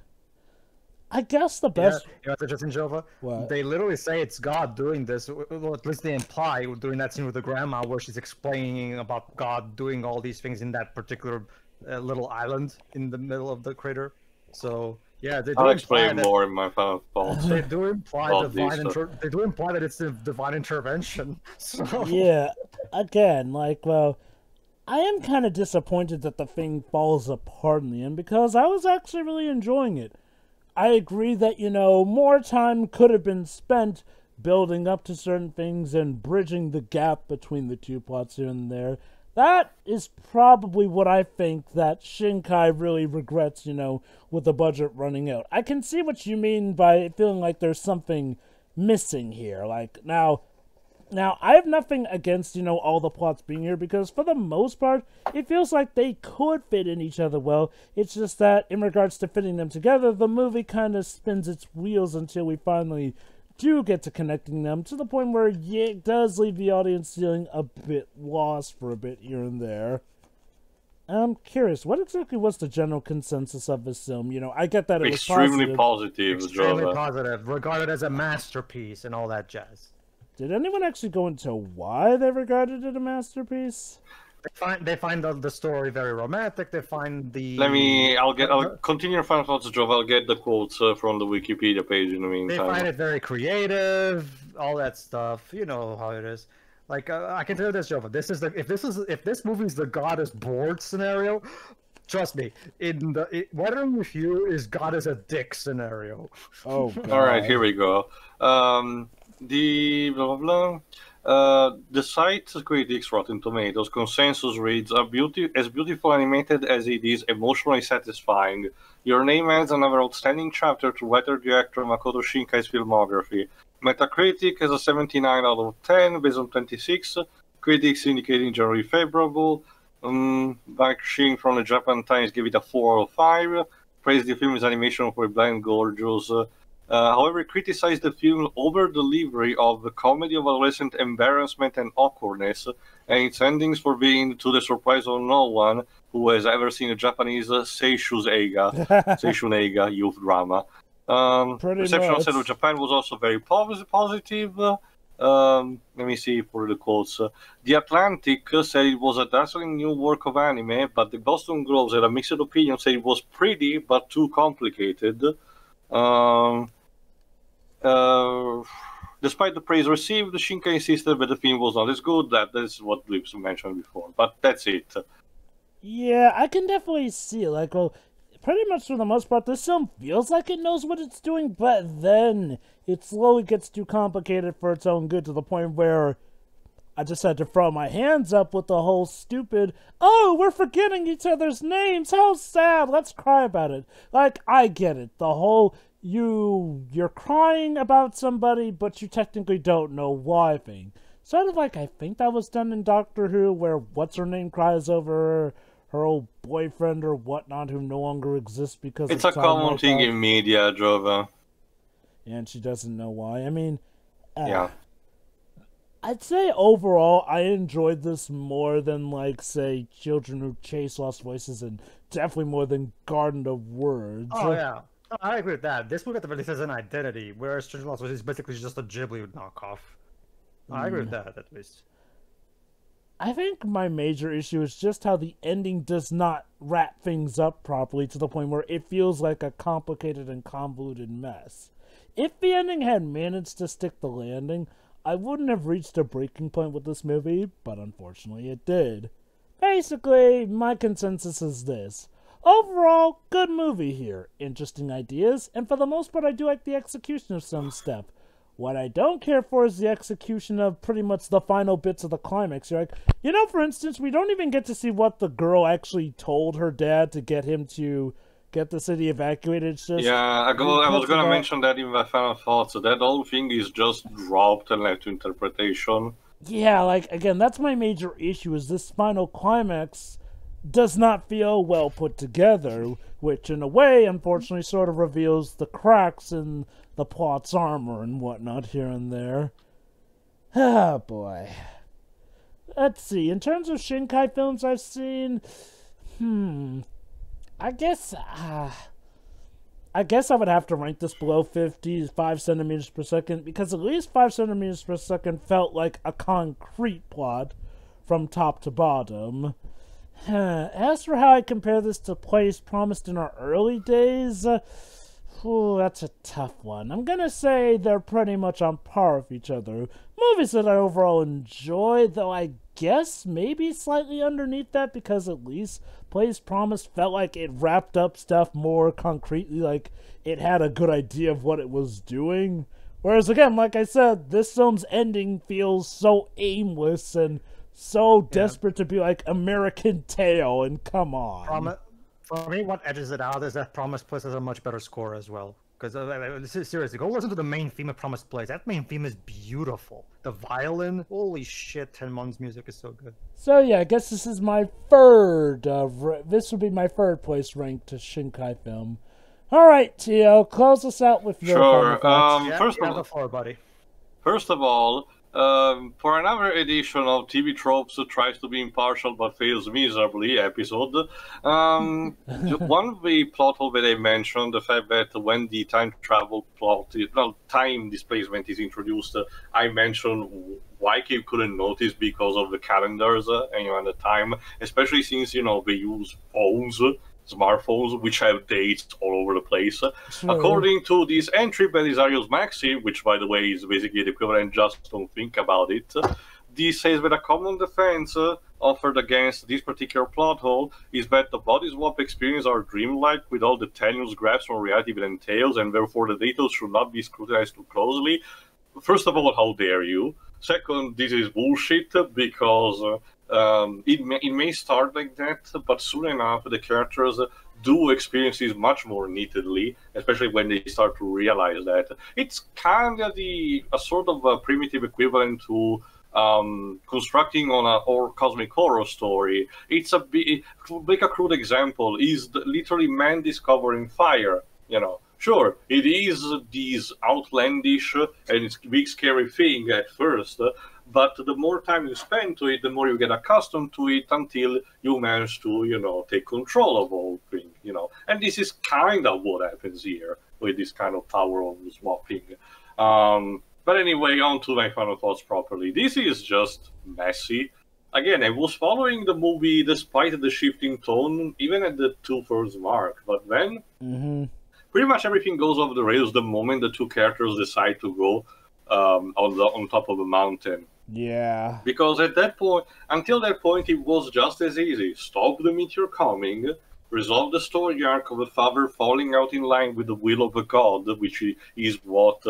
I guess the best... Yeah, what's interesting, Jova? What? They literally say it's God doing this, or at least they imply during that scene with the grandma where she's explaining about God doing all these things in that particular little island in the middle of the crater. So... yeah, they do I'll explain that, more in my final thoughts. They do imply they do imply that it's a divine intervention. So. Yeah, again, like, well, I am kind of disappointed that the thing falls apart in the end because I was actually really enjoying it. I agree that, more time could have been spent building up to certain things and bridging the gap between the two plots here and there. That is probably what I think that Shinkai really regrets, with the budget running out. I can see what you mean by feeling like there's something missing here. Like, now I have nothing against, all the plots being here, because for the most part, it feels like they could fit in each other well. It's just that, in regards to fitting them together, the movie kind of spins its wheels until we finally do get to connecting them, to the point where it does leave the audience feeling a bit lost for a bit here and there. I'm curious, what exactly was the general consensus of this film? I get that it was extremely positive. Extremely positive, regarded as a masterpiece and all that jazz. Did anyone actually go into why they regarded it a masterpiece? They find the story very romantic. They find the. I'll continue your final thoughts, Joe. I'll get the quotes from the Wikipedia page in the meantime. They find it very creative, all that stuff. You know how it is. Like I can tell you this, Jova. If this movie is the God is bored scenario, trust me. What are with you is God is a dick scenario. Oh. God. All right, here we go. The blah blah blah. The site critics Rotten Tomatoes consensus reads as beautiful animated as it is emotionally satisfying. Your Name adds another outstanding chapter to letter director Makoto Shinkai's filmography. Metacritic has a 79 out of 10 based on 26. Critics indicating generally favorable. Back Shing from the Japan Times gave it a 4 out of 5. Praised the film's animation for blind gorgeous. However, criticized the film's over-delivery of the comedy of adolescent embarrassment and awkwardness, and its endings for being, to the surprise of no one who has ever seen a Japanese seishun eiga youth drama. Reception outside of Japan was also very positive. Let me see for the quotes. The Atlantic said it was a dazzling new work of anime, but the Boston Globes had a mixed opinion, said it was pretty but too complicated. Despite the praise received, Shinkai insisted that the film was not as good. That is what Lips mentioned before, but that's it. Yeah, I can definitely see it. Like, well, pretty much for the most part, this film feels like it knows what it's doing, but then it slowly gets too complicated for its own good, to the point where I just had to throw my hands up with the whole stupid, oh, we're forgetting each other's names, how sad, let's cry about it. Like, I get it. The whole, you're crying about somebody, but you technically don't know why thing. Sort of like I think that was done in Doctor Who, where what's-her-name cries over her old boyfriend or whatnot who no longer exists because it's a common thing in media, Jova. And she doesn't know why. I mean, yeah. I'd say overall I enjoyed this more than, like, say, Children Who Chase Lost Voices, and definitely more than Garden of Words. Oh, yeah. I agree with that. This movie at the very least has an identity, whereas Children Lost Voices is basically just a Ghibli knockoff. I agree with that, at least. I think my major issue is just how the ending does not wrap things up properly to the point where it feels like a complicated and convoluted mess. If the ending had managed to stick the landing, I wouldn't have reached a breaking point with this movie, but unfortunately it did. Basically, my consensus is this. Overall, good movie here. Interesting ideas, and for the most part I do like the execution of some stuff. What I don't care for is the execution of pretty much the final bits of the climax. You're like, you know, for instance, we don't even get to see what the girl actually told her dad to get him to get the city evacuated. It's just, yeah, I was going to mention that in my final thoughts. So that whole thing is just dropped and left to interpretation. Yeah, like, again, that's my major issue, is this final climax does not feel well put together, which in a way, unfortunately, sort of reveals the cracks in the plot's armor and whatnot here and there. Ah, boy. Let's see, in terms of Shinkai films I've seen, I guess I would have to rank this below 55 centimeters per second, because at least 5 centimeters per second felt like a concrete plot from top to bottom. As for how I compare this to plays promised in our early days, that's a tough one. I'm gonna say they're pretty much on par with each other. Movies that I overall enjoy, though I guess maybe slightly underneath that, because at least Plays Promised felt like it wrapped up stuff more concretely, like it had a good idea of what it was doing. Whereas again, like I said, this film's ending feels so aimless and so desperate to be like American Tail, and come on. For me, what edges it out is that Promised Place has a much better score as well. Because, seriously, go listen to the main theme of Promised Place. That main theme is beautiful. The violin, holy shit, Tenmon's music is so good. So yeah, I guess this is my third, this would be my third place ranked Shinkai film. Alright, Tio, close us out with your final thoughts. First of all, for another edition of TV Tropes That Tries to Be Impartial But Fails Miserably episode, one of the plot hole that I mentioned, the fact that when the time travel plot, time displacement is introduced, I mentioned why Cave couldn't notice because of the calendars at the time, especially since, they use phones, smartphones, which have dates all over the place. According to this entry by Desarios Maxi, which by the way is basically the equivalent, just don't think about it, this says that a common defense offered against this particular plot hole is that the body swap experience are dreamlike with all the tenuous grabs from reality that entails, and therefore the details should not be scrutinized too closely. First of all, how dare you? Second, this is bullshit, because it may start like that, but soon enough the characters do experience this much more neatly, especially when they start to realize that. It's kind of a sort of a primitive equivalent to constructing on a cosmic horror story. It's like a crude example is literally man discovering fire. Sure, it is this outlandish and it's a big scary thing at first, but the more time you spend to it, the more you get accustomed to it until you manage to, take control of all things, And this is kind of what happens here with this kind of power of swapping. But anyway, on to my final thoughts properly. This is just messy. Again, I was following the movie despite the shifting tone, even at the 2/3 mark, but then pretty much everything goes off the rails the moment the two characters decide to go on top of a mountain. Yeah. Because at that point, until that point, it was just as easy. Stop the meteor coming, resolve the story arc of the father falling out in line with the will of a god, which is what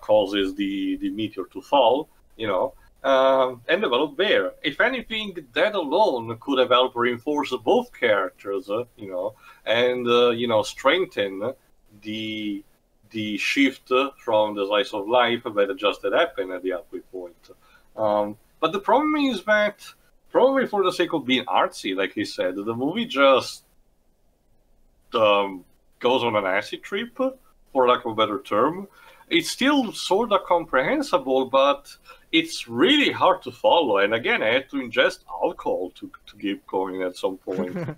causes the meteor to fall, and develop there. If anything, that alone could have helped reinforce both characters, and strengthen the shift from the slice of life that just had happened at the halfway point. But the problem is that, probably for the sake of being artsy, like he said, the movie just goes on an acid trip, for lack of a better term. It's still sort of comprehensible, but it's really hard to follow. And again, I had to ingest alcohol to keep going at some point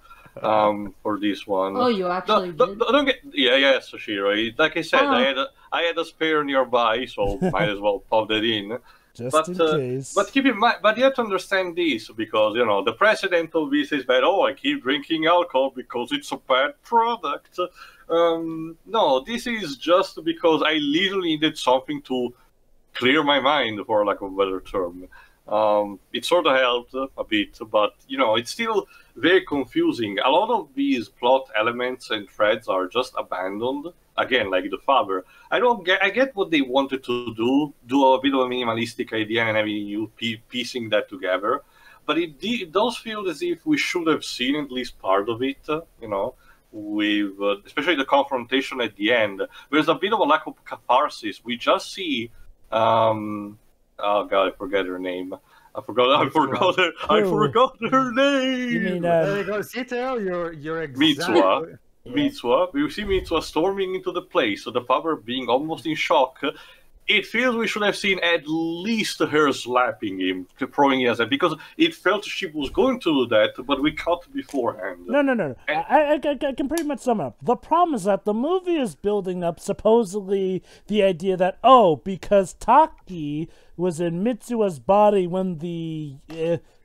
for this one. Oh, you actually did? Don't get, yeah, Soshiro. Like I said, I had a spare nearby, so might as well pop that in. Just in case. But keep in mind, but you have to understand this, because, you know, the precedent of this is that, I keep drinking alcohol because it's a bad product. No, this is just because I literally needed something to clear my mind, for lack of a better term. It sort of helped a bit, but, you know, it's still very confusing. A lot of these plot elements and threads are just abandoned. Again, like the Faber. I get what they wanted to do a bit of a minimalistic idea and having you piecing that together. But it does feel as if we should have seen at least part of it, you know, with especially the confrontation at the end. There's a bit of a lack of catharsis. We just see, oh god, I forget her name. I forgot her name. You mean, there you go. Zito, you're exactly... Mitsuha. We see Mitsuha storming into the place, so the Faber being almost in shock. It feels we should have seen at least her slapping him, throwing his head, because it felt she was going to do that, but we caught beforehand. No. I can pretty much sum it up. The problem is that the movie is building up supposedly the idea that, because Taki was in Mitsuha's body when the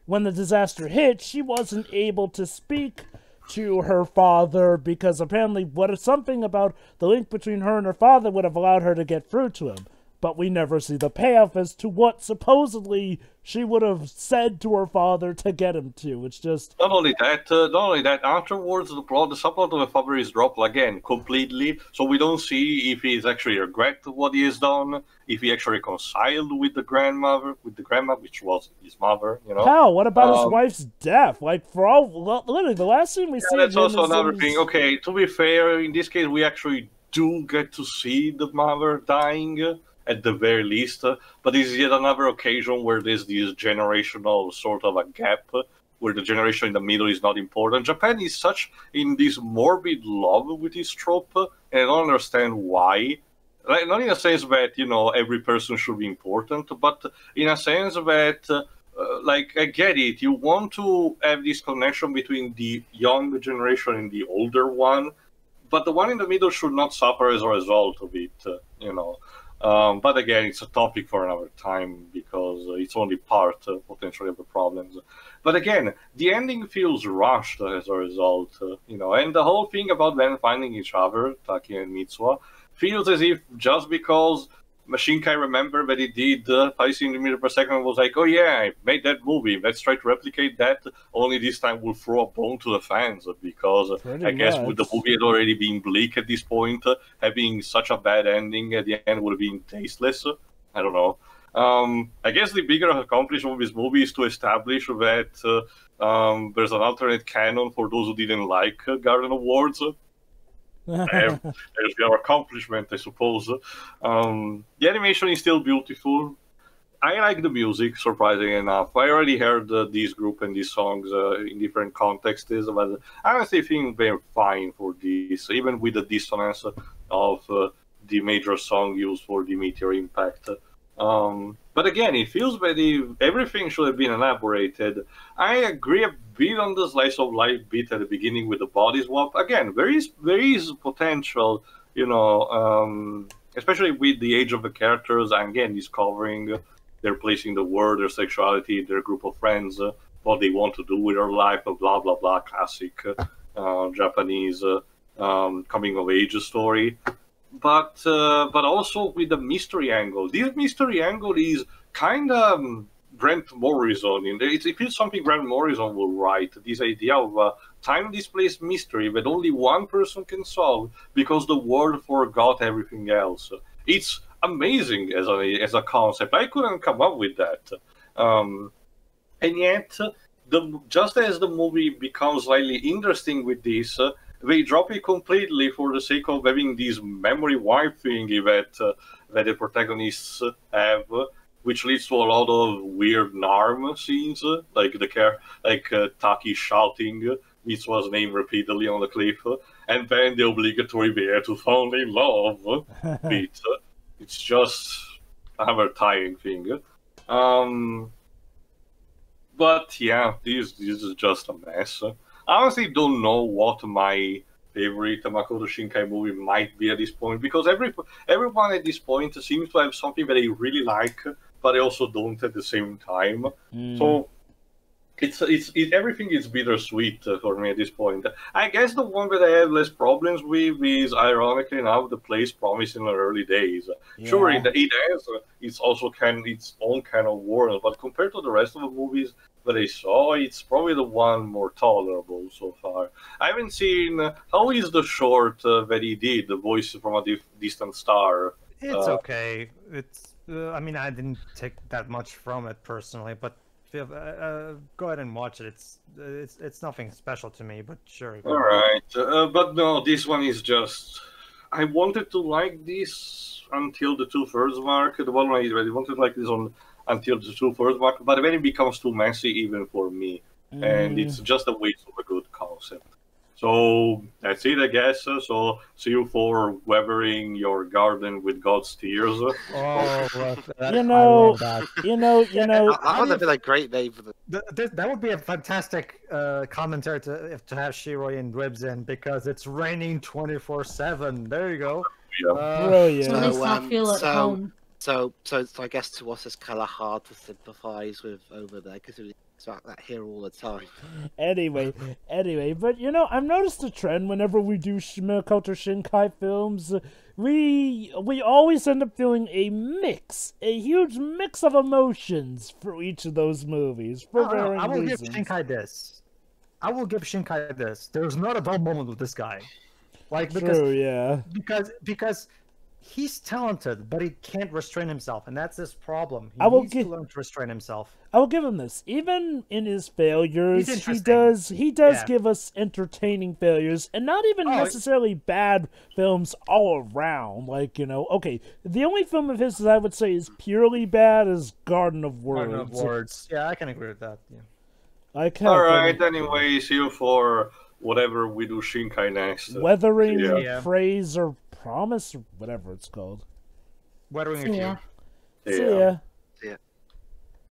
disaster hit, she wasn't able to speak to her father, because apparently something about the link between her and her father would have allowed her to get through to him. But we never see the payoff as to what supposedly she would have said to her father to get him to. It's just... Not only that, afterwards the subplot of the father is dropped again, completely, so we don't see if he's actually regret what he has done, if he actually reconciled with the grandma, which was his mother, you know. Hell, what about his wife's death? Like, for all... Literally, the last scene we see... That's also another thing. Okay, to be fair, in this case, we actually do get to see the mother dying, at the very least, but this is yet another occasion where there's this generational sort of a gap, where the generation in the middle is not important. Japan is such in this morbid love with this trope, and I don't understand why. Like, not in a sense that, you know, every person should be important, but in a sense that, like, I get it, you want to have this connection between the young generation and the older one, but the one in the middle should not suffer as a result of it, you know. But again, it's a topic for another time, because it's only part, potentially, of the problems. But again, the ending feels rushed as a result, you know, and the whole thing about them finding each other, Taki and Mitsuha, feels as if just because Shinkai remembered that he did 5 centimeters per second and was like, oh yeah, I made that movie, let's try to replicate that, only this time we'll throw a bone to the fans, because I guess with the movie had already been bleak at this point, having such a bad ending at the end would have been tasteless. I don't know. I guess the bigger accomplishment of this movie is to establish that there's an alternate canon for those who didn't like Garden Awards. There's our accomplishment, I suppose. The animation is still beautiful. I like the music, surprisingly enough. I already heard this group and these songs in different contexts, but I honestly think they're fine for this, even with the dissonance of the major song used for the meteor impact. But again, it feels that everything should have been elaborated. I agree a bit on the slice of life bit at the beginning with the body swap. Again, there is potential, you know, especially with the age of the characters, and again, discovering their place in the world, their sexuality, their group of friends, what they want to do with their life, blah, blah, blah, classic Japanese coming of age story. But also with the mystery angle. This mystery angle is kind of Grant Morrison. It feels something Grant Morrison will write. This idea of a time-displaced mystery that only one person can solve because the world forgot everything else. It's amazing as a concept. I couldn't come up with that. And yet, just as the movie becomes slightly interesting with this, they drop it completely for the sake of having this memory wipe thingy that the protagonists have, which leads to a lot of weird Narm scenes, like Taki shouting Mitsuha's name repeatedly on the cliff, and then the obligatory "Bear to fall in love" beat. It's just another tiring thing. But yeah, this is just a mess. I honestly don't know what my favorite Makoto Shinkai movie might be at this point, because everyone at this point seems to have something that I really like, but I also don't at the same time. So everything is bittersweet for me at this point. I guess the one that I have less problems with is, ironically enough, The Place Promised in the Early Days. Yeah. Sure, it has its own kind of warrant, but compared to the rest of the movies that I saw, it's probably the one more tolerable so far. I haven't seen how is the short that he did, The Voice from a Distant Star. It's okay. It's I mean, I didn't take that much from it personally, but go ahead and watch it. It's nothing special to me, but sure. All right, but no, this one is just. I wanted to like this until the 2/3 mark. The one I wanted to like this until the 2/3 mark, but then it becomes too messy even for me, and it's just a waste of a good concept. So that's it, I guess. So see you for weathering your garden with God's tears. Oh, you know, that would have been a great name for that would be a fantastic commentary to have Shiroi and Dwibs in, because it's raining 24/7. There you go. Yeah. Brilliant. So at least I'll feel at home. So I guess to us it's kind of hard to sympathise with over there, because it's like that here all the time. Anyway, but I've noticed a trend whenever we do Makoto Shinkai films, we always end up feeling a huge mix of emotions for each of those movies for varying I will reasons. give Shinkai this. I will give Shinkai this. There's not a dull moment with this guy. True, yeah. Because he's talented, but he can't restrain himself, and that's his problem. He needs to learn to restrain himself. I will give him this. Even in his failures, he does give us entertaining failures, and not even necessarily bad films all around. Okay, the only film of his that I would say is purely bad is Garden of Words. Garden of Words. Yeah, I can agree with that. Yeah. All right. Anyway, see you for whatever we do Shinkai next. Weathering, Praise, or Promise, or whatever it's called. Weathering. See ya.